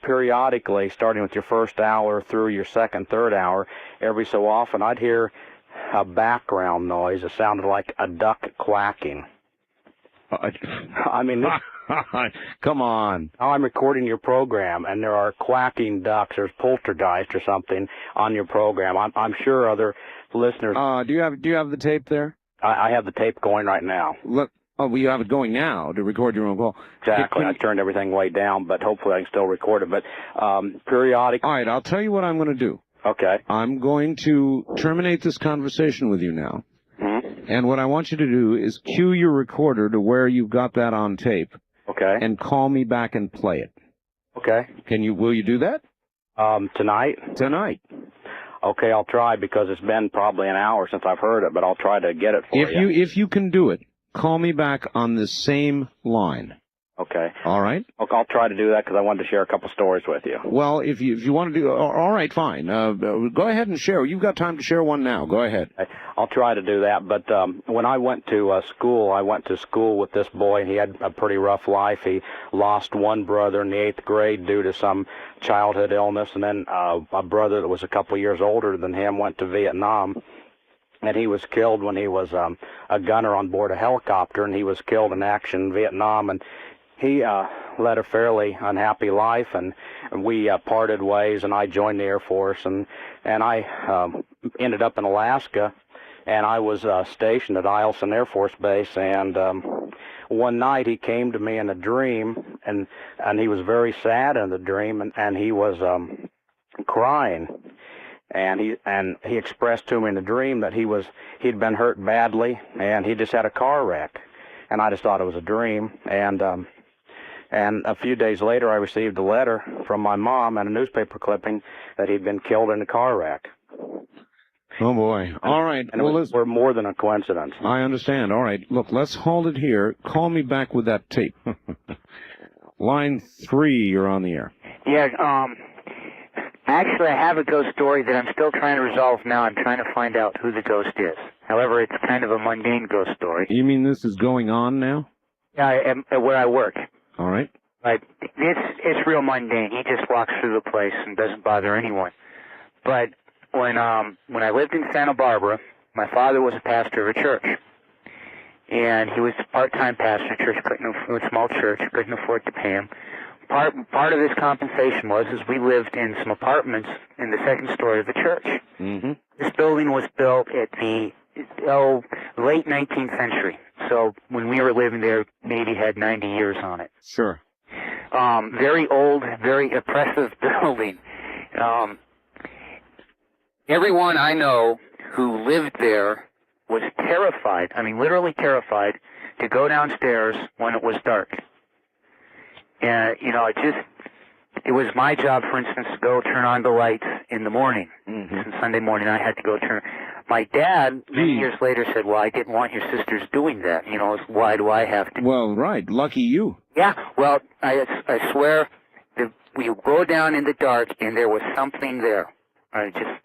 periodically, starting with your first hour through your second, third hour, every so often I'd hear a background noise. It sounded like a duck quacking. I mean, come on. Now I'm recording your program, and there are quacking ducks. There's poltergeist or something on your program. I'm sure other listeners. Do you have the tape there? I have the tape going right now. Look. Oh, well, you have it going now to record your own call. Exactly. I turned everything way down, but hopefully I can still record it. But periodic. All right. I'll tell you what I'm going to do. Okay. I'm going to terminate this conversation with you now. And what I want you to do is cue your recorder to where you've got that on tape. Okay. And call me back and play it. Okay. Will you do that? Tonight? Tonight. Okay, I'll try, because it's been probably an hour since I've heard it, but I'll try to get it for you. If you can do it, call me back on the same line. Okay. All right? Okay, I'll try to do that, because I wanted to share a couple stories with you. Well, if you want to do, all right, fine. Go ahead and share. You've got time to share one now. Go ahead. I'll try to do that. But when I went to school, I went to school with this boy. He had a pretty rough life. He lost one brother in the 8th grade due to some childhood illness, and then a brother that was a couple years older than him went to Vietnam. And he was killed when he was a gunner on board a helicopter, and he was killed in action in Vietnam. And he led a fairly unhappy life, and we parted ways, and I joined the Air Force, and I ended up in Alaska, and I was stationed at Eielson Air Force Base, and one night he came to me in a dream, and he was very sad in the dream, and he was crying, and he expressed to me in the dream that he'd been hurt badly, and he just had a car wreck, and I just thought it was a dream, and a few days later, I received a letter from my mom and a newspaper clipping that he'd been killed in a car wreck. Oh, boy. All right. And well, we're more than a coincidence. I understand. All right. Look, let's hold it here. Call me back with that tape. Line 3, you're on the air. Yeah, actually, I have a ghost story that I'm still trying to resolve now. I'm trying to find out who the ghost is. However, it's kind of a mundane ghost story. You mean this is going on now? Yeah, where I work. All right. Like, it's real mundane. He just walks through the place and doesn't bother anyone. But when I lived in Santa Barbara, my father was a pastor of a church, and he was a part-time pastor. Church a small church, couldn't afford to pay him. Part of his compensation was we lived in some apartments in the second story of the church. Mm-hmm. This building was built at the late 19th century. So when we were living there, maybe had 90 years on it. Sure. Very old, very oppressive building. Everyone I know who lived there was terrified, I mean literally terrified, to go downstairs when it was dark. And, it was my job, for instance, to go turn on the lights in the morning. Mm-hmm. Sunday morning I had to go turn. My dad, many years later, said, well, I didn't want your sisters doing that. You know, why do I have to? Well, right. Lucky you. Yeah, well, I swear, we go down in the dark, and there was something there.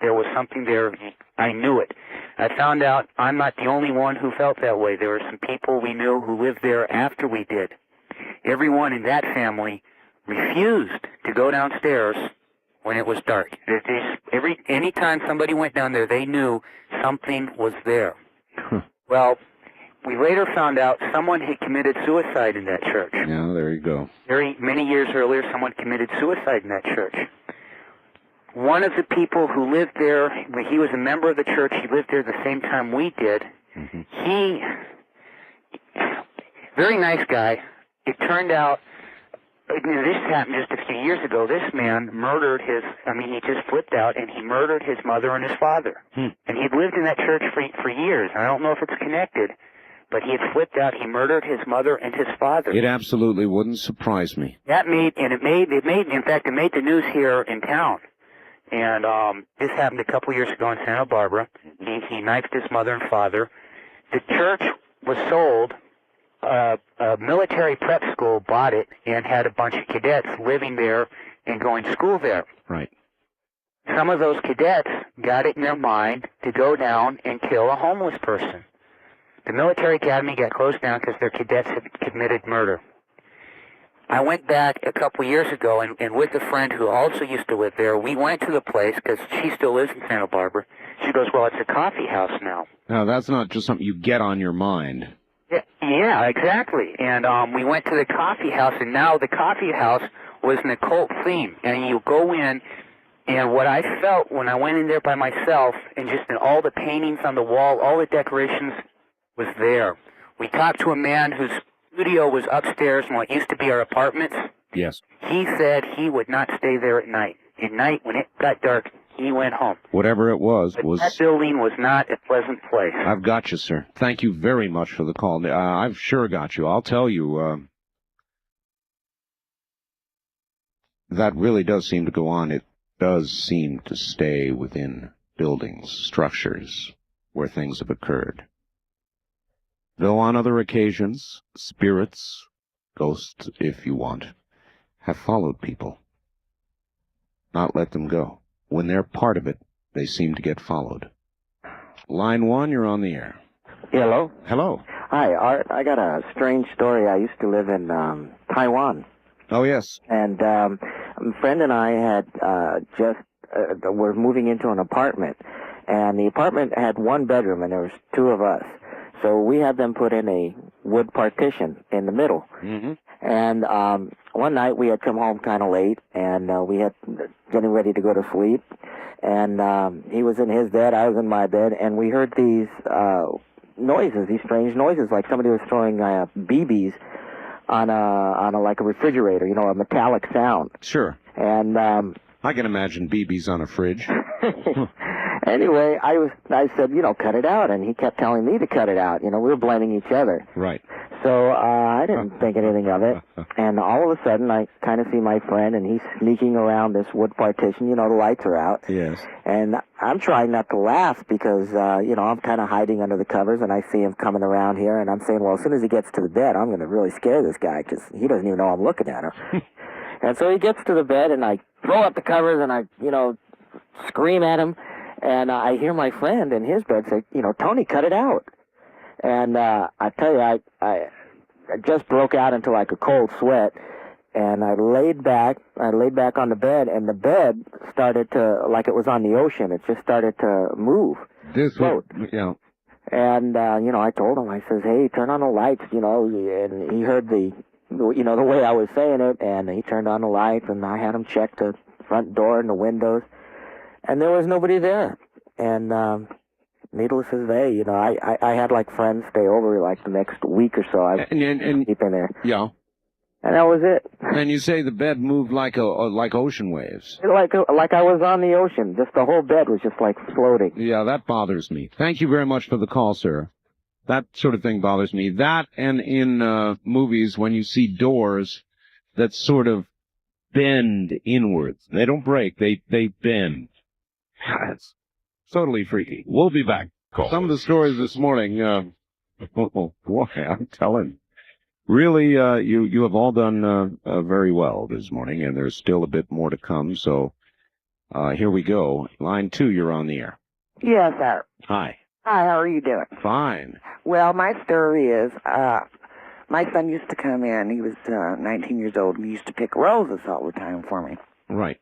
There was something there. I knew it. I found out I'm not the only one who felt that way. There were some people we knew who lived there after we did. Everyone in that family refused to go downstairs when it was dark. Anytime somebody went down there, they knew something was there. Well, we later found out someone had committed suicide in that church. Yeah, there you go. Many years earlier, someone committed suicide in that church. One of the people who lived there, he was a member of the church, he lived there the same time we did. He, very nice guy. It turned out, this happened just a few years ago, this man murdered he just flipped out and he murdered his mother and his father. And he'd lived in that church for years. I don't know if it's connected, but he had flipped out, he murdered his mother and his father. It absolutely wouldn't surprise me. It made the news here in town. And this happened a couple years ago in Santa Barbara. He knifed his mother and father. The church was sold. A military prep school bought it and had a bunch of cadets living there and going to school there. Right. Some of those cadets got it in their mind to go down and kill a homeless person. The military academy got closed down because their cadets had committed murder. I went back a couple years ago, and with a friend who also used to live there, we went to the place, because she still lives in Santa Barbara. She goes, well, it's a coffee house now. Now, that's not just something you get on your mind. Yeah, exactly. And we went to the coffee house, and now the coffee house was an occult theme. And you go in, and what I felt when I went in there by myself, and just in all the paintings on the wall, all the decorations was there. We talked to a man whose studio was upstairs in what used to be our apartments. Yes. He said he would not stay there at night. At night, when it got dark, he went home. Whatever it was. That building was not a pleasant place. I've got you, sir. Thank you very much for the call. I've sure got you. I'll tell you, that really does seem to go on. It does seem to stay within buildings, structures, where things have occurred. Though on other occasions, spirits, ghosts, if you want, have followed people. Not let them go. When they're part of it, they seem to get followed. Line 1, you're on the air. Hello? Hello. Hi, Art. I got a strange story. I used to live in Taiwan. Oh, yes. And a friend and I had were moving into an apartment. And the apartment had one bedroom, and there was two of us. So we had them put in a wood partition in the middle. Mm-hmm. And one night we had come home kind of late, and we had getting ready to go to sleep. And he was in his bed, I was in my bed, and we heard these noises, these strange noises, like somebody was throwing BBs on a like a refrigerator, you know, a metallic sound. Sure. And I can imagine BBs on a fridge. Anyway, I said, you know, cut it out, and he kept telling me to cut it out. You know, we were blaming each other. Right. So I didn't think anything of it, and all of a sudden I kind of see my friend, and he's sneaking around this wood partition. You know, the lights are out. Yes. And I'm trying not to laugh because, you know, I'm kind of hiding under the covers, and I see him coming around here, and I'm saying, well, as soon as he gets to the bed, I'm going to really scare this guy because he doesn't even know I'm looking at him. And so he gets to the bed, and I throw up the covers, and I, you know, scream at him. And I hear my friend in his bed say, you know, Tony, cut it out. And I tell you, I just broke out into like a cold sweat. And I laid back on the bed, and the bed started to, like it was on the ocean, it just started to move. Float. Yeah. And, you know, I told him, I says, hey, turn on the lights, you know, and he heard the way I was saying it, and he turned on the lights, and I had him check the front door and the windows. And there was nobody there. And needless to say, you know, I had like friends stay over like the next week or so. I was sleeping there. Yeah. And that was it. And you say the bed moved like ocean waves. Like I was on the ocean. Just the whole bed was just like floating. Yeah, that bothers me. Thank you very much for the call, sir. That sort of thing bothers me. That and in movies when you see doors that sort of bend inwards. They don't break. They bend. It's Totally freaky. We'll be back. Some of the stories this morning, oh boy, I'm telling. Really, you have all done very well this morning, and there's still a bit more to come, so here we go. Line 2, you're on the air. Yes, sir. Hi. Hi, how are you doing? Fine. Well, my story is, my son used to come in. He was 19 years old, and he used to pick roses all the time for me. Right.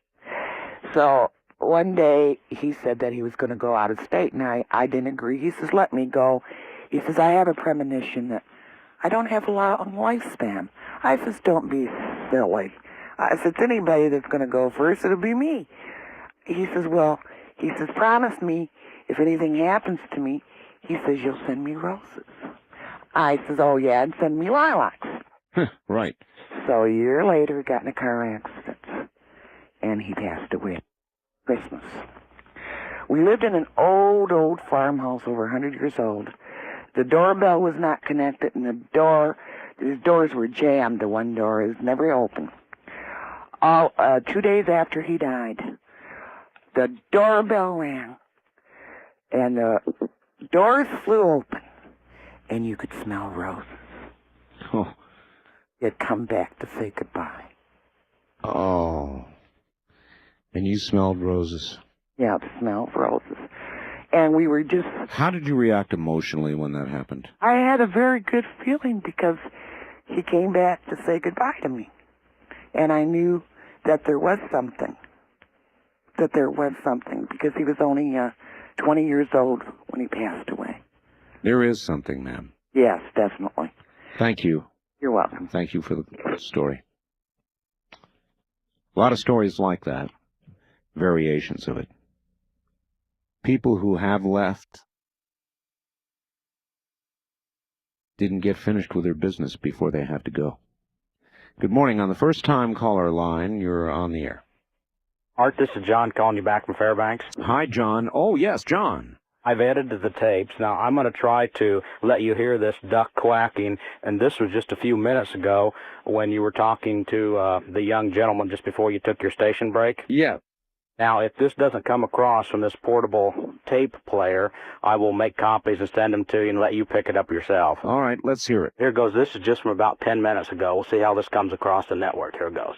So one day, he said that he was going to go out of state, and I didn't agree. He says, let me go. He says, I have a premonition that I don't have a long lifespan. I says, don't be silly. I said, anybody that's going to go first, it'll be me. He says, well, he says, promise me, if anything happens to me, he says, you'll send me roses. I says, oh, yeah, and send me lilacs. Right. So a year later, he got in a car accident, and he passed away. Christmas. We lived in an old farmhouse over 100 years old. The doorbell was not connected, and the doors were jammed. The one door is never open. 2 days after he died, the doorbell rang, and the doors flew open, and you could smell roses. Oh. He'd come back to say goodbye. Oh. And you smelled roses. Yeah, the smell of roses. And we were just... How did you react emotionally when that happened? I had a very good feeling because he came back to say goodbye to me. And I knew that there was something. Because he was only 20 years old when he passed away. There is something, ma'am. Yes, definitely. Thank you. You're welcome. Thank you for the story. A lot of stories like that. Variations of it. People who have left didn't get finished with their business before they had to go. Good morning. On the first-time caller line, you're on the air. Art, this is John calling you back from Fairbanks. Hi, John. Oh, yes, John. I've edited the tapes. Now, I'm going to try to let you hear this duck quacking, and this was just a few minutes ago when you were talking to the young gentleman just before you took your station break. Yeah. Now, if this doesn't come across from this portable tape player, I will make copies and send them to you and let you pick it up yourself. All right, let's hear it. Here goes. This is just from about 10 minutes ago. We'll see how this comes across the network. Here it goes.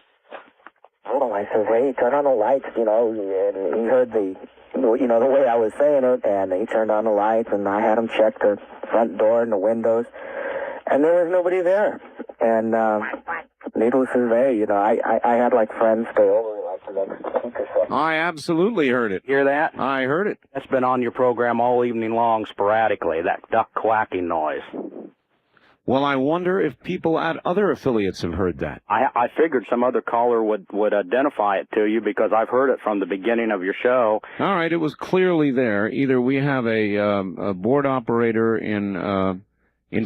Oh, I said, hey, turn on the lights, and he heard the way I was saying it, and he turned on the lights, and I had him check the front door and the windows, and there was nobody there. And needless to say, I had like friends stay over like the next week or so. I absolutely heard it. Hear that? I heard it. That's been on your program all evening long sporadically, that duck quacking noise. Well, I wonder if people at other affiliates have heard that. I figured some other caller would identify it to you because I've heard it from the beginning of your show. All right, it was clearly there. Either we have a board operator in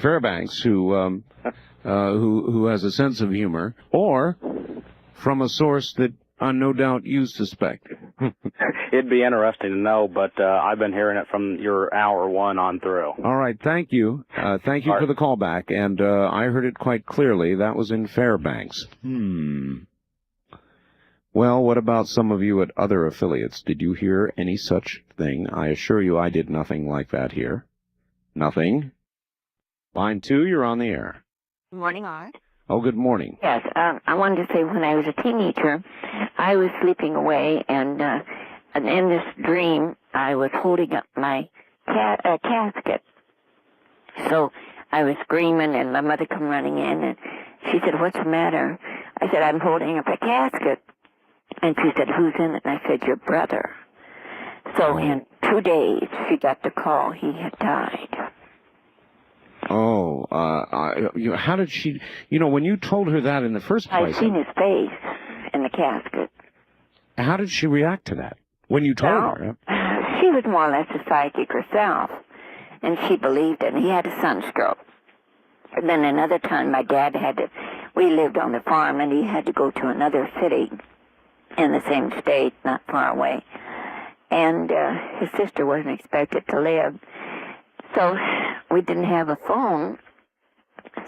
Fairbanks who has a sense of humor, or from a source that no doubt you suspect. It'd be interesting to know, but I've been hearing it from your hour one on through. All right, thank you. Thank you for the call back, and I heard it quite clearly. That was in Fairbanks. Well, what about some of you at other affiliates? Did you hear any such thing? I assure you I did nothing like that here. Nothing. Line 2, you're on the air. Good morning, Art. Oh, good morning. Yes, I wanted to say when I was a teenager, I was sleeping away, and in this dream, I was holding up my casket. So I was screaming, and my mother come running in, and she said, "What's the matter?" I said, "I'm holding up a casket." And she said, "Who's in it?" And I said, "Your brother." So in 2 days, she got the call he had died. Oh, how did she, when you told her that in the first place? I seen his face in the casket. How did she react to that when you told her? She was more or less a psychic herself, and she believed it. And he had a sunstroke. And then another time, my dad we lived on the farm, and he had to go to another city in the same state, not far away. And his sister wasn't expected to live. So we didn't have a phone,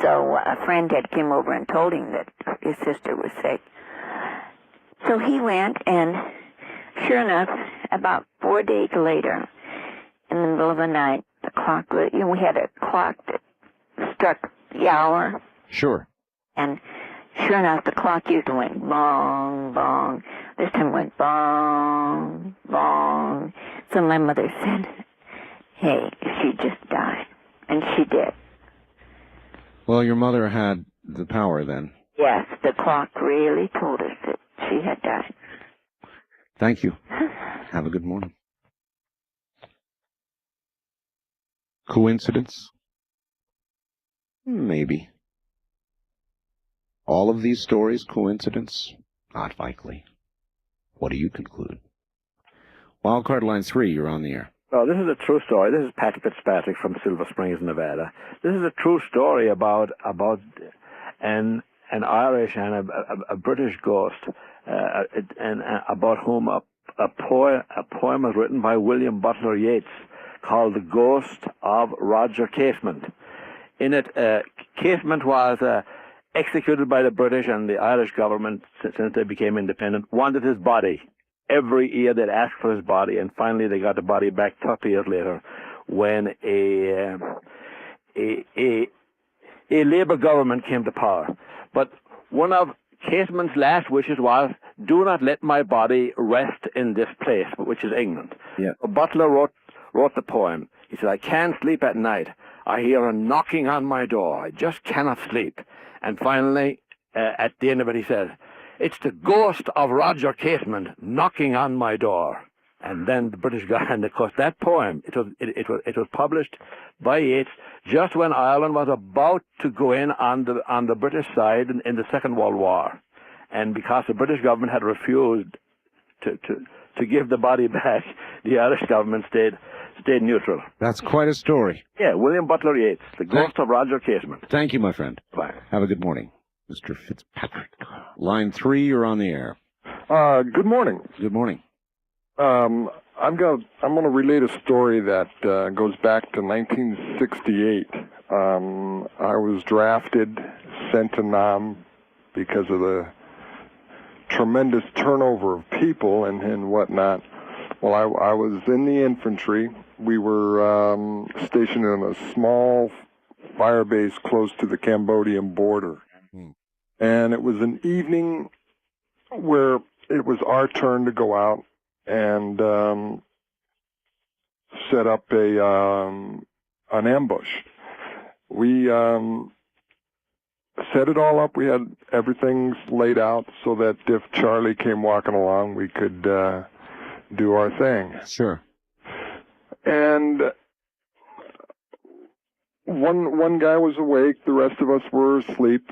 so a friend had come over and told him that his sister was sick. So he went, and sure enough, about 4 days later, in the middle of the night. The clock, we had a clock that struck the hour. Sure. And sure enough, the clock usually went bong, bong. This time it went bong, bong. So my mother said, hey, she just died. And she did. Well, your mother had the power then. Yes, the clock really told us that she had died. Thank you. Have a good morning. Coincidence? Maybe. All of these stories coincidence? Not likely. What do you conclude? Wildcard line 3, you're on the air. Oh, this is a true story. This is Patrick Fitzpatrick from Silver Springs, Nevada. This is a true story about an Irish and a British ghost, and about whom a poem was written by William Butler Yeats called "The Ghost of Roger Casement." In it, Casement was executed by the British, and the Irish government, since they became independent, wanted his body. Every year they'd ask for his body, and finally they got the body back 30 years later when a Labour government came to power. But one of Casement's last wishes was, do not let my body rest in this place, which is England. Yeah. Butler wrote the poem. He said, I can't sleep at night. I hear a knocking on my door. I just cannot sleep. And finally, at the end of it, he said, it's the ghost of Roger Casement knocking on my door. And then the British got, and of course that poem, it was published by Yeats just when Ireland was about to go in on the British side in the Second World War. And because the British government had refused to give the body back, the Irish government stayed neutral. That's quite a story. Yeah, William Butler Yeats, the ghost of Roger Casement. Thank you, my friend. Bye. Have a good morning, Mr. Fitzpatrick. Line 3, you're on the air. Good morning. Good morning. I'm gonna relate a story that goes back to 1968. I was drafted, sent to Nam because of the tremendous turnover of people and whatnot. Well, I was in the infantry. We were stationed in a small fire base close to the Cambodian border. And it was an evening where it was our turn to go out and set up an ambush. We set it all up. We had everything laid out so that if Charlie came walking along, we could do our thing. Sure. And one guy was awake. The rest of us were asleep.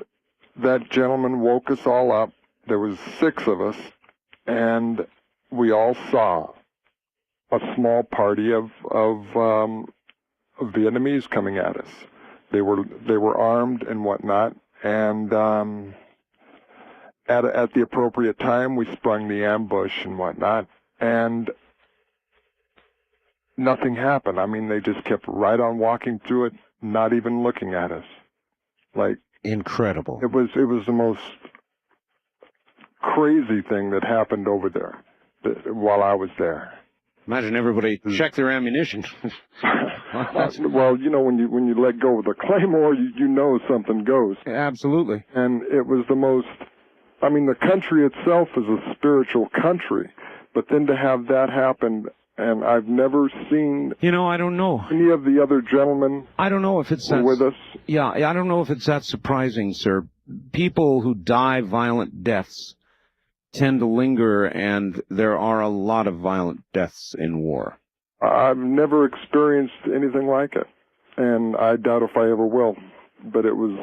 That gentleman woke us all up. There was 6 of us, and we all saw a small party of Vietnamese coming at us. They were armed and whatnot, and at the appropriate time, we sprung the ambush and whatnot, and nothing happened. I mean, they just kept right on walking through it, not even looking at us. Like, incredible. It was the most crazy thing that happened over there while I was there. Imagine everybody check their ammunition. Well, you know, when you let go of the claymore, you know something goes. Absolutely. And it was the most. I mean, the country itself is a spiritual country, but then to have that happen, and I've never seen. You know, I don't know. Any of the other gentlemen. I don't know if it's that, with us. Yeah, I don't know if it's that surprising, sir. People who die violent deaths tend to linger, and there are a lot of violent deaths in war. I've never experienced anything like it, and I doubt if I ever will. But it was,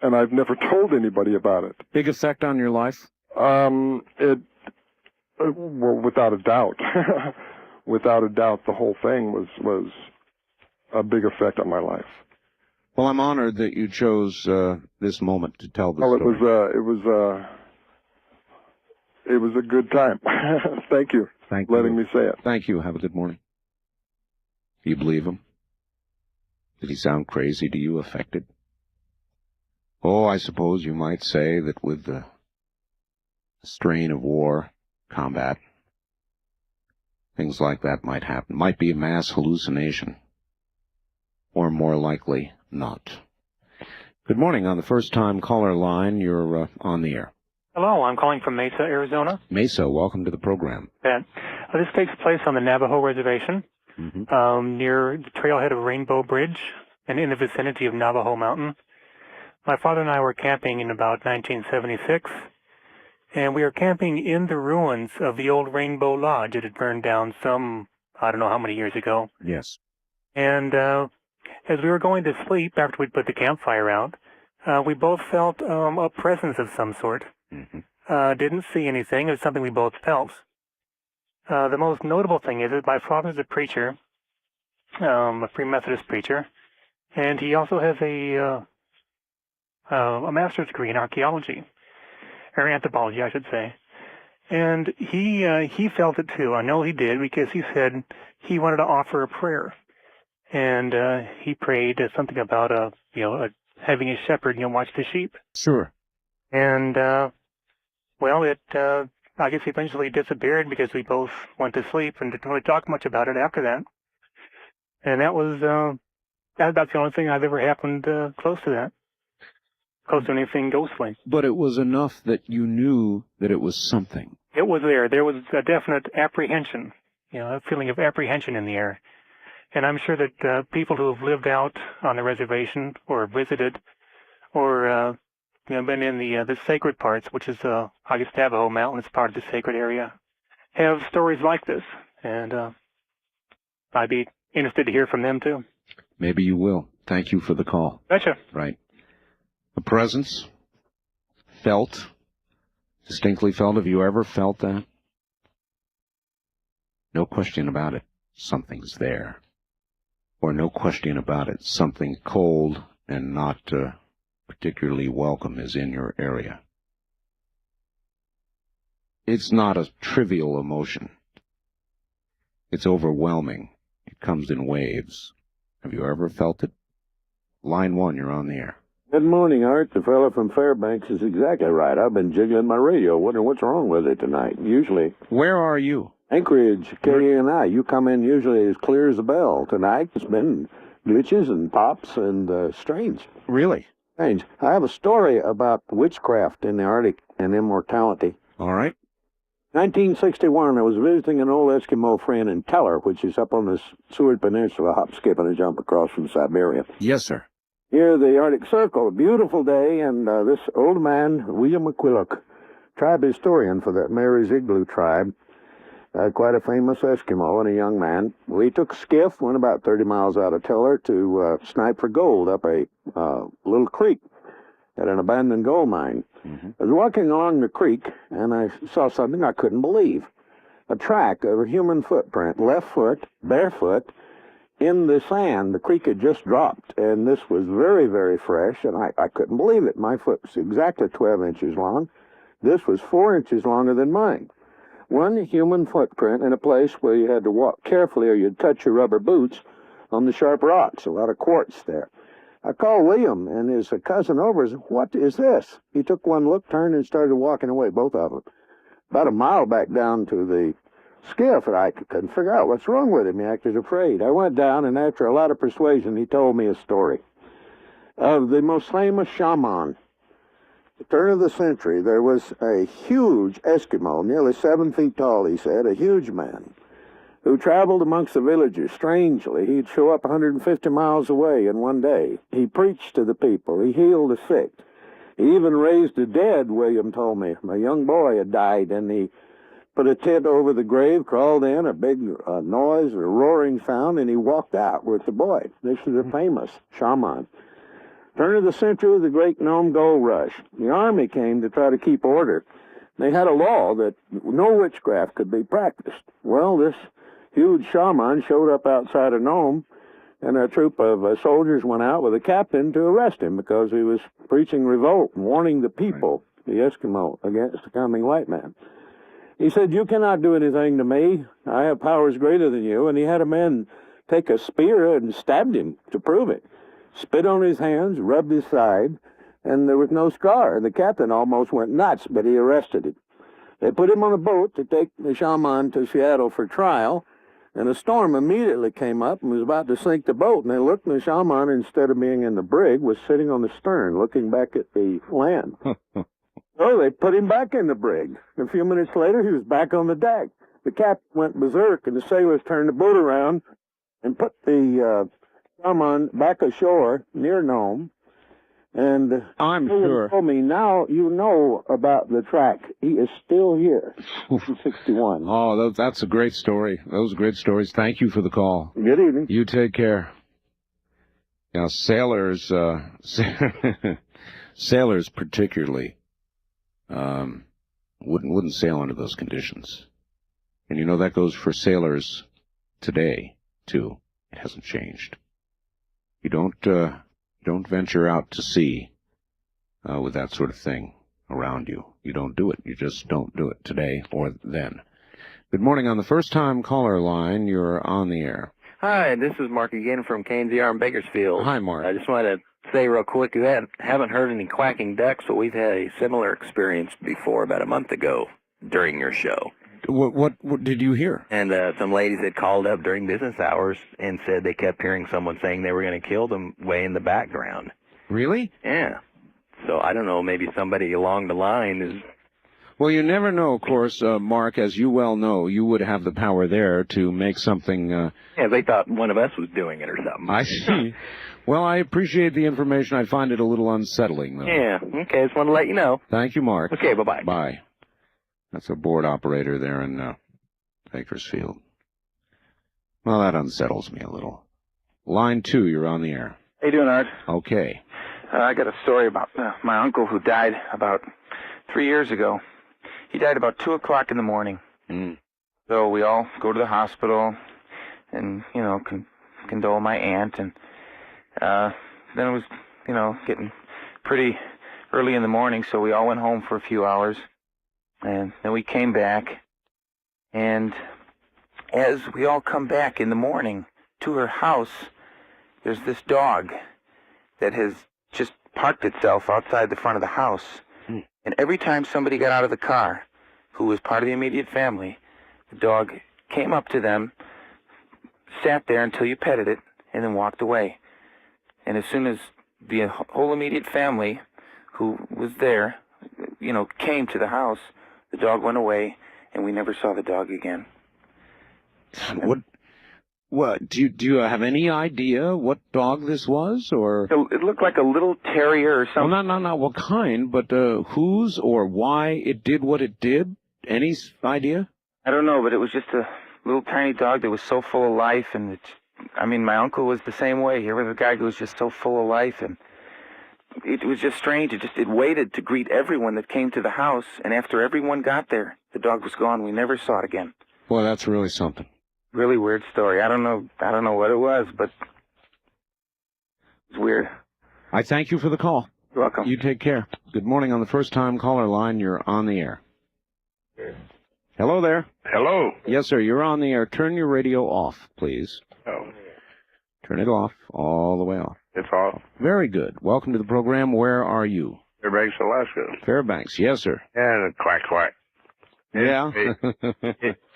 and I've never told anybody about it. Big effect on your life? Well, without a doubt. Without a doubt, the whole thing was a big effect on my life. Well, I'm honored that you chose this moment to tell the story. It was a good time. Thank you. Thank letting you. me say it. Thank you. Have a good morning. Do you believe him? Did he sound crazy to you, affected? Oh, I suppose you might say that with the strain of war, combat, things like that might happen. Might be a mass hallucination, or more likely not. Good morning. On the first-time caller line, you're on the air. Hello, I'm calling from Mesa, Arizona. Mesa, welcome to the program. This takes place on the Navajo Reservation, near the trailhead of Rainbow Bridge and in the vicinity of Navajo Mountain. My father and I were camping in about 1976, and we were camping in the ruins of the old Rainbow Lodge. It had burned down some, I don't know how many years ago. Yes. And as we were going to sleep after we'd put the campfire out, we both felt a presence of some sort. Didn't see anything. It was something we both felt. The most notable thing is that my father's a preacher, a Free Methodist preacher, and he also has a master's degree in archaeology, or anthropology, I should say. And he felt it too. I know he did, because he said he wanted to offer a prayer, and he prayed something about having a shepherd watch the sheep. Sure. And well, it I guess eventually disappeared because we both went to sleep and didn't really talk much about it after that. And that was that's the only thing I've ever happened close to that. Close to anything ghostly. But it was enough that you knew that it was something. It was there. There was a definite apprehension, a feeling of apprehension in the air. And I'm sure that people who have lived out on the reservation or visited or been in the sacred parts, which is I guess Navajo Mountain is part of the sacred area, have stories like this. And I'd be interested to hear from them too. Maybe you will. Thank you for the call. Gotcha. Right. A presence, felt, distinctly felt. Have you ever felt that? No question about it. Something's there. Or no question about it. Something cold and not particularly welcome is in your area. It's not a trivial emotion. It's overwhelming. It comes in waves. Have you ever felt it? Line 1, you're on the air. Good morning, Art. The fellow from Fairbanks is exactly right. I've been jiggling my radio, wondering what's wrong with it tonight. Usually... Where are you? Anchorage, KNYE. You come in usually as clear as a bell. Tonight it's been glitches and pops and strange. Really? Strange. I have a story about witchcraft in the Arctic and immortality. All right. 1961, I was visiting an old Eskimo friend in Teller, which is up on the Seward Peninsula, hop, skip, and a jump across from Siberia. Yes, sir. Here, the Arctic Circle, a beautiful day, and this old man, William McQuillock, tribe historian for the Mary's Igloo tribe, quite a famous Eskimo and a young man. We took a skiff, went about 30 miles out of Teller to snipe for gold up a little creek at an abandoned gold mine. I was walking along the creek, and I saw something I couldn't believe. A track of a human footprint, left foot, barefoot, in the sand. The creek had just dropped, and this was very, very fresh, and I couldn't believe it. My foot was exactly 12 inches long. This was 4 inches longer than mine. One human footprint in a place where you had to walk carefully or you'd touch your rubber boots on the sharp rocks, a lot of quartz there. I called William and his cousin over and said, "What is this?" He took one look, turned, and started walking away, both of them. About a mile back down to the skiff, and I couldn't figure out what's wrong with him. He acted afraid. I went down, and after a lot of persuasion, he told me a story of the most famous shaman. At the turn of the century, there was a huge Eskimo, nearly 7 feet tall, he said, a huge man, who traveled amongst the villagers. Strangely, he'd show up 150 miles away in one day. He preached to the people. He healed the sick. He even raised the dead, William told me. My young boy had died, and he put a tent over the grave, crawled in, a big noise, a roaring sound, and he walked out with the boy. This is a famous shaman. Turn of the century, the Great Nome Gold Rush. The Army came to try to keep order. They had a law that no witchcraft could be practiced. Well, this huge shaman showed up outside of Nome, and a troop of soldiers went out with a captain to arrest him because he was preaching revolt and warning the people, the Eskimo, against the coming white man. He said, "You cannot do anything to me. I have powers greater than you." And he had a man take a spear and stabbed him to prove it. Spit on his hands, rubbed his side, and there was no scar. The captain almost went nuts, but he arrested him. They put him on a boat to take the shaman to Seattle for trial, and a storm immediately came up and was about to sink the boat. And they looked, and the shaman, instead of being in the brig, was sitting on the stern looking back at the land. So they put him back in the brig. A few minutes later, he was back on the deck. The captain went berserk, and the sailors turned the boat around and put the shaman back ashore near Nome. And I'm someone sure. told me, now you know about the track. He is still here in 61. Oh, that's a great story. Those are great stories. Thank you for the call. Good evening. You take care. Now, sailors, sailors particularly, wouldn't sail under those conditions. And you know that goes for sailors today, too. It hasn't changed. You don't venture out to sea with that sort of thing around you. You don't do it. You just don't do it today or then. Good morning. On the first-time caller line, you're on the air. Hi, this is Mark again from KNYE in Bakersfield. Hi, Mark. I just wanted to say real quick, you haven't heard any quacking ducks, but we've had a similar experience before about a month ago during your show. What did you hear? And some ladies had called up during business hours and said they kept hearing someone saying they were going to kill them way in the background. Really? Yeah. So I don't know, maybe somebody along the line is... Well, you never know, of course, Mark, as you well know, you would have the power there to make something... Yeah, they thought one of us was doing it or something. I see. Well, I appreciate the information. I find it a little unsettling, though. Yeah, okay, just want to let you know. Thank you, Mark. Okay, bye-bye. Bye. That's a board operator there in Bakersfield. Well, that unsettles me a little. Line 2, you're on the air. How you doing, Art? Okay. I got a story about my uncle who died about 3 years ago. He died about 2 o'clock in the morning. So we all go to the hospital and, you know, condole my aunt. And then it was, you know, getting pretty early in the morning, so we all went home for a few hours. And then we came back, and as we all come back in the morning to her house, there's this dog that has just parked itself outside the front of the house. And every time somebody got out of the car, who was part of the immediate family, the dog came up to them, sat there until you petted it, and then walked away. And as soon as the whole immediate family who was there, you know, came to the house, the dog went away, and we never saw the dog again. What do you have any idea what dog this was, or? It looked like a little terrier or something. Well, not what kind, but whose or why it did what it did? Any idea? I don't know, but it was just a little tiny dog that was so full of life, and I mean, my uncle was the same way. Here was a guy who was just so full of life, and it was just strange. It waited to greet everyone that came to the house, and after everyone got there, the dog was gone. We never saw it again. Boy, that's really something. Really weird story. I don't know what it was, but it's weird. I thank you for the call. You're welcome. You take care. Good morning. On the first-time caller line, you're on the air. Hello there. Hello. Yes, sir. You're on the air. Turn your radio off, please. Oh. Turn it off, all the way off. It's off. Very good. Welcome to the program. Where are you? Fairbanks, Alaska. Fairbanks. Yes, sir. And quack, quack. Yeah.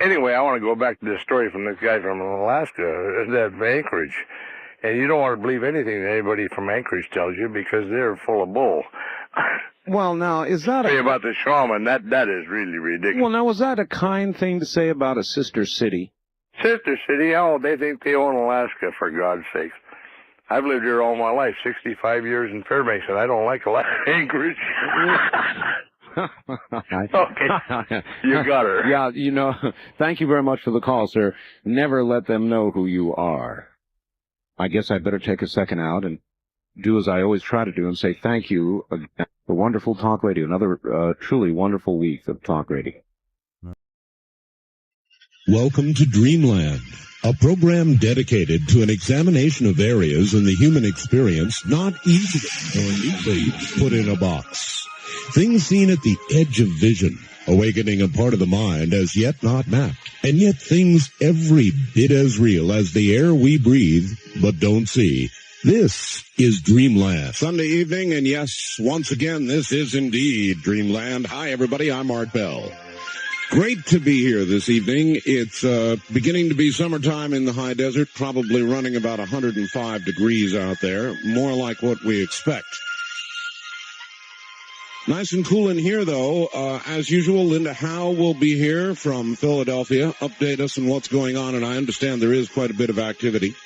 Anyway, I want to go back to this story from this guy from Alaska, that Anchorage. And you don't want to believe anything that anybody from Anchorage tells you because they're full of bull. Well, now, is that Say about the shaman, that is really ridiculous. Well, now, was that a kind thing to say about a sister city? Sister city, oh, they think they own Alaska, for God's sakes. I've lived here all my life, 65 years in Fairbanks, and I don't like Anchorage. Okay, you got her. Yeah, you know, thank you very much for the call, sir. Never let them know who you are. I guess I better take a second out and do as I always try to do and say thank you for wonderful talk radio, another truly wonderful week of talk radio. Welcome to Dreamland, a program dedicated to an examination of areas in the human experience not easily put in a box. Things seen at the edge of vision, awakening a part of the mind as yet not mapped, and yet things every bit as real as the air we breathe but don't see. This is Dreamland. Sunday evening, and yes, once again, this is indeed Dreamland. Hi, everybody, I'm Art Bell. Great to be here this evening. It's beginning to be summertime in the high desert, probably running about 105 degrees out there, more like what we expect. Nice and cool in here, though. As usual, Linda Howe will be here from Philadelphia, update us on what's going on, and I understand there is quite a bit of activity.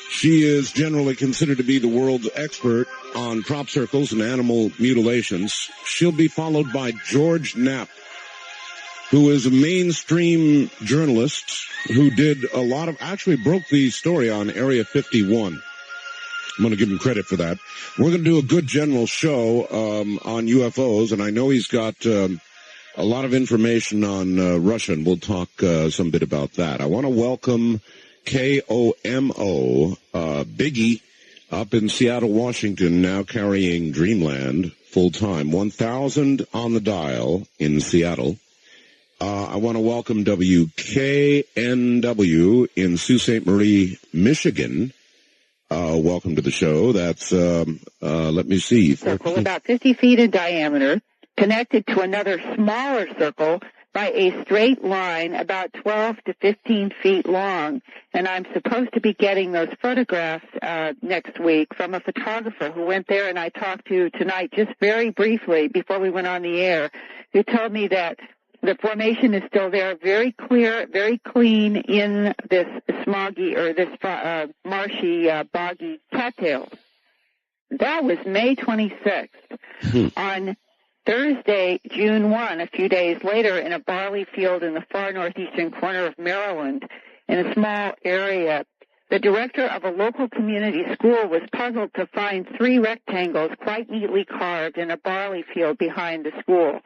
She is generally considered to be the world's expert on crop circles and animal mutilations. She'll be followed by George Knapp, who is a mainstream journalist who did a lot of, actually broke the story on Area 51. I'm going to give him credit for that. We're going to do a good general show on UFOs, and I know he's got a lot of information on Russia, and we'll talk some bit about that. I want to welcome KOMO, Biggie, up in Seattle, Washington, now carrying Dreamland full-time, 1,000 on the dial in Seattle. I want to welcome WKNW in Sault Ste. Marie, Michigan. Welcome to the show. That's, let me see. Circle about 50 feet in diameter, connected to another smaller circle by a straight line about 12 to 15 feet long. And I'm supposed to be getting those photographs next week from a photographer who went there and I talked to tonight just very briefly before we went on the air, who told me that the formation is still there, very clear, very clean in this smoggy or this marshy, boggy cattails. That was May 26th. On Thursday, June 1, a few days later, in a barley field in the far northeastern corner of Maryland, in a small area, the director of a local community school was puzzled to find 3 rectangles quite neatly carved in a barley field behind the school.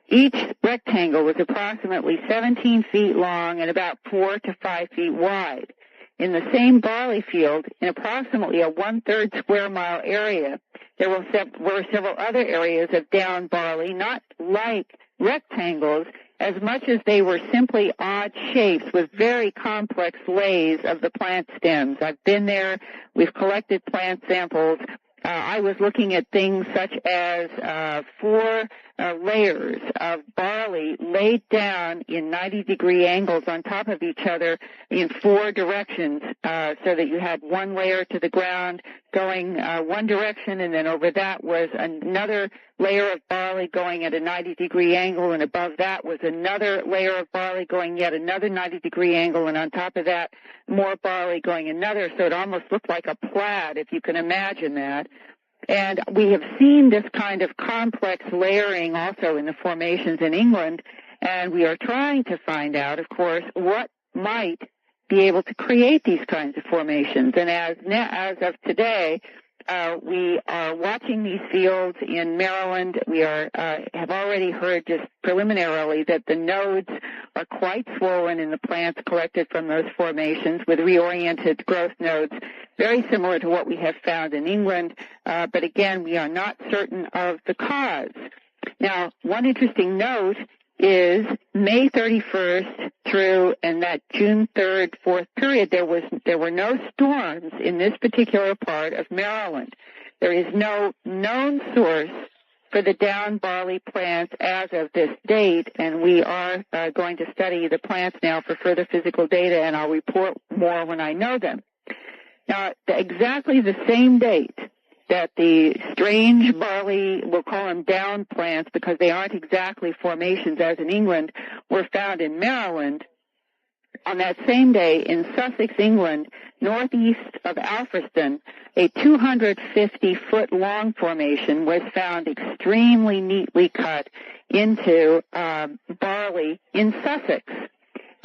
Each rectangle was approximately 17 feet long and about 4 to 5 feet wide. In the same barley field, in approximately a 1/3 square mile area, there were several other areas of down barley, not like rectangles, as much as they were simply odd shapes with very complex lays of the plant stems. I've been there. We've collected plant samples. I was looking at things such as 4 layers of barley laid down in 90-degree angles on top of each other in 4 directions, so that you had 1 layer to the ground going one direction, and then over that was another layer of barley going at a 90-degree angle, and above that was another layer of barley going yet another 90-degree angle, and on top of that, more barley going another, so it almost looked like a plaid, if you can imagine that. And we have seen this kind of complex layering also in the formations in England, and we are trying to find out, of course, what might be able to create these kinds of formations. And as of today, we are watching these fields in Maryland. We have already heard just preliminarily that the nodes are quite swollen in the plants collected from those formations with reoriented growth nodes, very similar to what we have found in England. But again, we are not certain of the cause. Now, one interesting note is May 31st through and that June 3rd, 4th period, there were no storms in this particular part of Maryland. There is no known source for the down barley plants as of this date, and we are going to study the plants now for further physical data, and I'll report more when I know them. Now, exactly the same date that the strange barley, we'll call them down plants because they aren't exactly formations as in England, were found in Maryland. On that same day in Sussex, England, northeast of Alfriston, a 250-foot-long formation was found extremely neatly cut into barley in Sussex.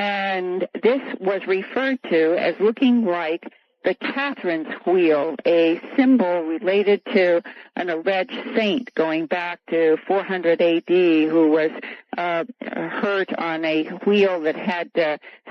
And this was referred to as looking like the Catherine's wheel, a symbol related to an alleged saint going back to 400 A.D. who was hurt on a wheel that had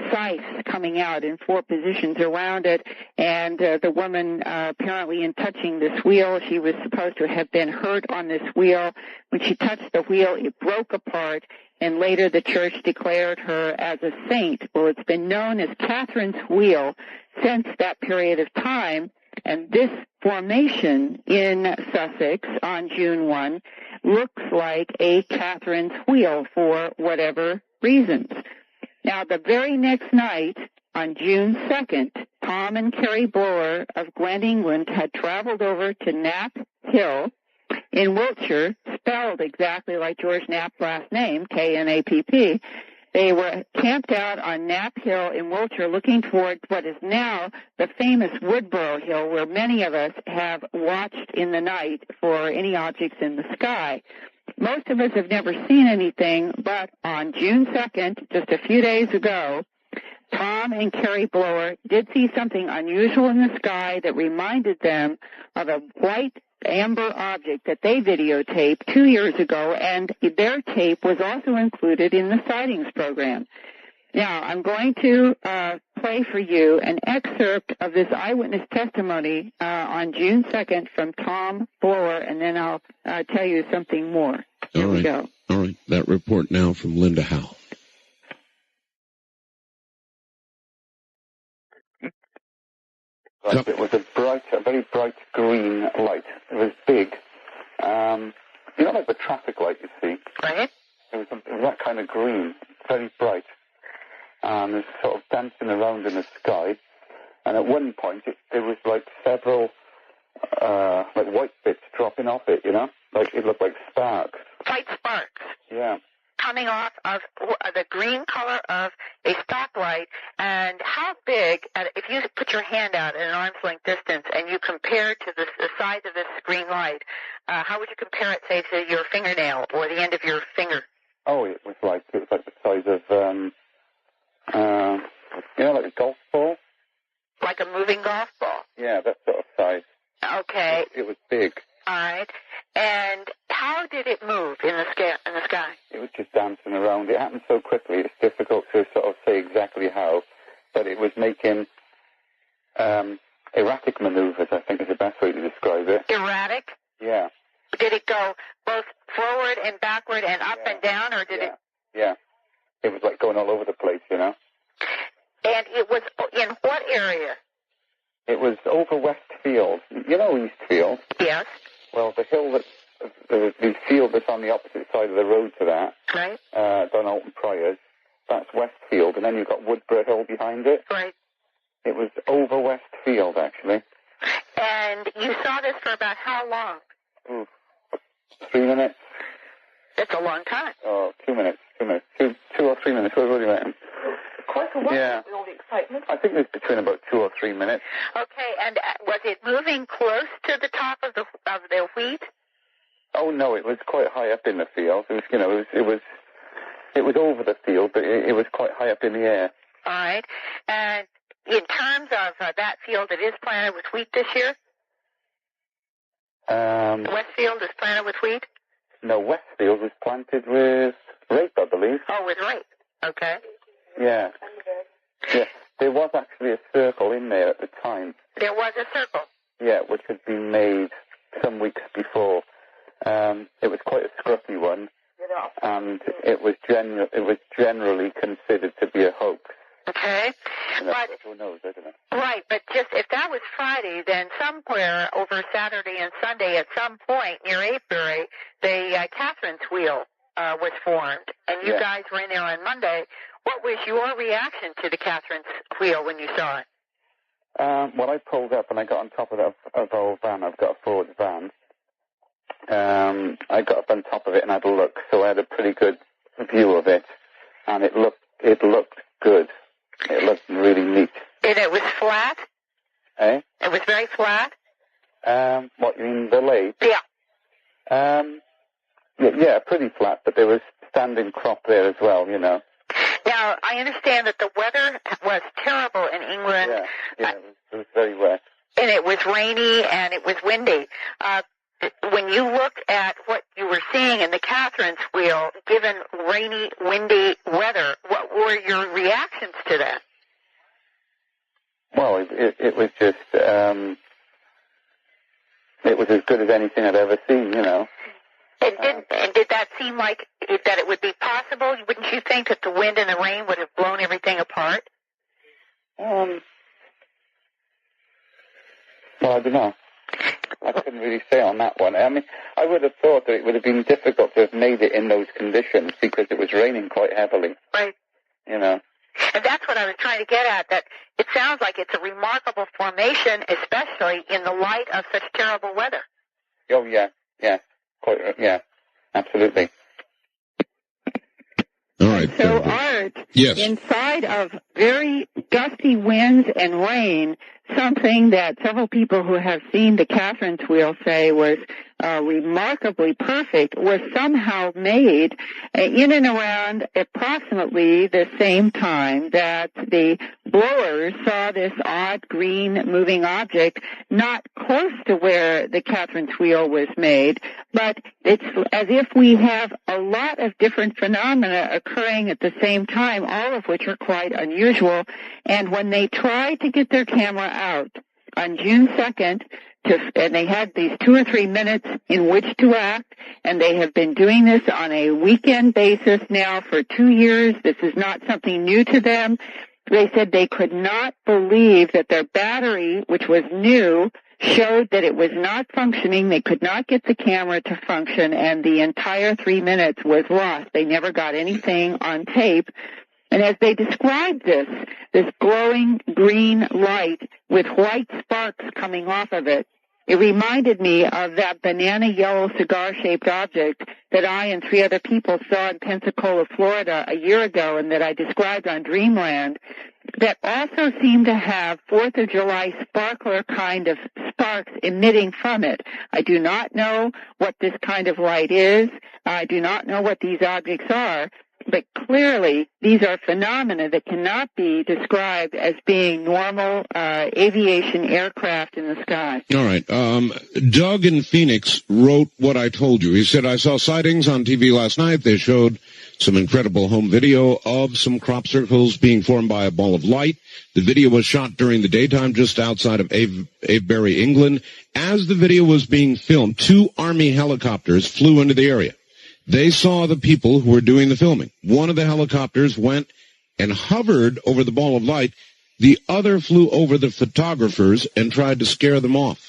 scythes coming out in 4 positions around it, and the woman apparently in touching this wheel, she was supposed to have been hurt on this wheel. When she touched the wheel, it broke apart, and later the church declared her as a saint. Well, it's been known as Catherine's wheel since that period of time, And this formation in Sussex on June 1 looks like a Catherine's wheel for whatever reasons. Now, the very next night, on June 2nd, Tom and Carrie Blower of Gwent, England, had traveled over to Knapp Hill in Wiltshire, spelled exactly like George Knapp's last name, K-N-A-P-P. They were camped out on Knapp Hill in Wiltshire looking towards what is now the famous Woodborough Hill, where many of us have watched in the night for any objects in the sky. Most of us have never seen anything, but on June 2nd, just a few days ago, Tom and Carrie Blower did see something unusual in the sky that reminded them of a white amber object that they videotaped 2 years ago, and their tape was also included in the sightings program. Now, I'm going to play for you an excerpt of this eyewitness testimony on June 2nd from Tom Blower, and then I'll tell you something more. Here we go. All right. That report now from Linda Howe. It was a very bright green light. It was big. You know, like the traffic light you see? Right. It was that kind of green, very bright. And it was sort of dancing around in the sky. And at one point, there was like several, like white bits dropping off it, you know? Like, it looked like sparks. White sparks. Yeah. Coming off of the green color of a stoplight, and how big, if you put your hand out at an arm's length distance and you compare to the size of this green light, how would you compare it, say, to your fingernail or the end of your finger? Oh, it was like the size of, you know, like a golf ball? Like a moving golf ball? Yeah, that sort of size. Okay. It was big. All right. And how did it move in the sky? It was just dancing around. It happened so quickly, it's difficult to sort of say exactly how, but it was making erratic maneuvers, I think is the best way to describe it. Erratic? Yeah. Did it go both forward and backward and up and down, or did it? Yeah. It was like going all over the place, you know. And it was in what area? It was over Westfield. You know Eastfield? Yes. Well, the hill the field that's on the opposite side of the road to that, right? Down Alton Priors, that's Westfield, and then you've got Woodborough Hill behind it. Right. It was over Westfield, actually. And you saw this for about how long? 3 minutes. That's a long time. Oh, 2 minutes. 2 minutes. Two or 3 minutes. What do you reckon? Quite a while. Yeah. With all the excitement. I think it's between about 2 or 3 minutes. Okay, and was it moving close to the top of the wheat? Oh no, it was quite high up in the field. It was, you know, it was over the field, but it was quite high up in the air. All right, and in terms of that field, it is planted with wheat this year. Westfield is planted with wheat. No, Westfield was planted with rape, I believe. Oh, with rape. Okay. Yeah. Yeah. There was actually a circle in there at the time. There was a circle. Yeah, which had been made some weeks before. It was quite a scruffy one, and it was generally considered to be a hoax. Okay. But who knows, isn't it? Right, but just if that was Friday, then somewhere over Saturday and Sunday, at some point near Avebury, the Catherine's wheel was formed, and you guys were in there on Monday. What was your reaction to the Catherine's wheel when you saw it? Well, I pulled up and I got on top of our van. I've got a Ford van. I got up on top of it and had a look, so I had a pretty good view of it, and it looked good. It looked really neat. And it was flat? Eh? It was very flat? What, you mean the lake? Yeah. Yeah, pretty flat, but there was standing crop there as well, you know. Now, I understand that the weather was terrible in England. Yeah, it was very wet. And it was rainy and it was windy. When you looked at what you were seeing in the Catherine's wheel, given rainy, windy weather, what were your reactions to that? Well, it was just, it was as good as anything I'd ever seen, you know. And did that seem like that it would be possible? Wouldn't you think that the wind and the rain would have blown everything apart? Well, I don't know. I couldn't really say on that one. I mean, I would have thought that it would have been difficult to have made it in those conditions because it was raining quite heavily. Right. You know. And that's what I was trying to get at, that it sounds like it's a remarkable formation, especially in the light of such terrible weather. Oh, yeah, absolutely. All right. So, Art, yes. Inside of very gusty winds and rain, something that several people who have seen the Catherine's wheel say was remarkably perfect was somehow made in and around approximately the same time that the blowers saw this odd green moving object not close to where the Catherine's wheel was made, but it's as if we have a lot of different phenomena occurring at the same time, all of which are quite unusual. And when they tried to get their camera out on June 2nd, and they had these 2 or 3 minutes in which to act, and they have been doing this on a weekend basis now for 2 years. This is not something new to them. They said they could not believe that their battery, which was new, showed that it was not functioning. They could not get the camera to function, and the entire 3 minutes was lost. They never got anything on tape. And as they described this glowing green light with white sparks coming off of it, it reminded me of that banana yellow cigar-shaped object that I and 3 other people saw in Pensacola, Florida a year ago and that I described on Dreamland, that also seemed to have 4th of July sparkler kind of sparks emitting from it. I do not know what this kind of light is. I do not know what these objects are. But clearly, these are phenomena that cannot be described as being normal aviation aircraft in the sky. All right. Doug in Phoenix wrote what I told you. He said, I saw sightings on TV last night. They showed some incredible home video of some crop circles being formed by a ball of light. The video was shot during the daytime just outside of Avebury, England. As the video was being filmed, 2 Army helicopters flew into the area. They saw the people who were doing the filming. One of the helicopters went and hovered over the ball of light. The other flew over the photographers and tried to scare them off.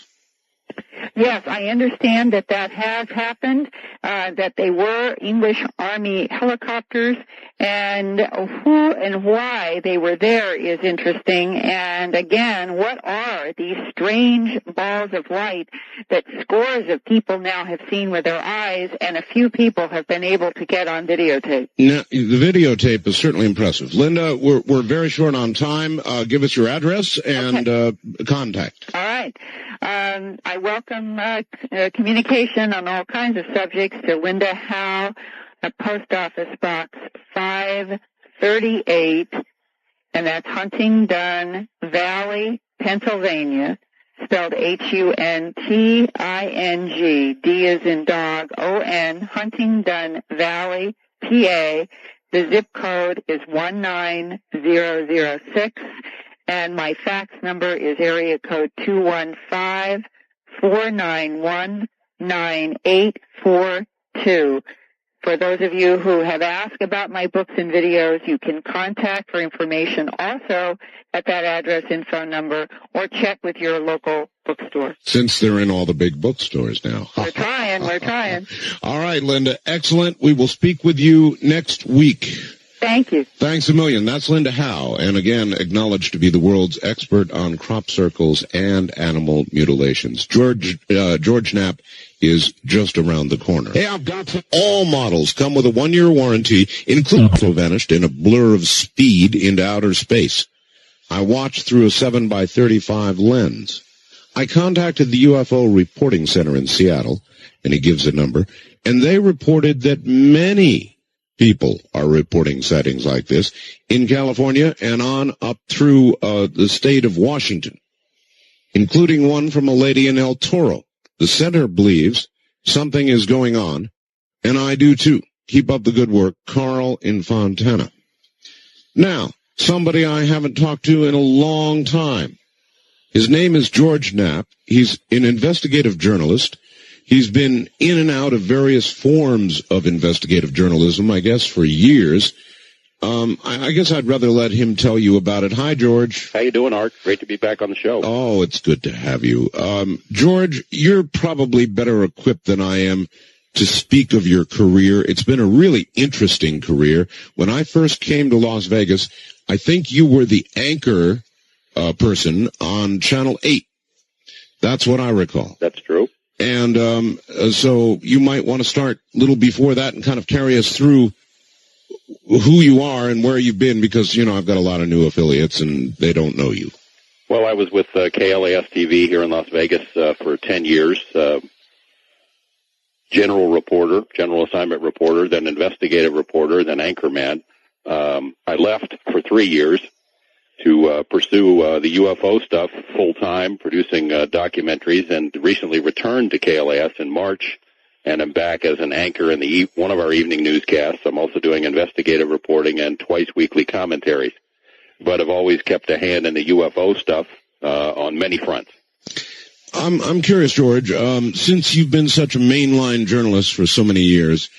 Yes, I understand that has happened, that they were English Army helicopters, and who and why they were there is interesting. And again, what are these strange balls of light that scores of people now have seen with their eyes, and a few people have been able to get on videotape? Now, the videotape is certainly impressive. Linda, we're very short on time. Give us your address and contact. All right. I welcome communication on all kinds of subjects to Linda Howe, Post Office Box 538, and that's Huntingdon Valley, Pennsylvania, spelled Hunting, D as in dog, O-N, Huntingdon Valley, PA. The zip code is 19006. And my fax number is area code 215-491-9842. For those of you who have asked about my books and videos, you can contact for information also at that address and phone number, or check with your local bookstore. Since they're in all the big bookstores now. We're trying. All right, Linda, excellent. We will speak with you next week. Thank you. Thanks a million. That's Linda Howe, and again, acknowledged to be the world's expert on crop circles and animal mutilations. George Knapp is just around the corner. Hey, I've got some. All models come with a 1-year warranty, including also vanished in a blur of speed into outer space. I watched through a 7x35 lens. I contacted the UFO Reporting Center in Seattle, and he gives a number, and they reported that many people are reporting sightings like this in California and on up through the state of Washington, including one from a lady in El Toro. The center believes something is going on, and I do too. Keep up the good work, Carl in Fontana. Now, somebody I haven't talked to in a long time. His name is George Knapp. He's an investigative journalist. He's been in and out of various forms of investigative journalism, I guess, for years. I guess I'd rather let him tell you about it. Hi, George. How you doing, Art? Great to be back on the show. Oh, it's good to have you. George, you're probably better equipped than I am to speak of your career. It's been a really interesting career. When I first came to Las Vegas, I think you were the anchor person on Channel 8. That's what I recall. That's true. And so you might want to start a little before that and kind of carry us through who you are and where you've been, because, you know, I've got a lot of new affiliates and they don't know you. Well, I was with KLAS-TV here in Las Vegas for 10 years, general reporter, general assignment reporter, then investigative reporter, then anchorman. I left for 3 years to pursue the UFO stuff full-time, producing documentaries, and recently returned to KLAS in March, and I'm back as an anchor in one of our evening newscasts. I'm also doing investigative reporting and twice-weekly commentaries. But I've always kept a hand in the UFO stuff on many fronts. I'm curious, George, since you've been such a mainline journalist for so many years,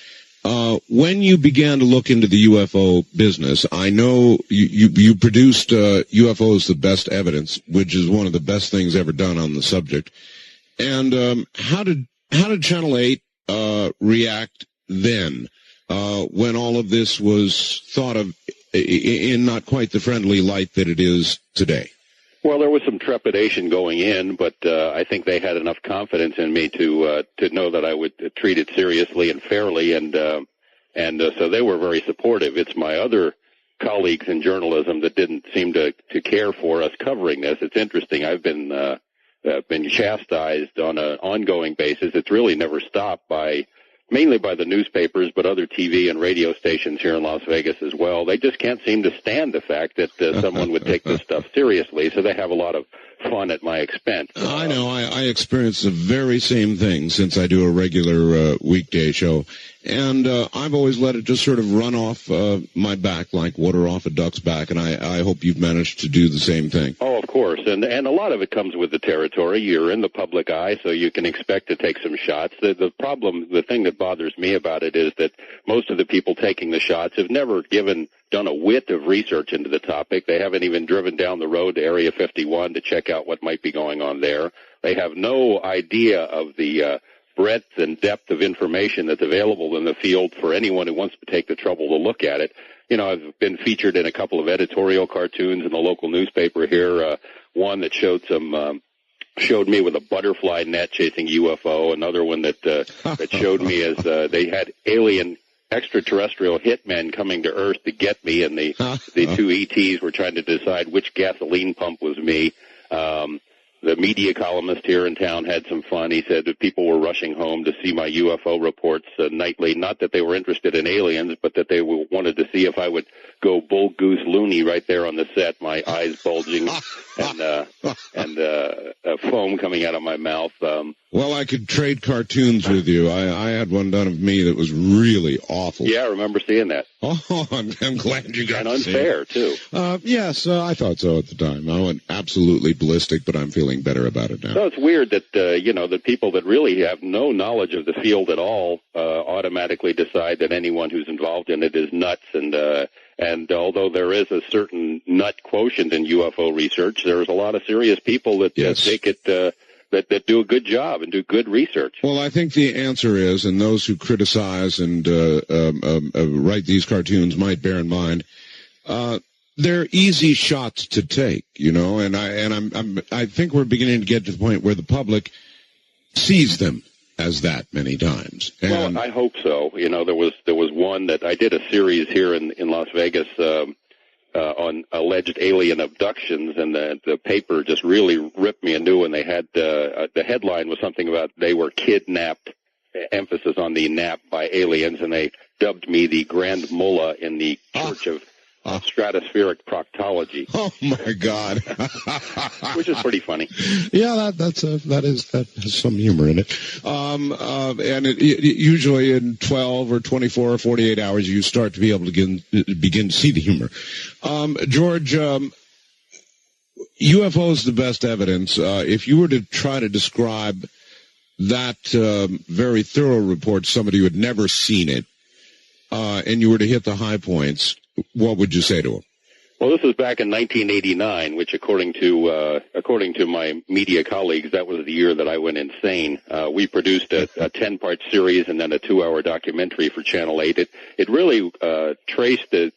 when you began to look into the UFO business, I know you produced UFOs the Best Evidence, which is one of the best things ever done on the subject. And how did Channel 8 react then, when all of this was thought of in not quite the friendly light that it is today? Well, there was some trepidation going in, but I think they had enough confidence in me to know that I would treat it seriously and fairly, and so they were very supportive. It's my other colleagues in journalism that didn't seem to care for us covering this. It's interesting. I've been chastised on an ongoing basis. It's really never stopped mainly by the newspapers, but other TV and radio stations here in Las Vegas as well. They just can't seem to stand the fact that someone would take this stuff seriously, so they have a lot of fun at my expense. I know. I experience the very same thing since I do a regular weekday show. And I've always let it just sort of run off my back like water off a duck's back, and I hope you've managed to do the same thing. Oh, of course. And a lot of it comes with the territory. You're in the public eye, so you can expect to take some shots. The problem, the thing that bothers me about it is that most of the people taking the shots have never done a whit of research into the topic. They haven't even driven down the road to Area 51 to check out what might be going on there. They have no idea of the breadth and depth of information that's available in the field for anyone who wants to take the trouble to look at it. You know, I've been featured in a couple of editorial cartoons in the local newspaper here, one that showed me with a butterfly net chasing UFO, another one that showed me as they had alien extraterrestrial hitmen coming to Earth to get me, and the two ETs were trying to decide which gasoline pump was me. The media columnist here in town had some fun. He said that people were rushing home to see my UFO reports nightly. Not that they were interested in aliens, but that they wanted to see if I would go bull goose loony right there on the set, my eyes bulging and foam coming out of my mouth. Well, I could trade cartoons with you. I had one done of me that was really awful. Yeah, I remember seeing that. Oh, I'm glad you got and to see it. unfair, too. Yes, I thought so at the time. I went absolutely ballistic, but I'm feeling better about it now. So it's weird that, the people that really have no knowledge of the field at all automatically decide that anyone who's involved in it is nuts. And although there is a certain nut quotient in UFO research, there's a lot of serious people that take it that do a good job and do good research. Well, I think the answer is, and those who criticize and write these cartoons might bear in mind, they're easy shots to take, and I think we're beginning to get to the point where the public sees them as that many times. Well, I hope so. There was one that I did a series here in Las Vegas on alleged alien abductions, and the paper just really ripped me a new one. They had the headline was something about they were kidnapped, emphasis on the nap by aliens, and they dubbed me the Grand Mullah in the Church of Stratospheric Proctology. Oh my God! Which is pretty funny. Yeah, that has some humor in it. And it usually in 12 or 24 or 48 hours, you start to be able to begin to see the humor. George, UFO is the best evidence. If you were to try to describe that very thorough report to somebody who had never seen it, and you were to hit the high points, what would you say to him? Well, this was back in 1989, which, according to my media colleagues, that was the year that I went insane. We produced a 10-part series and then a 2-hour documentary for Channel 8. It really traced the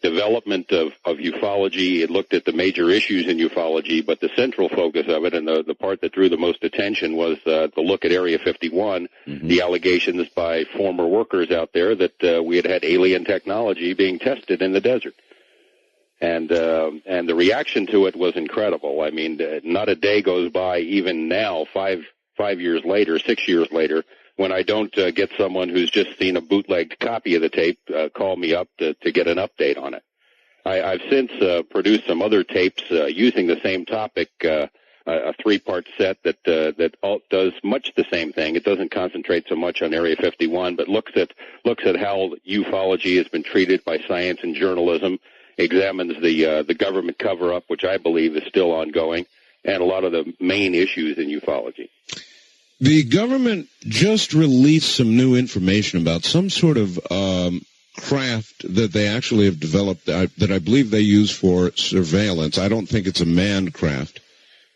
development of ufology. It looked at the major issues in ufology, but the central focus of it and the part that drew the most attention was the look at Area 51, the allegations by former workers out there that we had alien technology being tested in the desert. And the reaction to it was incredible. I mean, not a day goes by, even now, 5 years later, 6 years later, when I don't get someone who's just seen a bootlegged copy of the tape call me up to get an update on it. I've since produced some other tapes using the same topic, a 3-part set that all does much the same thing. It doesn't concentrate so much on Area 51, but looks at how ufology has been treated by science and journalism, examines the government cover-up, which I believe is still ongoing, and a lot of the main issues in ufology. The government just released some new information about some sort of craft that they actually have developed that I believe they use for surveillance. I don't think it's a manned craft,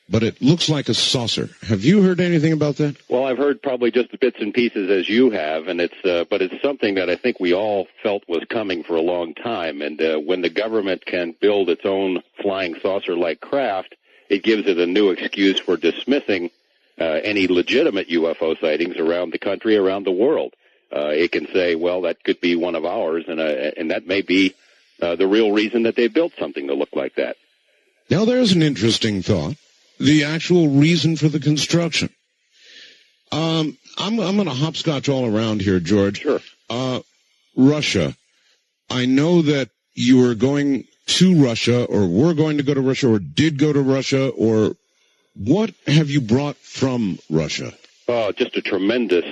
but it looks like a saucer. Have you heard anything about that? Well, I've heard probably just the bits and pieces as you have, and but it's something that I think we all felt was coming for a long time. And when the government can build its own flying saucer-like craft, it gives it a new excuse for dismissing any legitimate UFO sightings around the country, around the world. It can say, well, that could be one of ours, and that may be the real reason that they built something to look like that. Now, there's an interesting thought. The actual reason for the construction. I'm going to hopscotch all around here, George. Sure. Russia. I know that you were going to Russia, or were going to go to Russia, or did go to Russia, or what have you brought from Russia? Oh, just a tremendous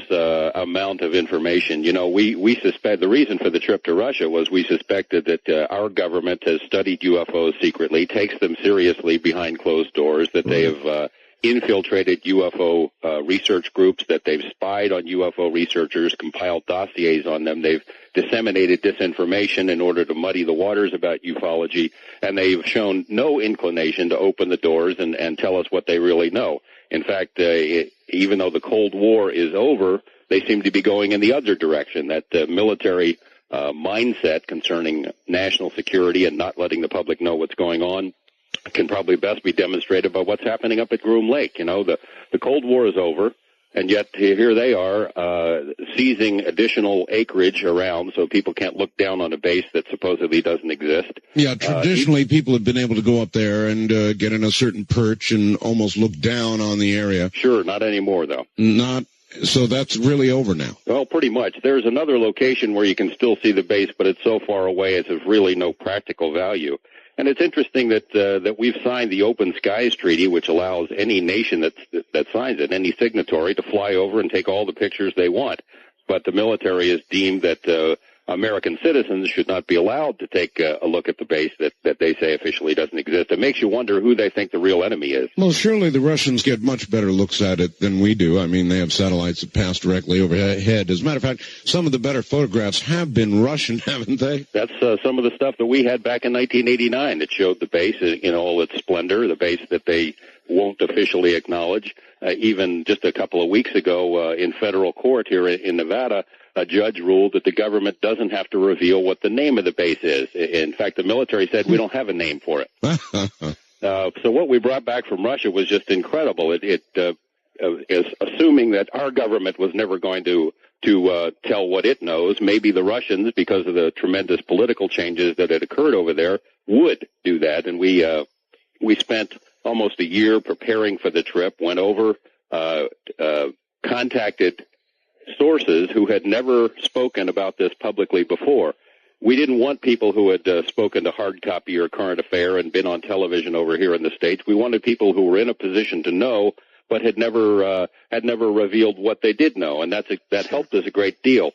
amount of information. You know, we suspect the reason for the trip to Russia was we suspected that our government has studied UFOs secretly, takes them seriously behind closed doors, that they have infiltrated UFO research groups, that they've spied on UFO researchers, compiled dossiers on them, they've disseminated disinformation in order to muddy the waters about ufology, and they've shown no inclination to open the doors and tell us what they really know. In fact, even though the Cold War is over, they seem to be going in the other direction, that military mindset concerning national security and not letting the public know what's going on can probably best be demonstrated by what's happening up at Groom Lake. You know, the Cold War is over, and yet here they are seizing additional acreage around so people can't look down on a base that supposedly doesn't exist. Yeah, traditionally people have been able to go up there and get in a certain perch and almost look down on the area. Sure, not anymore, though. So that's really over now. Well, pretty much. There's another location where you can still see the base, but it's so far away it's of really no practical value. And it's interesting that we've signed the Open Skies Treaty, which allows any nation that signs it, any signatory, to fly over and take all the pictures they want. But the military has deemed that American citizens should not be allowed to take a look at the base that they say officially doesn't exist. It makes you wonder who they think the real enemy is. Well, surely the Russians get much better looks at it than we do. I mean, they have satellites that pass directly overhead. As a matter of fact, some of the better photographs have been Russian, haven't they? That's some of the stuff that we had back in 1989 that showed the base in all its splendor, the base that they won't officially acknowledge. Even just a couple of weeks ago in federal court here in Nevada, a judge ruled that the government doesn't have to reveal what the name of the base is. In fact, the military said we don't have a name for it. So what we brought back from Russia was just incredible. It is assuming that our government was never going to tell what it knows. Maybe the Russians, because of the tremendous political changes that had occurred over there, would do that. And we spent almost a year preparing for the trip, went over, contacted sources who had never spoken about this publicly before. We didn't want people who had spoken to Hard Copy or Current Affair and been on television over here in the States. We wanted people who were in a position to know but had never revealed what they did know, and that helped us a great deal.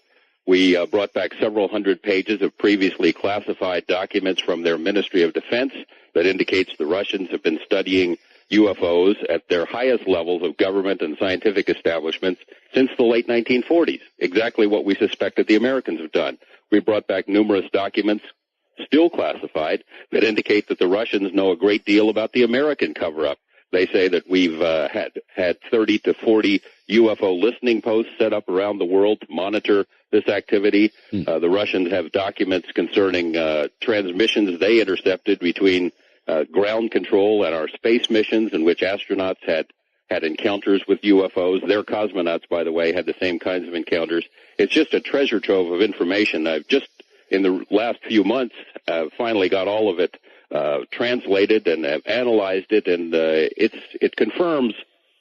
We brought back several hundred pages of previously classified documents from their Ministry of Defense that indicates the Russians have been studying UFOs at their highest levels of government and scientific establishments since the late 1940s, exactly what we suspected the Americans have done. We brought back numerous documents still classified, that indicate that the Russians know a great deal about the American cover-up. They say that we've had 30 to 40 UFO listening posts set up around the world to monitor this activity. The Russians have documents concerning transmissions they intercepted between ground control and our space missions in which astronauts had encounters with UFOs. Their cosmonauts, by the way, had the same kinds of encounters. It's just a treasure trove of information. I've just, in the last few months, finally got all of it translated and have analyzed it, and it confirms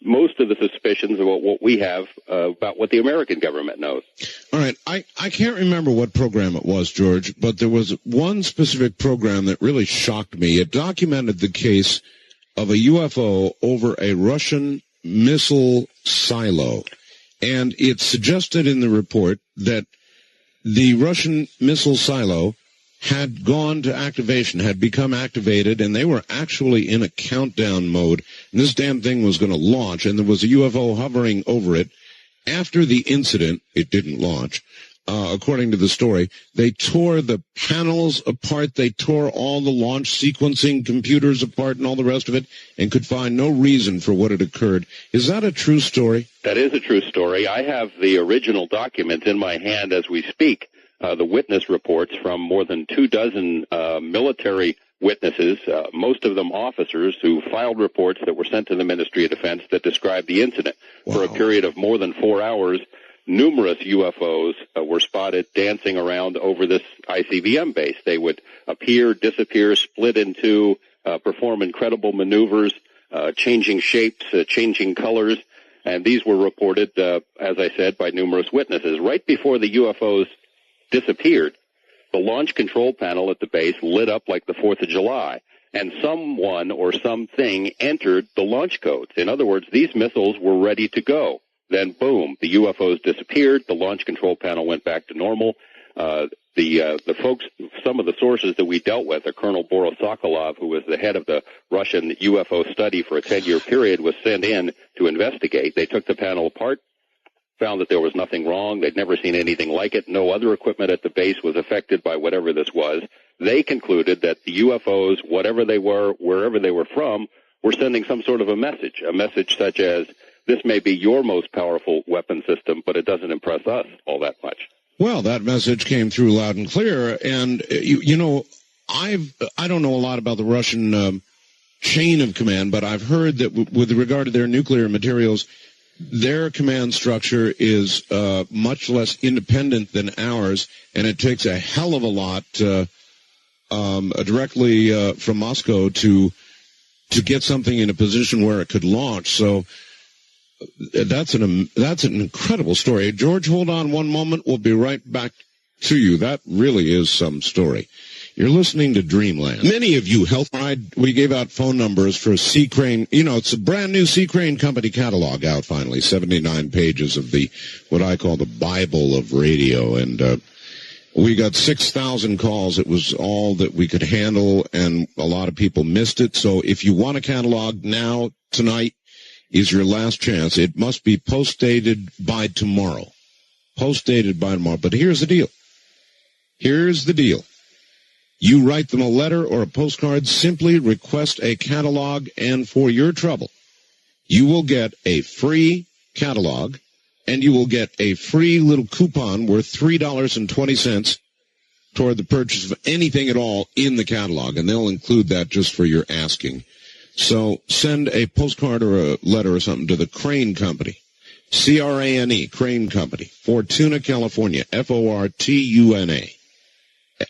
most of the suspicions about what we have about what the American government knows. All right. I can't remember what program it was, George, but there was one specific program that really shocked me. It documented the case of a UFO over a Russian missile silo, and it suggested in the report that the Russian missile silo had gone to activation, had become activated, and they were actually in a countdown mode. And this damn thing was going to launch, and there was a UFO hovering over it. After the incident, it didn't launch, according to the story. They tore the panels apart. They tore all the launch sequencing computers apart and all the rest of it, and could find no reason for what had occurred. Is that a true story? That is a true story. I have the original documents in my hand as we speak. The witness reports from more than 24 military witnesses, most of them officers, who filed reports that were sent to the Ministry of Defense that described the incident. Wow. For a period of more than 4 hours, numerous UFOs were spotted dancing around over this ICBM base. They would appear, disappear, split in two, perform incredible maneuvers, changing shapes, changing colors, and these were reported, as I said, by numerous witnesses. Right before the UFOs disappeared, the launch control panel at the base lit up like the 4th of July, and someone or something entered the launch codes. In other words, these missiles were ready to go. Then, boom, the UFOs disappeared, the launch control panel went back to normal. The folks, some of the sources that we dealt with, Colonel Boris Sokolov, who was the head of the Russian UFO study for a 10-year period, was sent in to investigate. They took the panel apart, found that there was nothing wrong. They'd never seen anything like it. No other equipment at the base was affected by whatever this was. They concluded that the UFOs, whatever they were, wherever they were from, were sending some sort of a message such as, this may be your most powerful weapon system, but it doesn't impress us all that much. Well, that message came through loud and clear, and, you know, I don't know a lot about the Russian chain of command, but I've heard that with regard to their nuclear materials, their command structure is much less independent than ours, and it takes a hell of a lot directly from Moscow to get something in a position where it could launch. So that's an incredible story. George, hold on one moment. We'll be right back to you. That really is some story. You're listening to Dreamland. Many of you we gave out phone numbers for Sea Crane. You know, it's a brand new Sea Crane Company catalog out finally, 79 pages of what I call the Bible of radio. And we got 6,000 calls. It was all that we could handle, and a lot of people missed it. So if you want a catalog now, tonight is your last chance. It must be post-dated by tomorrow. Post-dated by tomorrow. But here's the deal. You write them a letter or a postcard, simply request a catalog, and for your trouble, you will get a free catalog, and you will get a free little coupon worth $3.20 toward the purchase of anything at all in the catalog, and they'll include that just for your asking. So send a postcard or a letter or something to the Crane Company, C-R-A-N-E, Crane Company, Fortuna, California, F-O-R-T-U-N-A.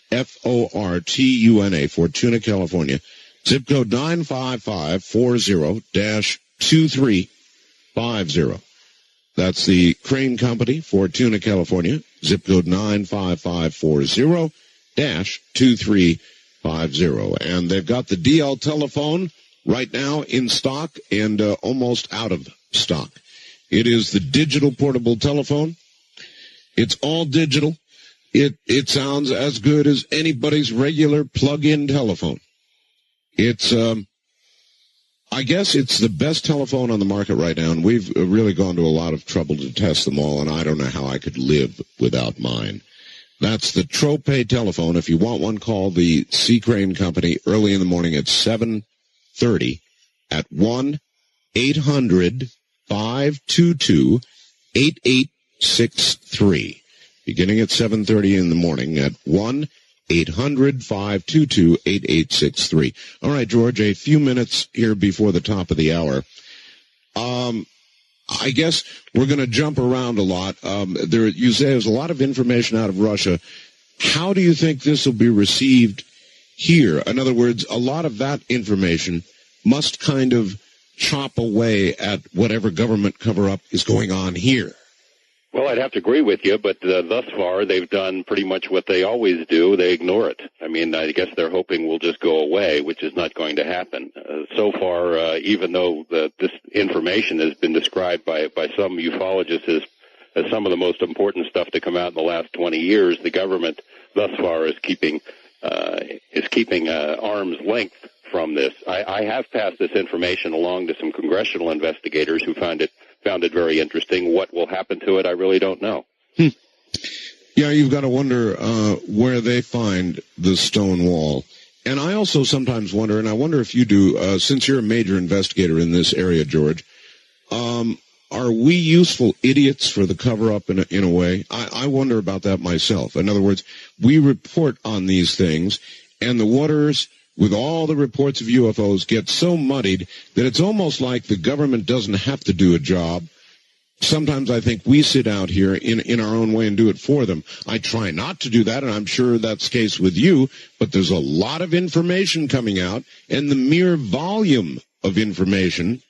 F-O-R-T-U-N-A, Fortuna, California. Zip code 95540-2350. That's the Crane Company, Fortuna, California. Zip code 95540-2350. And they've got the DL telephone right now in stock and almost out of stock. It is the digital portable telephone. It's all digital. It sounds as good as anybody's regular plug-in telephone. It's, I guess it's the best telephone on the market right now, and we've really gone to a lot of trouble to test them all, and I don't know how I could live without mine. That's the Tropay telephone. If you want one, call the Sea Crane Company early in the morning at 7:30 at 1-800-522-8863. Beginning at 7:30 in the morning at 1-800-522-8863. All right, George, a few minutes here before the top of the hour. I guess we're going to jump around a lot. You say there's a lot of information out of Russia. How do you think this will be received here? In other words, a lot of that information must kind of chop away at whatever government cover-up is going on here. Well, I'd have to agree with you, but thus far they've done pretty much what they always do. They ignore it. I mean, I guess they're hoping we'll just go away, which is not going to happen. So far, even though this information has been described by some ufologists as some of the most important stuff to come out in the last 20 years, the government thus far is keeping arm's length from this. I have passed this information along to some congressional investigators who found it very interesting. What will happen to it, I really don't know. Yeah, you've got to wonder where they find the stone wall. And I also sometimes wonder, and I wonder if you do, since you're a major investigator in this area, George, are we useful idiots for the cover-up in a way? I wonder about that myself. In other words, we report on these things, and the waters, with all the reports of UFOs, get so muddied that it's almost like the government doesn't have to do a job. Sometimes I think we sit out here in our own way and do it for them. I try not to do that, and I'm sure that's the case with you, but there's a lot of information coming out, and the mere volume of information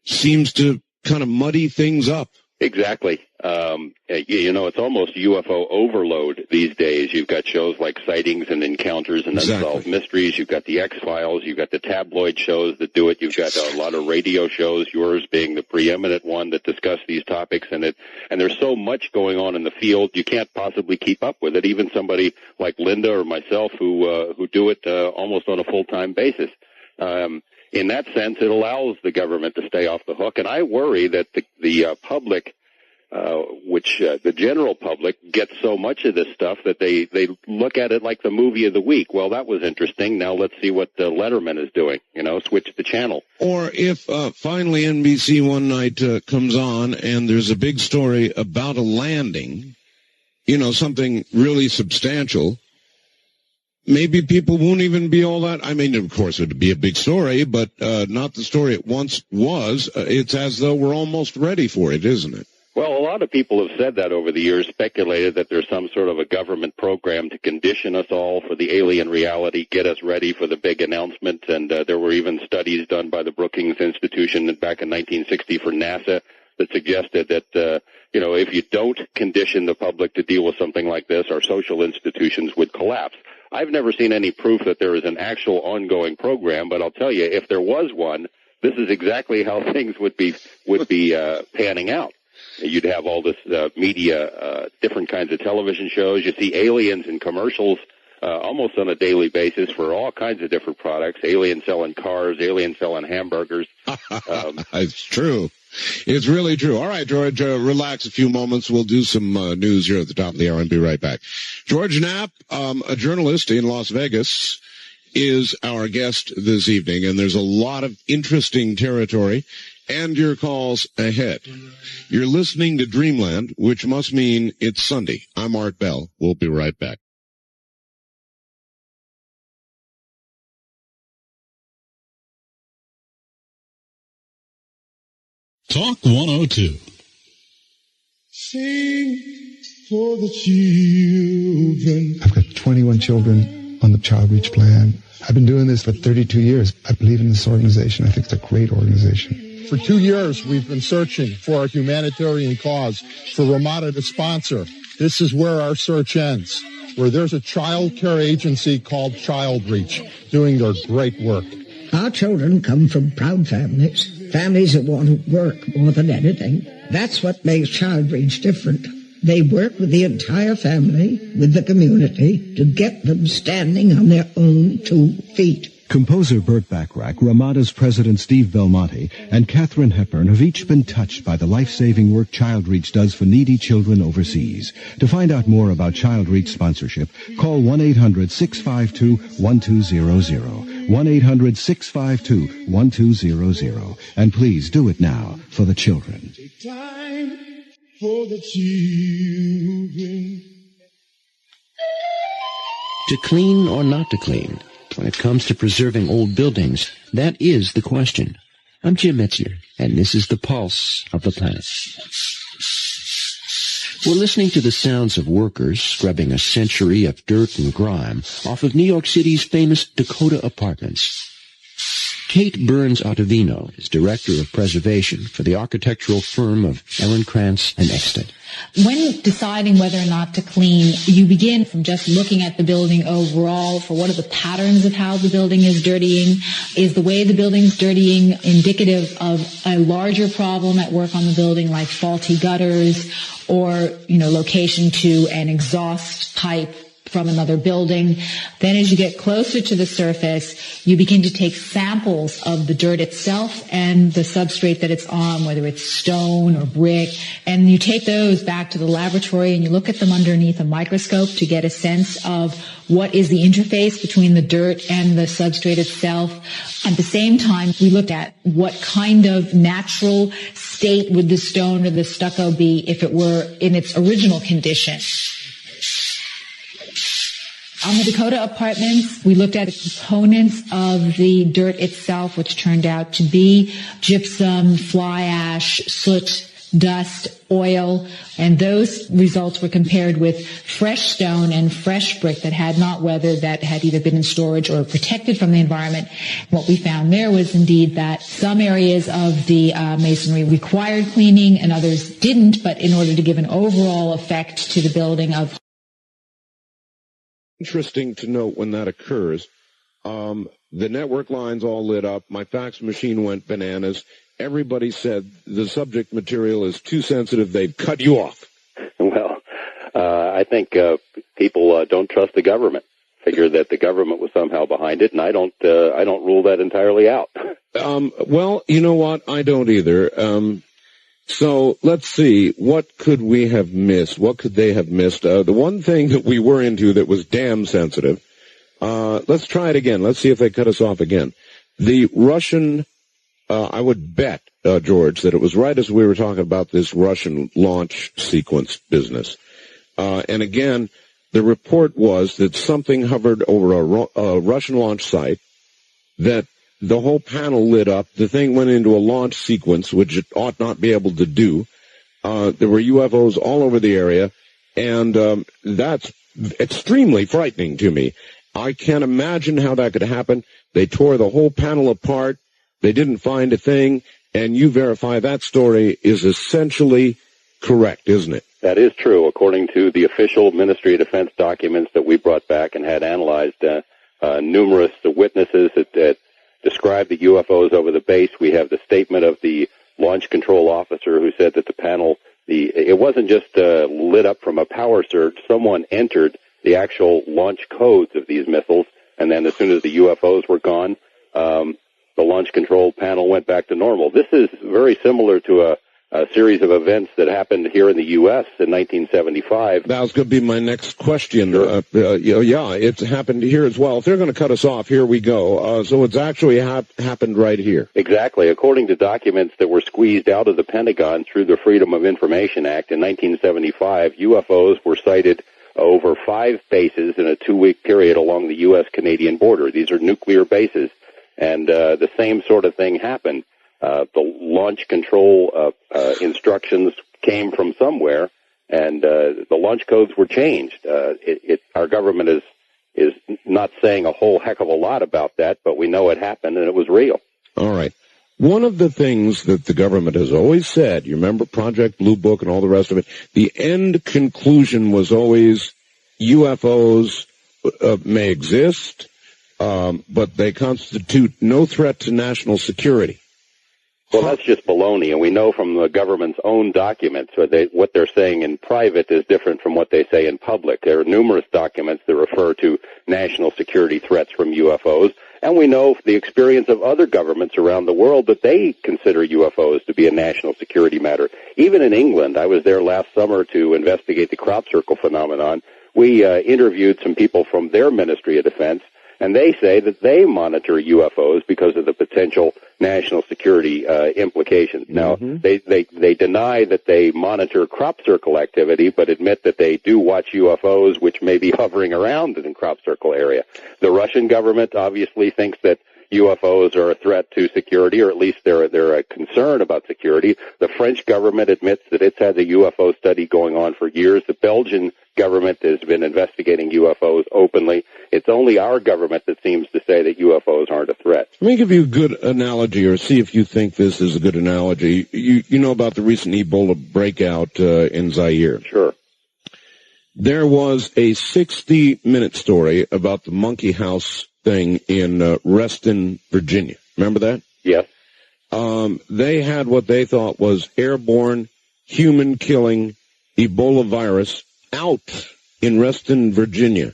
seems to kind of muddy things up. Exactly. It's almost UFO overload these days. You've got shows like Sightings and Encounters and Unsolved Mysteries. You've got the X-Files. You've got the tabloid shows that do it. You've got a lot of radio shows, yours being the preeminent one, that discuss these topics. And there's so much going on in the field, you can't possibly keep up with it. Even somebody like Linda or myself who do it almost on a full-time basis. In that sense, it allows the government to stay off the hook. And I worry that the public, the general public, gets so much of this stuff that they look at it like the movie of the week. Well, that was interesting. Now let's see what Letterman is doing. Switch the channel. Or if finally NBC one night comes on and there's a big story about a landing, something really substantial, maybe people won't even be all that. I mean, of course, it would be a big story, but not the story it once was. It's as though we're almost ready for it, isn't it? Well, a lot of people have said that over the years, speculated that there's some sort of a government program to condition us all for the alien reality, get us ready for the big announcement. And there were even studies done by the Brookings Institution back in 1960 for NASA that suggested that, if you don't condition the public to deal with something like this, our social institutions would collapse. I've never seen any proof that there is an actual ongoing program, but I'll tell you, if there was one, this is exactly how things would be panning out. You'd have all this media, different kinds of television shows. You see aliens in commercials almost on a daily basis for all kinds of different products. Aliens selling cars, aliens selling hamburgers. It's true. It's really true. All right, George, relax a few moments. We'll do some news here at the top of the hour and be right back. George Knapp, a journalist in Las Vegas, is our guest this evening, and there's a lot of interesting territory and your calls ahead. You're listening to Dreamland, which must mean it's Sunday. I'm Art Bell. We'll be right back. Talk 102. Sing for the children. I've got 21 children on the Child Reach Plan. I've been doing this for 32 years. I believe in this organization. I think it's a great organization. For 2 years, we've been searching for a humanitarian cause, for Ramada to sponsor. This is where our search ends, where there's a child care agency called Child Reach doing their great work. Our children come from proud families that want to work more than anything. That's what makes Child Reach different. They work with the entire family, with the community, to get them standing on their own 2 feet. Composer Burt Bacharach, Ramada's President Steve Belmonte, and Katharine Hepburn have each been touched by the life-saving work Child Reach does for needy children overseas. To find out more about Child Reach sponsorship, call 1-800-652-1200. 1-800-652-1200. And please do it now for the children. Take time for the children. To clean or not to clean? When it comes to preserving old buildings, that is the question. I'm Jim Metzner, and this is the pulse of the planet. We're listening to the sounds of workers scrubbing a century of dirt and grime off of New York City's famous Dakota Apartments. Kate Burns Ottavino is Director of Preservation for the architectural firm of Ellen Krantz and Exted. When deciding whether or not to clean, you begin from just looking at the building overall for what are the patterns of how the building is dirtying. Is the way the building's dirtying indicative of a larger problem at work on the building, like faulty gutters or, location to an exhaust pipe from another building? Then as you get closer to the surface, you begin to take samples of the dirt itself and the substrate that it's on, whether it's stone or brick, and you take those back to the laboratory and you look at them underneath a microscope to get a sense of what is the interface between the dirt and the substrate itself. At the same time, we looked at what kind of natural state would the stone or the stucco be if it were in its original condition. On the Dakota Apartments, we looked at the components of the dirt itself, which turned out to be gypsum, fly ash, soot, dust, oil, and those results were compared with fresh stone and fresh brick that had not weathered, that had either been in storage or protected from the environment. What we found there was indeed that some areas of the masonry required cleaning and others didn't, but in order to give an overall effect to the building of Interesting to note when that occurs. The network lines all lit up. My fax machine went bananas. Everybody said the subject material is too sensitive. They've cut you off. Well, I think people don't trust the government. Figure that the government was somehow behind it, and I don't rule that entirely out. Well, you know what? I don't either. So let's see, what could we have missed? What could they have missed? The one thing that we were into that was damn sensitive, let's try it again. Let's see if they cut us off again. The Russian, I would bet, George, that it was right as we were talking about this Russian launch sequence business. And again, the report was that something hovered over a Russian launch site, that the whole panel lit up. The thing went into a launch sequence, which it ought not be able to do. There were UFOs all over the area, and that's extremely frightening to me. I can't imagine how that could happen. They tore the whole panel apart. They didn't find a thing, and you verify that story is essentially correct, isn't it? That is true, according to the official Ministry of Defense documents that we brought back and had analyzed. Numerous witnesses that described the UFOs over the base. We have the statement of the launch control officer who said that the panel, it wasn't just lit up from a power surge. Someone entered the actual launch codes of these missiles, and then as soon as the UFOs were gone, the launch control panel went back to normal. This is very similar to a series of events that happened here in the U.S. in 1975. That was going to be my next question. Sure. Yeah, it's happened here as well. If they're going to cut us off, here we go. So it's actually happened right here. Exactly. According to documents that were squeezed out of the Pentagon through the Freedom of Information Act in 1975, UFOs were sighted over 5 bases in a 2-week period along the U.S.-Canadian border. These are nuclear bases. And the same sort of thing happened. The launch control instructions came from somewhere, and the launch codes were changed. Our government is not saying a whole heck of a lot about that, but we know it happened, and it was real. All right. One of the things that the government has always said, you remember Project Blue Book and all the rest of it, the end conclusion was always UFOs may exist, but they constitute no threat to national security. Well, that's just baloney, and we know from the government's own documents what they're saying in private is different from what they say in public. There are numerous documents that refer to national security threats from UFOs, And we know the experience of other governments around the world that they consider UFOs to be a national security matter. Even in England, I was there last summer to investigate the crop circle phenomenon. We interviewed some people from their Ministry of Defense, and they say that they monitor UFOs because of the potential national security implications. Now, they deny that they monitor crop circle activity, but admit that they do watch UFOs, which may be hovering around in the crop circle area. The Russian government obviously thinks that UFOs are a threat to security, or at least they're a concern about security. The French government admits that it's had the UFO study going on for years. The Belgian government has been investigating UFOs openly. It's only our government that seems to say that UFOs aren't a threat. Let me give you a good analogy, or see if you think this is a good analogy. You know about the recent Ebola breakout in Zaire. Sure. There was a 60-minute story about the monkey house thing in Reston, Virginia. Remember that? Yes. They had what they thought was airborne, human-killing Ebola virus out in Reston, Virginia.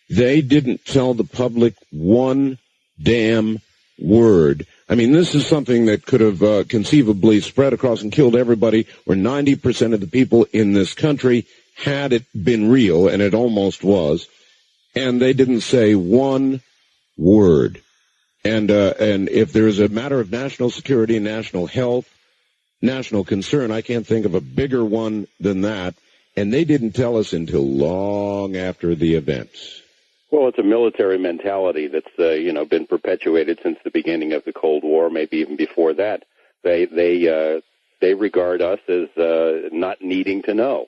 They didn't tell the public one damn word. I mean, this is something that could have conceivably spread across and killed everybody, where 90% of the people in this country, had it been real, and it almost was, and they didn't say one word. And if there is a matter of national security, national health, national concern, I can't think of a bigger one than that. And they didn't tell us until long after the events. Well, it's a military mentality that's been perpetuated since the beginning of the Cold War, maybe even before that. They regard us as not needing to know,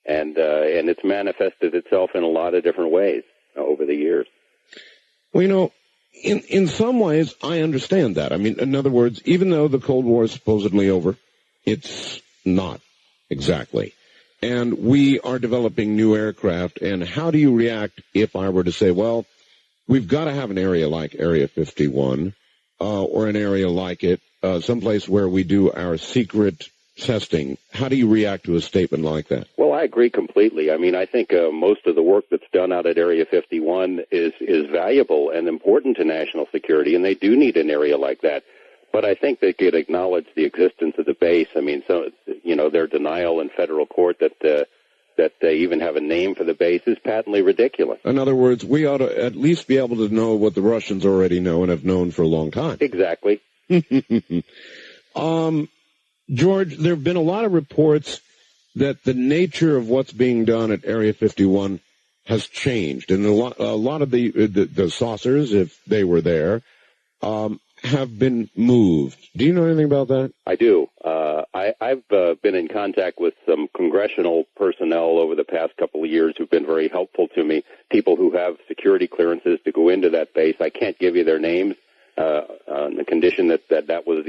and it's manifested itself in a lot of different ways over the years. Well, in some ways, I understand that. I mean, in other words, even though the Cold War is supposedly over, it's not exactly. And we are developing new aircraft, and how do you react if I were to say, well, we've got to have an area like Area 51, or an area like it, someplace where we do our secret testing. How do you react to a statement like that? Well, I agree completely. I mean, I think most of the work that's done out at Area 51 is valuable and important to national security, and they do need an area like that. But I think they could acknowledge the existence of the base. I mean, their denial in federal court that they even have a name for the base is patently ridiculous. In other words, we ought to at least be able to know what the Russians already know and have known for a long time. Exactly. George, there have been a lot of reports that the nature of what's being done at Area 51 has changed, and a lot of the saucers, if they were there, have been moved. Do you know anything about that? I do. I've been in contact with some congressional personnel over the past couple of years who've been very helpful to me, people who have security clearances to go into that base. I can't give you their names on the condition that was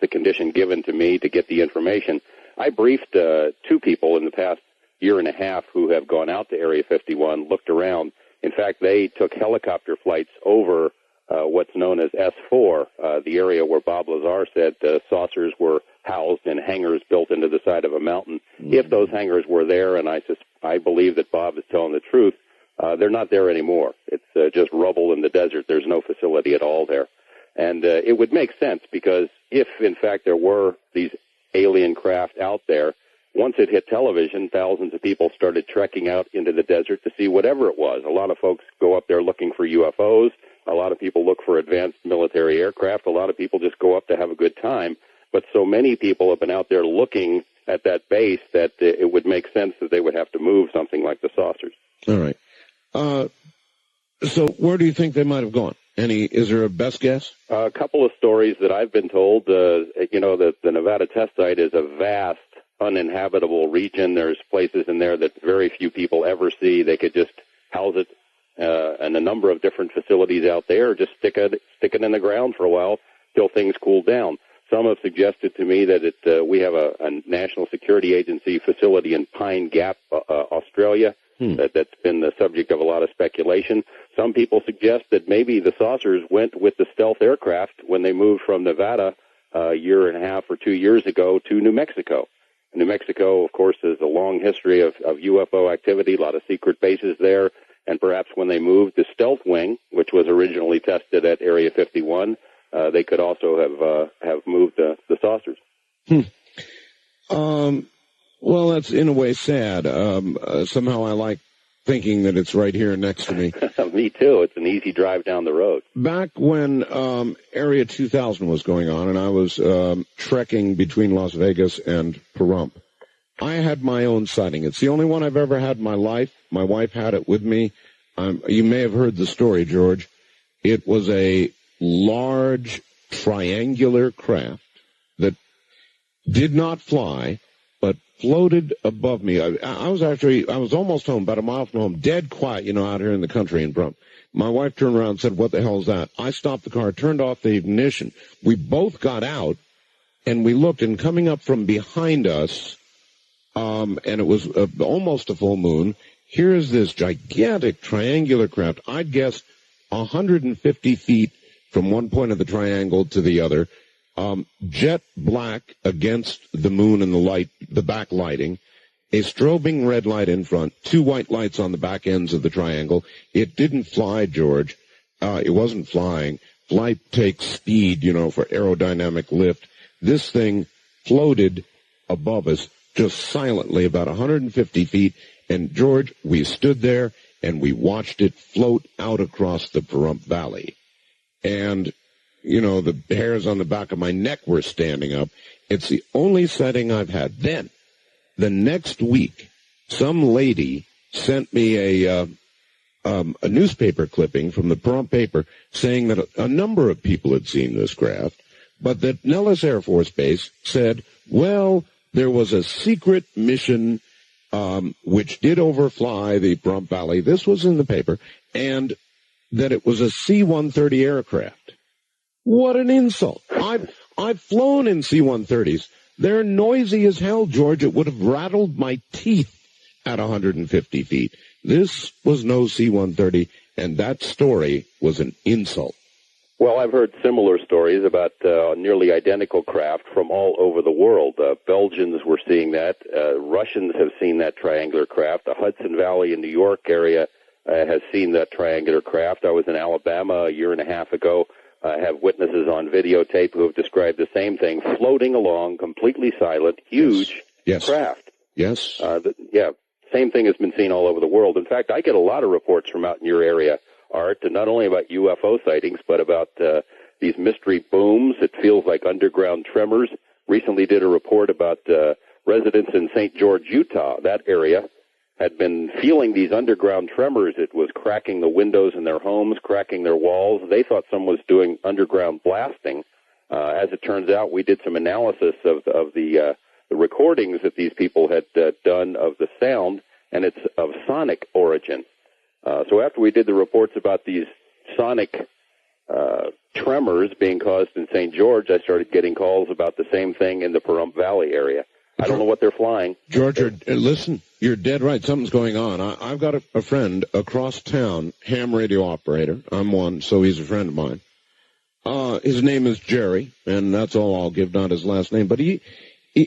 the condition given to me to get the information. I briefed two people in the past year and a half who have gone out to Area 51, looked around. In fact, they took helicopter flights over what's known as S4, the area where Bob Lazar said saucers were housed in hangars built into the side of a mountain. Mm-hmm. If those hangars were there, and I believe that Bob is telling the truth, they're not there anymore. It's just rubble in the desert. There's no facility at all there. And it would make sense, because if, in fact, there were these alien craft out there, once it hit television, thousands of people started trekking out into the desert to see whatever it was. A lot of folks go up there looking for UFOs. A lot of people look for advanced military aircraft. A lot of people just go up to have a good time. But so many people have been out there looking at that base that it would make sense that they would have to move something like the saucers. All right. So where do you think they might have gone? Is there a best guess? A couple of stories that I've been told. The Nevada test site is a vast, uninhabitable region. There's places in there that very few people ever see. They could just house it and a number of different facilities out there, just stick it in the ground for a while till things cool down. Some have suggested to me that we have a national security agency facility in Pine Gap, Australia, that's been the subject of a lot of speculation. Some people suggest that maybe the saucers went with the stealth aircraft when they moved from Nevada a year and a half or 2 years ago to New Mexico. New Mexico, of course, has a long history of UFO activity, a lot of secret bases there, and perhaps when they moved the Stealth Wing, which was originally tested at Area 51, they could also have moved the saucers. Well, that's in a way sad. Somehow I like thinking that it's right here next to me. Me too. It's an easy drive down the road. Back when Area 2000 was going on, and I was trekking between Las Vegas and Pahrump, I had my own sighting. It's the only one I've ever had in my life. My wife had it with me. You may have heard the story, George. It was a large triangular craft that did not fly, but floated above me. I was almost home, about a mile from home, dead quiet, out here in the country in Pahrump. My wife turned around and said, "What the hell is that?" I stopped the car, turned off the ignition. We both got out, and we looked, and coming up from behind us, and it was almost a full moon, here is this gigantic triangular craft. I'd guess 150 feet from one point of the triangle to the other, jet black against the moon and the light, the backlighting, a strobing red light in front, two white lights on the back ends of the triangle. It didn't fly, George. It wasn't flying. Flight takes speed, for aerodynamic lift. This thing floated above us, just silently, about 150 feet. And, George, we stood there, and we watched it float out across the Pahrump Valley. And, the hairs on the back of my neck were standing up. It's the only sighting I've had. Then, the next week, some lady sent me a newspaper clipping from the Pahrump paper saying that a number of people had seen this craft, but that Nellis Air Force Base said, well, there was a secret mission which did overfly the Pahrump Valley. This was in the paper, and that it was a C-130 aircraft. What an insult. I've flown in C-130s. They're noisy as hell, George. It would have rattled my teeth at 150 feet. This was no C-130, and that story was an insult. Well, I've heard similar stories about nearly identical craft from all over the world. Belgians were seeing that. Russians have seen that triangular craft. The Hudson Valley in New York area has seen that triangular craft. I was in Alabama a year and a half ago. I have witnesses on videotape who have described the same thing, floating along, completely silent, huge craft. Yes. Same thing has been seen all over the world. In fact, I get a lot of reports from out in your area, Art, and not only about UFO sightings, but about these mystery booms. It feels like underground tremors. Recently did a report about residents in St. George, Utah. That area had been feeling these underground tremors. It was cracking the windows in their homes, cracking their walls. They thought someone was doing underground blasting. As it turns out, we did some analysis of the recordings that these people had done of the sound, and it's of sonic origin. So after we did the reports about these sonic tremors being caused in St. George, I started getting calls about the same thing in the Pahrump Valley area. I don't know what they're flying. George, listen, you're dead right. Something's going on. I've got a friend across town, ham radio operator. I'm one, so he's a friend of mine. His name is Jerry, and that's all I'll give, not his last name. But he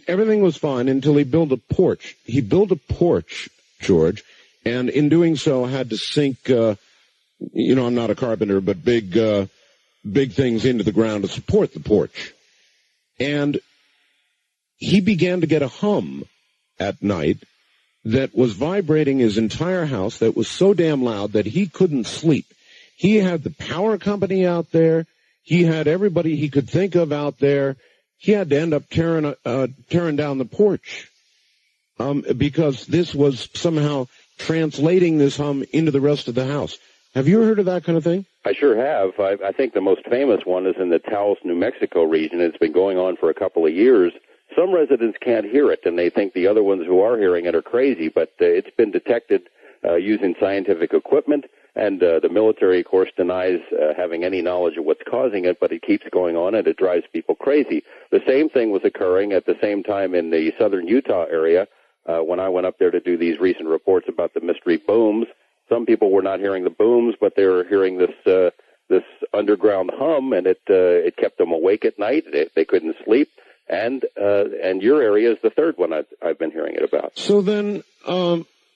everything was fine until he built a porch. He built a porch, George, and in doing so had to sink, I'm not a carpenter, but big things into the ground to support the porch. And he began to get a hum at night that was vibrating his entire house, that was so damn loud that he couldn't sleep. He had the power company out there. He had everybody he could think of out there. He had to end up tearing down the porch because this was somehow translating this hum into the rest of the house. Have you heard of that kind of thing? I sure have. I think the most famous one is in the Taos, New Mexico region. It's been going on for a couple of years. Some residents can't hear it, and they think the other ones who are hearing it are crazy, but it's been detected using scientific equipment, and the military, of course, denies having any knowledge of what's causing it, but it keeps going on, and it drives people crazy. The same thing was occurring at the same time in the southern Utah area when I went up there to do these recent reports about the mystery booms. Some people were not hearing the booms, but they were hearing this underground hum, and it kept them awake at night. They couldn't sleep. And your area is the third one I've been hearing it about. So then,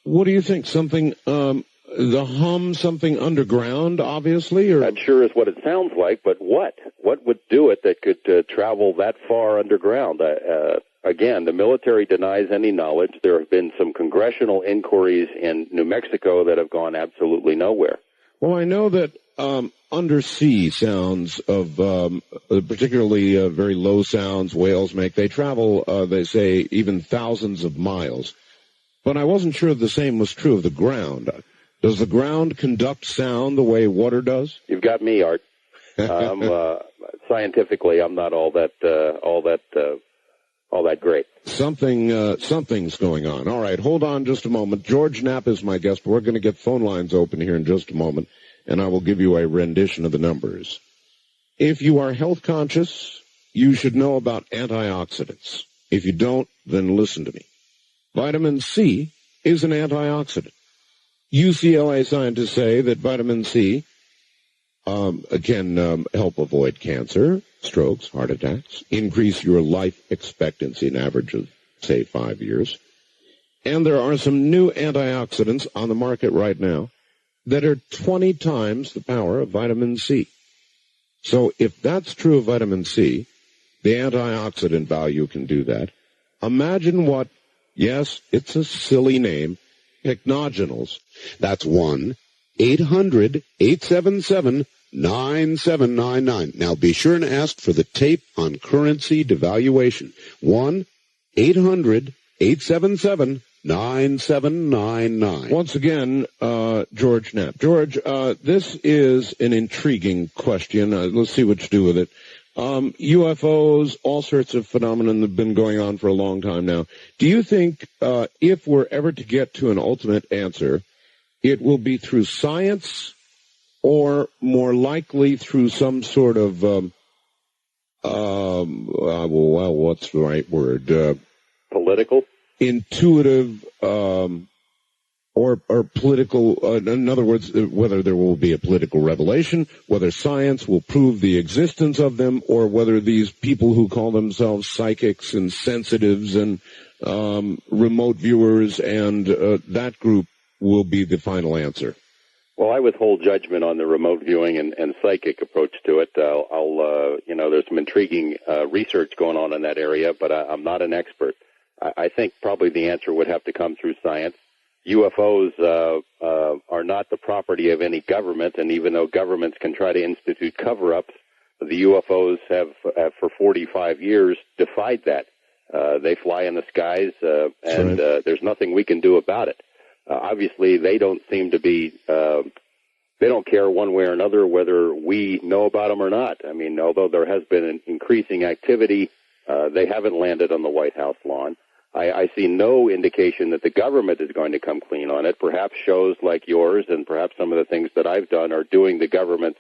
what do you think? Something the hum, something underground, obviously? Or? That sure is what it sounds like, but what? What would do it that could travel that far underground? Again, the military denies any knowledge. There have been some congressional inquiries in New Mexico that have gone absolutely nowhere. Well, I know that undersea sounds of particularly very low sounds whales make, they travel, they say, even thousands of miles. But I wasn't sure if the same was true of the ground. Does the ground conduct sound the way water does? You've got me, Art. Scientifically, I'm not all that great. Something's going on. All right, hold on just a moment. George Knapp is my guest. We're going to get phone lines open here in just a moment, and I will give you a rendition of the numbers. If you are health conscious, you should know about antioxidants. If you don't, then listen to me. Vitamin C is an antioxidant. UCLA scientists say that vitamin C can help avoid cancer, strokes, heart attacks, increase your life expectancy, an average of, say, 5 years. And there are some new antioxidants on the market right now that are 20 times the power of vitamin C. So if that's true of vitamin C, the antioxidant value can do that. Imagine what, yes, it's a silly name, hypnogenals. That's 1-800-877-9799. Now be sure and ask for the tape on currency devaluation. 1-800-877-9799. Once again, George Knapp. George, this is an intriguing question. Let's see what you do with it. UFOs, all sorts of phenomena have been going on for a long time now. Do you think if we're ever to get to an ultimate answer, it will be through science or more likely through some sort of, what's the right word? Political? Intuitive, or political, in other words, whether there will be a political revelation, whether science will prove the existence of them, or whether these people who call themselves psychics and sensitives and remote viewers and that group will be the final answer. Well, I withhold judgment on the remote viewing and psychic approach to it. There's some intriguing research going on in that area, but I'm not an expert. I think probably the answer would have to come through science. UFOs are not the property of any government, and even though governments can try to institute cover-ups, the UFOs have for 45 years defied that. They fly in the skies, and there's nothing we can do about it. Obviously, they don't seem to be, they don't care one way or another whether we know about them or not. I mean, although there has been an increasing activity, they haven't landed on the White House lawn. I see no indication that the government is going to come clean on it. Perhaps shows like yours and perhaps some of the things that I've done are doing the government's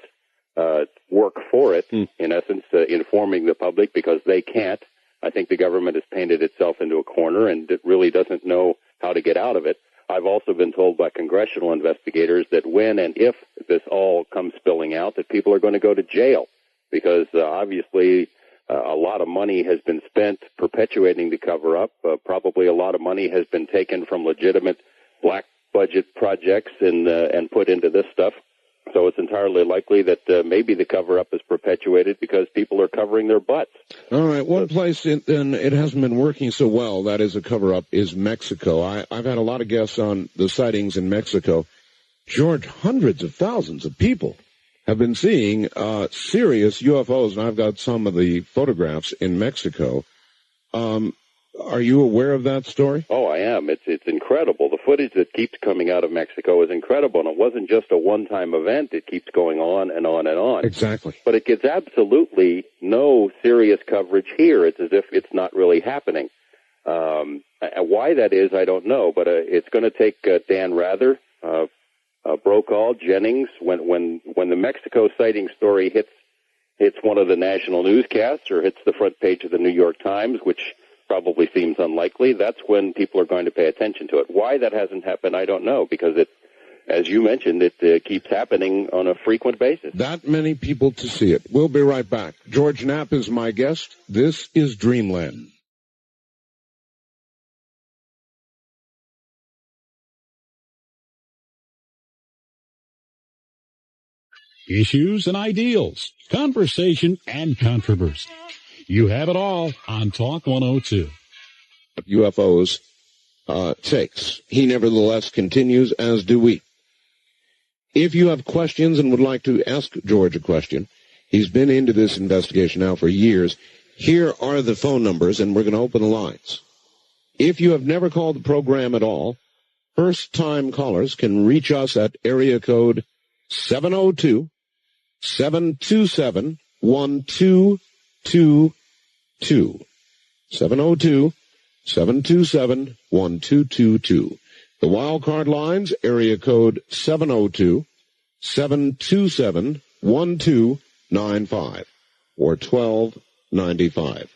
work for it, in essence, informing the public because they can't. I think the government has painted itself into a corner and it really doesn't know how to get out of it. I've also been told by congressional investigators that when and if this all comes spilling out, that people are going to go to jail because obviously a lot of money has been spent perpetuating the cover-up. Probably a lot of money has been taken from legitimate black budget projects and put into this stuff. So it's entirely likely that maybe the cover-up is perpetuated because people are covering their butts. All right, one place and it hasn't been working so well, that is a cover-up, is Mexico. I've had a lot of guests on the sightings in Mexico. George, hundreds of thousands of people have been seeing serious UFOs, and I've got some of the photographs in Mexico. Are you aware of that story? Oh, I am. It's incredible. The footage that keeps coming out of Mexico is incredible, and it wasn't just a one-time event. It keeps going on and on and on. Exactly. But it gets absolutely no serious coverage here. It's as if it's not really happening. Why that is, I don't know, but it's going to take Dan Rather, Brokaw, Jennings, when the Mexico sighting story hits one of the national newscasts or hits the front page of the New York Times, which probably seems unlikely, that's when people are going to pay attention to it. Why that hasn't happened, I don't know, because it, as you mentioned, it keeps happening on a frequent basis. That many people to see it. We'll be right back. George Knapp is my guest. This is Dreamland. issues and ideals, conversation and controversy. You have it all on Talk 102. UFOs takes. He nevertheless continues, as do we. If you have questions and would like to ask George a question, he's been into this investigation now for years. Here are the phone numbers, and we're going to open the lines. If you have never called the program at all, first-time callers can reach us at area code 702-727-1222. 702-727-1222. The wildcard lines, area code 702-727-1295 or 1295.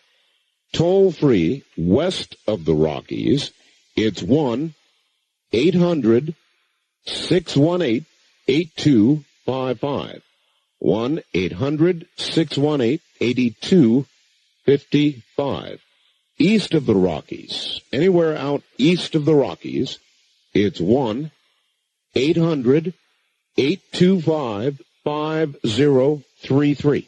Toll free west of the Rockies, it's 1-800-618-8255. 1-800-618-8255. East of the Rockies, anywhere out east of the Rockies, it's 1-800-825-5033.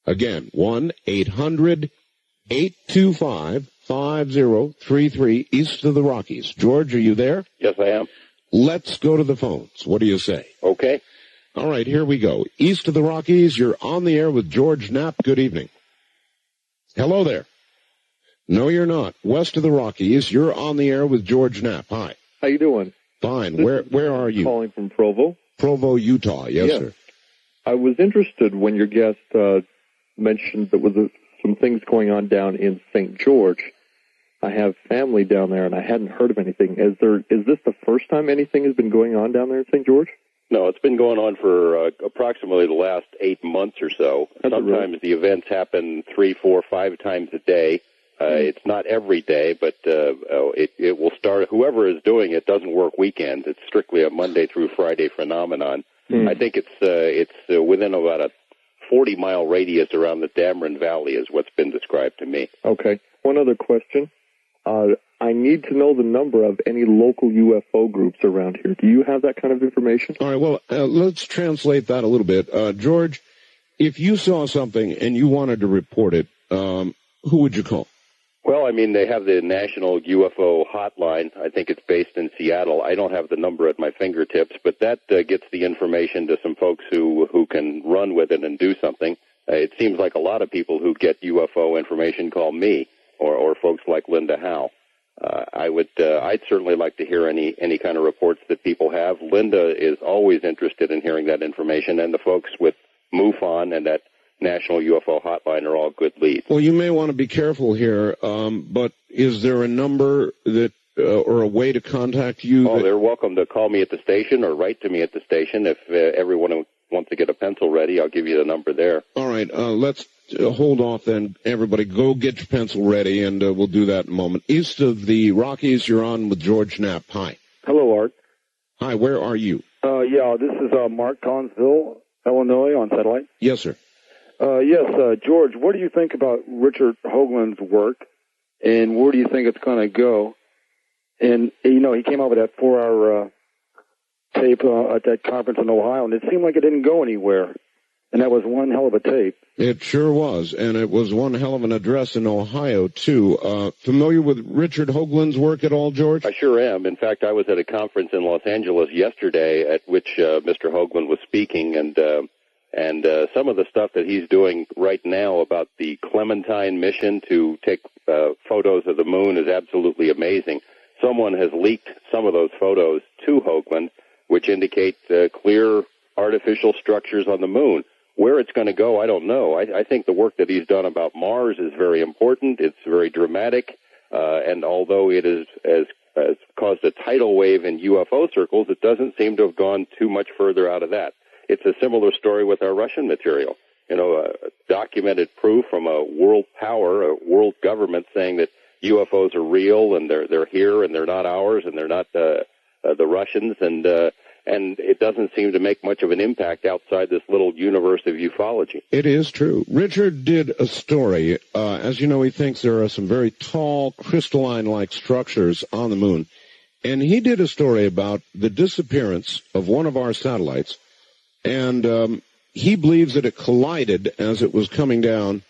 Again, 1-800-825-5033, east of the Rockies. George, are you there? Yes, I am. Let's go to the phones. What do you say? Okay. All right, here we go. East of the Rockies, you're on the air with George Knapp. Good evening. Hello there. No, you're not. West of the Rockies, you're on the air with George Knapp. Hi. How you doing? Fine. Where are you? Calling from Provo. Provo, Utah. Yes, sir. I was interested when your guest mentioned there was some things going on down in St. George. I have family down there, and I hadn't heard of anything. Is this the first time anything has been going on down there in St. George? No, it's been going on for approximately the last 8 months or so. Sometimes the events happen 3, 4, 5 times a day. It's not every day, but it will start. Whoever is doing it doesn't work weekends. It's strictly a Monday through Friday phenomenon. I think it's within about a 40-mile radius around the Dameron Valley is what's been described to me. Okay. One other question. I need to know the number of any local UFO groups around here. Do you have that kind of information? All right, well, let's translate that a little bit. George, if you saw something and you wanted to report it, who would you call? Well, I mean, they have the National UFO Hotline. I think it's based in Seattle. I don't have the number at my fingertips, but that gets the information to some folks who can run with it and do something. It seems like a lot of people who get UFO information call me or folks like Linda Howe. I'd certainly like to hear any kind of reports that people have. Linda is always interested in hearing that information, and the folks with MUFON and that National UFO Hotline are all good leads. Well, you may want to be careful here, but is there a number that or a way to contact you? Oh, they're welcome to call me at the station or write to me at the station. If everyone wants to get a pencil ready, I'll give you the number there. All right, let's hold off then. Everybody, go get your pencil ready, and we'll do that in a moment. East of the Rockies, you're on with George Knapp. Hi. Hello, Art. Hi, where are you? This is Mark Collinsville, Illinois, on satellite. Yes, sir. George, what do you think about Richard Hoagland's work, and where do you think it's going to go? And, he came out with that 4-hour tape at that conference in Ohio, and it seemed like it didn't go anywhere. And that was one hell of a tape. It sure was, and it was one hell of an address in Ohio, too. Familiar with Richard Hoagland's work at all, George? I sure am. In fact, I was at a conference in Los Angeles yesterday at which Mr. Hoagland was speaking, and some of the stuff that he's doing right now about the Clementine mission to take photos of the moon is absolutely amazing. Someone has leaked some of those photos to Hoagland, which indicate clear artificial structures on the moon. Where it's going to go, I don't know. I think the work that he's done about Mars is very important. It's very dramatic, and although it has caused a tidal wave in UFO circles, it doesn't seem to have gone too much further out of that. It's a similar story with our Russian material. Documented proof from a world power, a world government saying that UFOs are real and they're here and they're not ours and they're not the Russians, and it doesn't seem to make much of an impact outside this little universe of ufology. It is true. Richard did a story. As you know, he thinks there are some very tall, crystalline-like structures on the moon. And he did a story about the disappearance of one of our satellites. And he believes that it collided as it was coming down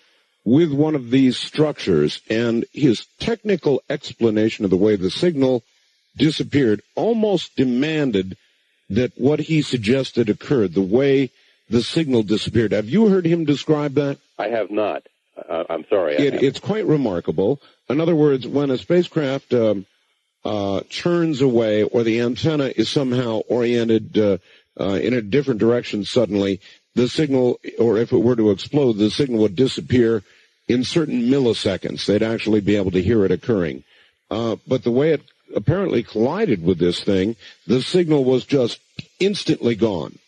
with one of these structures, and his technical explanation of the way the signal disappeared almost demanded that what he suggested occurred, the way the signal disappeared. Have you heard him describe that? I have not. I'm sorry. It's quite remarkable. In other words, when a spacecraft churns away or the antenna is somehow oriented in a different direction suddenly, the signal, or if it were to explode, the signal would disappear in certain milliseconds. They'd actually be able to hear it occurring. But the way it apparently collided with this thing, the signal was just instantly gone,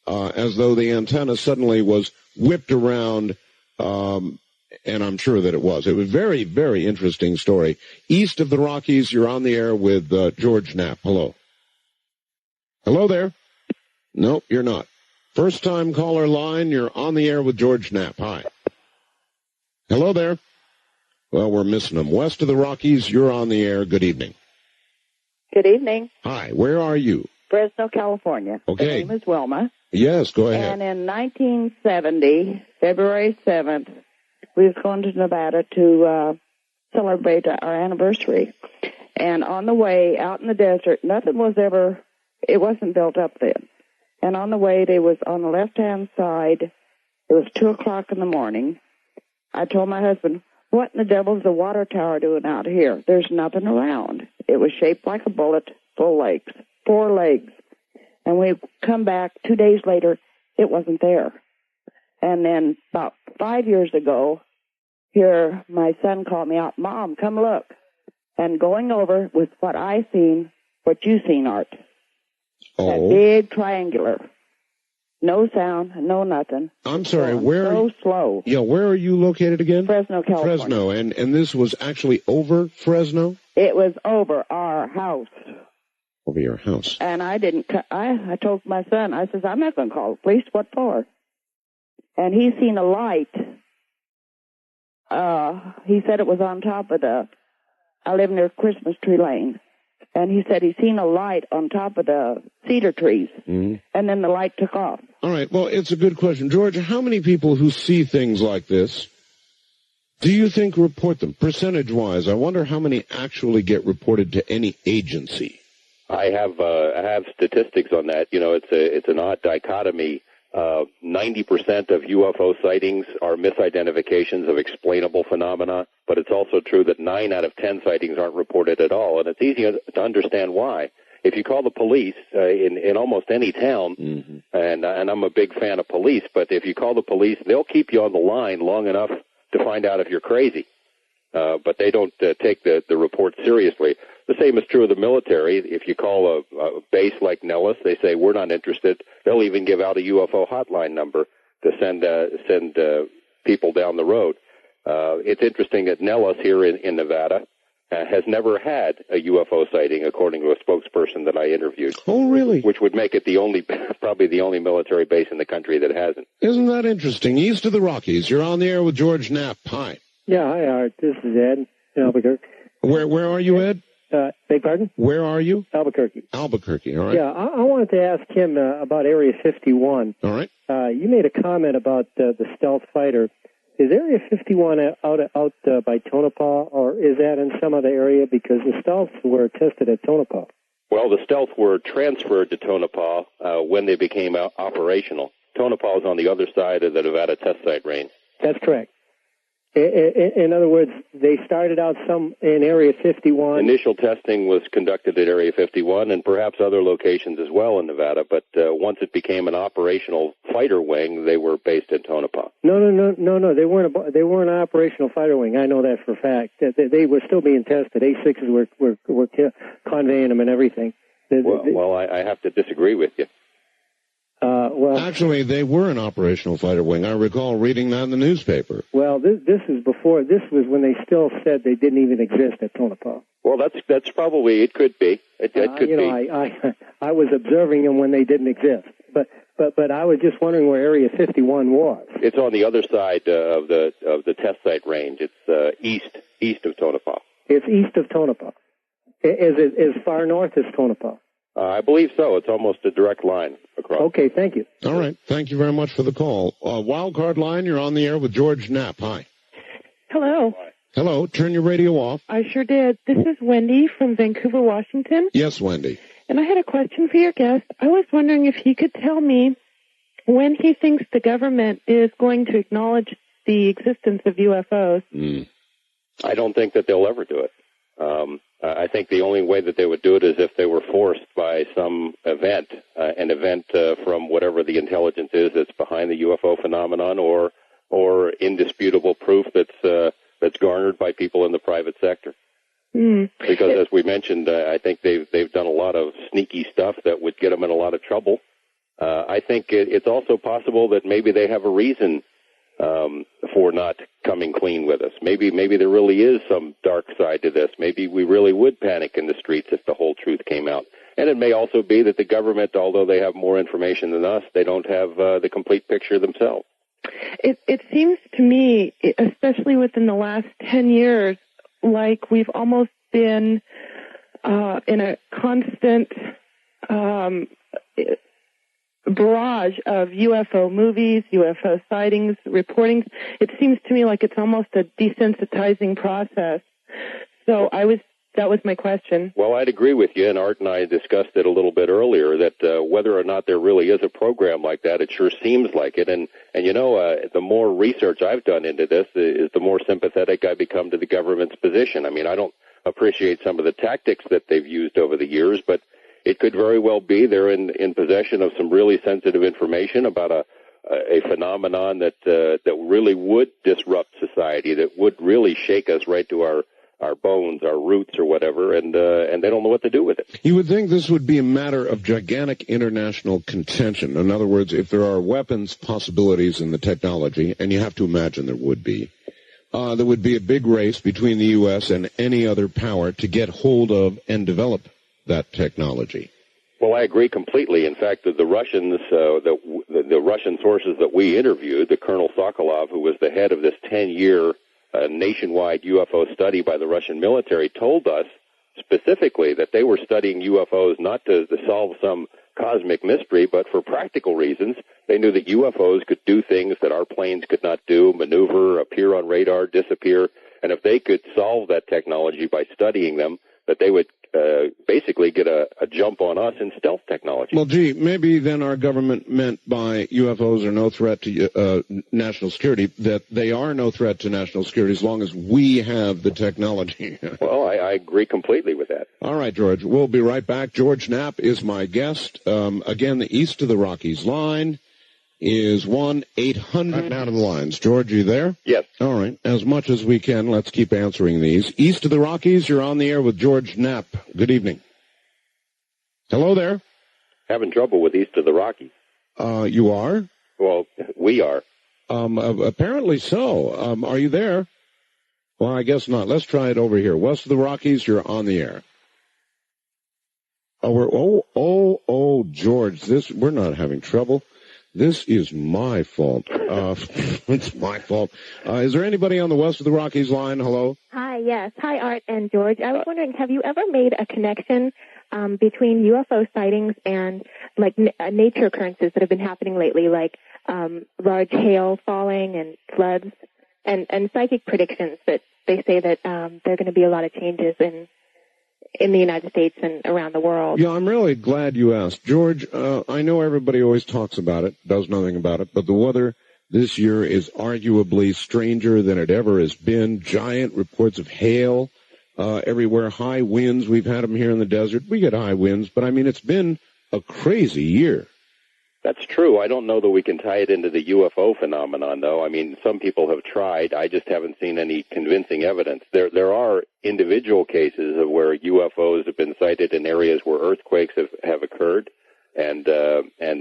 as though the antenna suddenly was whipped around, and I'm sure that it was. It was a very, very interesting story. East of the Rockies, you're on the air with George Knapp. Hello. Hello there. Nope, you're not. First-time caller line, you're on the air with George Knapp. Hi. Hello there. Well, we're missing them. West of the Rockies, you're on the air. Good evening. Good evening. Hi, where are you? Fresno, California. Okay. My name is Wilma. Yes, go ahead. And in 1970, February 7th, we was going to Nevada to celebrate our anniversary. And on the way out in the desert, it wasn't built up then. And on the way, they was on the left-hand side. It was 2 o'clock in the morning. I told my husband, what in the devil's the water tower doing out here? There's nothing around. It was shaped like a bullet, full legs, 4 legs. And we come back 2 days later, it wasn't there. And then about 5 years ago, here my son called me out, Mom, come look. And going over with what I seen, what you seen, Art. Oh. That big triangular. No sound, no nothing. I'm sorry, where? So slow. Yeah, where are you located again? Fresno, California. Fresno, and this was actually over Fresno? It was over our house. Over your house. And I told my son, I says, I'm not going to call the police. What for? And he seen a light. He said it was on top of I live near Christmas Tree Lane. And he said he seen a light on top of the cedar trees. Mm-hmm. And then the light took off. All right. Well, it's a good question. George, how many people who see things like this do you think report them? Percentage-wise, I wonder how many actually get reported to any agency. I have statistics on that. You know, it's an odd dichotomy. 90% of UFO sightings are misidentifications of explainable phenomena, but it's also true that 9 out of 10 sightings aren't reported at all, and it's easy to understand why. If you call the police in almost any town, mm-hmm. and I'm a big fan of police, but if you call the police, they'll keep you on the line long enough to find out if you're crazy, but they don't take the report seriously. The same is true of the military. If you call a base like Nellis, they say, we're not interested. They'll even give out a UFO hotline number to send people down the road. It's interesting that Nellis here in Nevada has never had a UFO sighting, according to a spokesperson that I interviewed. Oh, really? Which would make it probably the only military base in the country that hasn't. Isn't that interesting? East of the Rockies, you're on the air with George Knapp. Hi. Yeah, hi, Art. This is Ed in Albuquerque. Where are you, Ed? Beg pardon? Where are you? Albuquerque. Albuquerque, all right. Yeah, I wanted to ask him about Area 51. All right. You made a comment about the stealth fighter. Is Area 51 out by Tonopah, or is that in some other area? Because the stealths were tested at Tonopah. Well, the stealth were transferred to Tonopah when they became operational. Tonopah is on the other side of the Nevada test site range. That's correct. In other words, they started out in Area 51. Initial testing was conducted at Area 51 and perhaps other locations as well in Nevada, but once it became an operational fighter wing, they were based in Tonopah. No. They weren't an operational fighter wing. I know that for a fact. They were still being tested. A6s were conveying them and everything. Well, I have to disagree with you. Actually, they were an operational fighter wing. I recall reading that in the newspaper. Well, this is before. This was when they still said they didn't even exist at Tonopah. Well, that's probably, it could be. It could be. I was observing them when they didn't exist, but I was just wondering where Area 51 was. It's on the other side of the test site range. It's east of Tonopah. It's east of Tonopah. As far north as Tonopah. I believe so. It's almost a direct line across. Okay, thank you. All right. Thank you very much for the call. Wildcard line, you're on the air with George Knapp. Hi. Hello. Hello. Turn your radio off. I sure did. This is Wendy from Vancouver, Washington. Yes, Wendy. And I had a question for your guest. I was wondering if he could tell me when he thinks the government is going to acknowledge the existence of UFOs. I don't think that they'll ever do it. I think the only way that they would do it is if they were forced by some event, an event from whatever the intelligence is that's behind the UFO phenomenon, or indisputable proof that's garnered by people in the private sector. Because as we mentioned, I think they've done a lot of sneaky stuff that would get them in a lot of trouble. I think it's also possible that maybe they have a reason for not coming clean with us. Maybe there really is some dark side to this. Maybe we really would panic in the streets if the whole truth came out. And it may also be that the government, although they have more information than us, they don't have the complete picture themselves. It seems to me, especially within the last 10 years, like we've almost been in a constant barrage of UFO movies, UFO sightings, reportings. It seems to me like it's almost a desensitizing process. So that was my question. Well, I'd agree with you, and Art and I discussed it a little bit earlier, that whether or not there really is a program like that, it sure seems like it. And the more research I've done into this, is the more sympathetic I become to the government's position. I mean, I don't appreciate some of the tactics that they've used over the years, but it could very well be they're in possession of some really sensitive information about a phenomenon that really would disrupt society, that would really shake us right to our bones, our roots, or whatever, and they don't know what to do with it. You would think this would be a matter of gigantic international contention. In other words, if there are weapons possibilities in the technology, and you have to imagine there would be a big race between the U.S. and any other power to get hold of and develop that technology. Well, I agree completely. In fact, the Russians, the Russian sources that we interviewed, the Colonel Sokolov, who was the head of this 10-year nationwide UFO study by the Russian military, told us specifically that they were studying UFOs not to solve some cosmic mystery, but for practical reasons. They knew that UFOs could do things that our planes could not do, maneuver, appear on radar, disappear, and if they could solve that technology by studying them, that they would basically get a jump on us in stealth technology. Well, gee, maybe then our government meant by UFOs are no threat to national security, that they are no threat to national security as long as we have the technology. Well, I agree completely with that. All right, George, we'll be right back. George Knapp is my guest. Again, the East of the Rockies line is 1-800 out of the lines. George, you there? Yes. All right. As much as we can, let's keep answering these. East of the Rockies, you're on the air with George Knapp. Good evening. Hello there. Having trouble with East of the Rockies. You are? Well, we are. Apparently so. Are you there? Well, I guess not. Let's try it over here. West of the Rockies, you're on the air. George, we're not having trouble. This is my fault. It's my fault. Is there anybody on the West of the Rockies line? Hello? Hi, yes. Hi, Art and George. I was wondering, have you ever made a connection between UFO sightings and, like, nature occurrences that have been happening lately, like large hail falling and floods, and psychic predictions that they say that there are going to be a lot of changes in the United States and around the world? Yeah, I'm really glad you asked. George, I know everybody always talks about it, does nothing about it, but the weather this year is arguably stranger than it ever has been. Giant reports of hail everywhere, high winds. We've had them here in the desert. We get high winds, but, I mean, it's been a crazy year. That's true. I don't know that we can tie it into the UFO phenomenon, though. I mean, some people have tried. I just haven't seen any convincing evidence. There are individual cases of where UFOs have been sighted in areas where earthquakes have occurred, and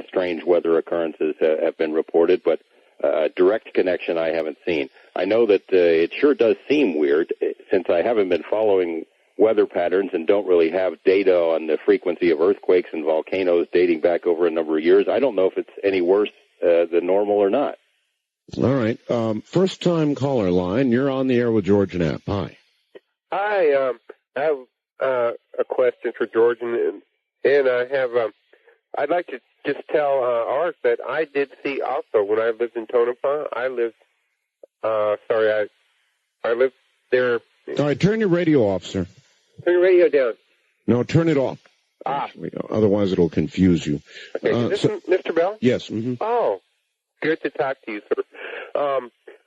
strange weather occurrences have been reported, but a direct connection I haven't seen. I know that it sure does seem weird, since I haven't been following weather patterns and don't really have data on the frequency of earthquakes and volcanoes dating back over a number of years. I don't know if it's any worse than normal or not. All right. First-time caller line. You're on the air with George Knapp. Hi. Hi. I have a question for George, and And I have, I'd like to just tell Art that I did see also when I lived in Tonopah. I lived there. All right, turn your radio off, sir. Turn your radio down. No, turn it off. Otherwise, it'll confuse you. Okay, is this Mr. Bell? Yes. Mm-hmm. Oh, good to talk to you, sir.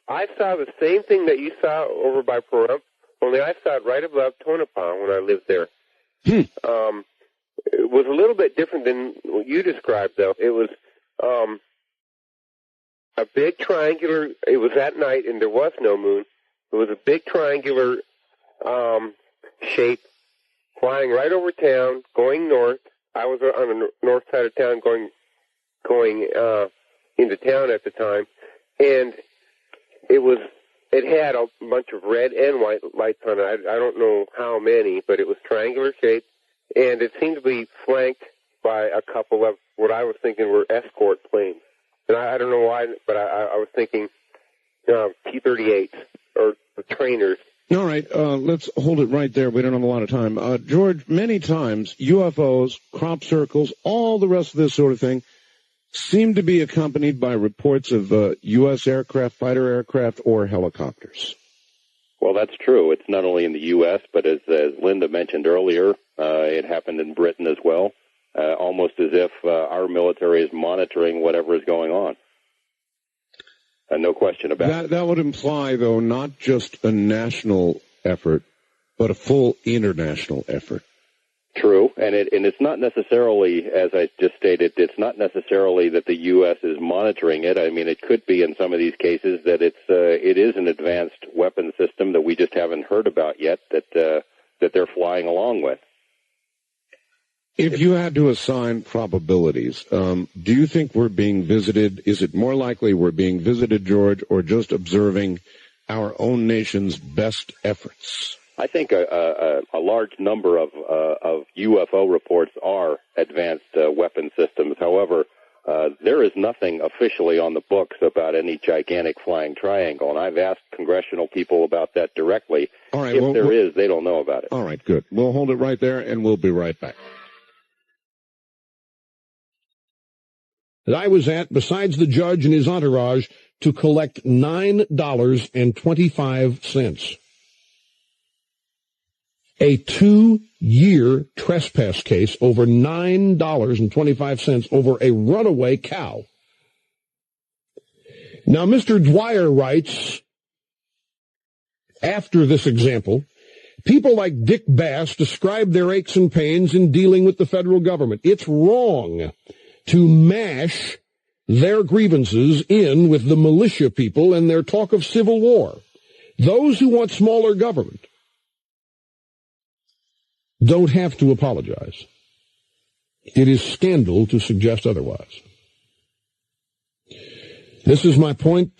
I saw the same thing that you saw over by Pahrump, only I saw it right above Tonopah when I lived there. It was a little bit different than what you described, though. It was a big triangular. It was at night, and there was no moon. It was a big triangular shape flying right over town, going north. I was on the north side of town going into town at the time, and it had a bunch of red and white lights on it. I don't know how many, but it was triangular shaped, and it seemed to be flanked by a couple of what I was thinking were escort planes. And I don't know why, but I was thinking P-38s or the trainers. All right, let's hold it right there. We don't have a lot of time. George, many times UFOs, crop circles, all the rest of this sort of thing seem to be accompanied by reports of U.S. aircraft, fighter aircraft, or helicopters. Well, that's true. It's not only in the U.S., but as Linda mentioned earlier, it happened in Britain as well, almost as if our military is monitoring whatever is going on. No question about it. That would imply, though, not just a national effort, but a full international effort. True, and it's not necessarily, as I just stated, it's not necessarily that the U.S. is monitoring it. I mean, it could be in some of these cases that it is an advanced weapon system that we just haven't heard about yet that they're flying along with. If you had to assign probabilities, do you think we're being visited? Is it more likely we're being visited, George, or just observing our own nation's best efforts? I think a large number of UFO reports are advanced weapon systems. However, there is nothing officially on the books about any gigantic flying triangle, and I've asked congressional people about that directly. All right, if there is, they don't know about it. All right, good. We'll hold it right there, and we'll be right back. That I was at, besides the judge and his entourage, to collect $9.25. A 2-year trespass case over $9.25 over a runaway cow. Now, Mr. Dwyer writes, after this example, people like Dick Bass describe their aches and pains in dealing with the federal government. It's wrong to mash their grievances in with the militia people and their talk of civil war. Those who want smaller government don't have to apologize. It is scandal to suggest otherwise. This is my point.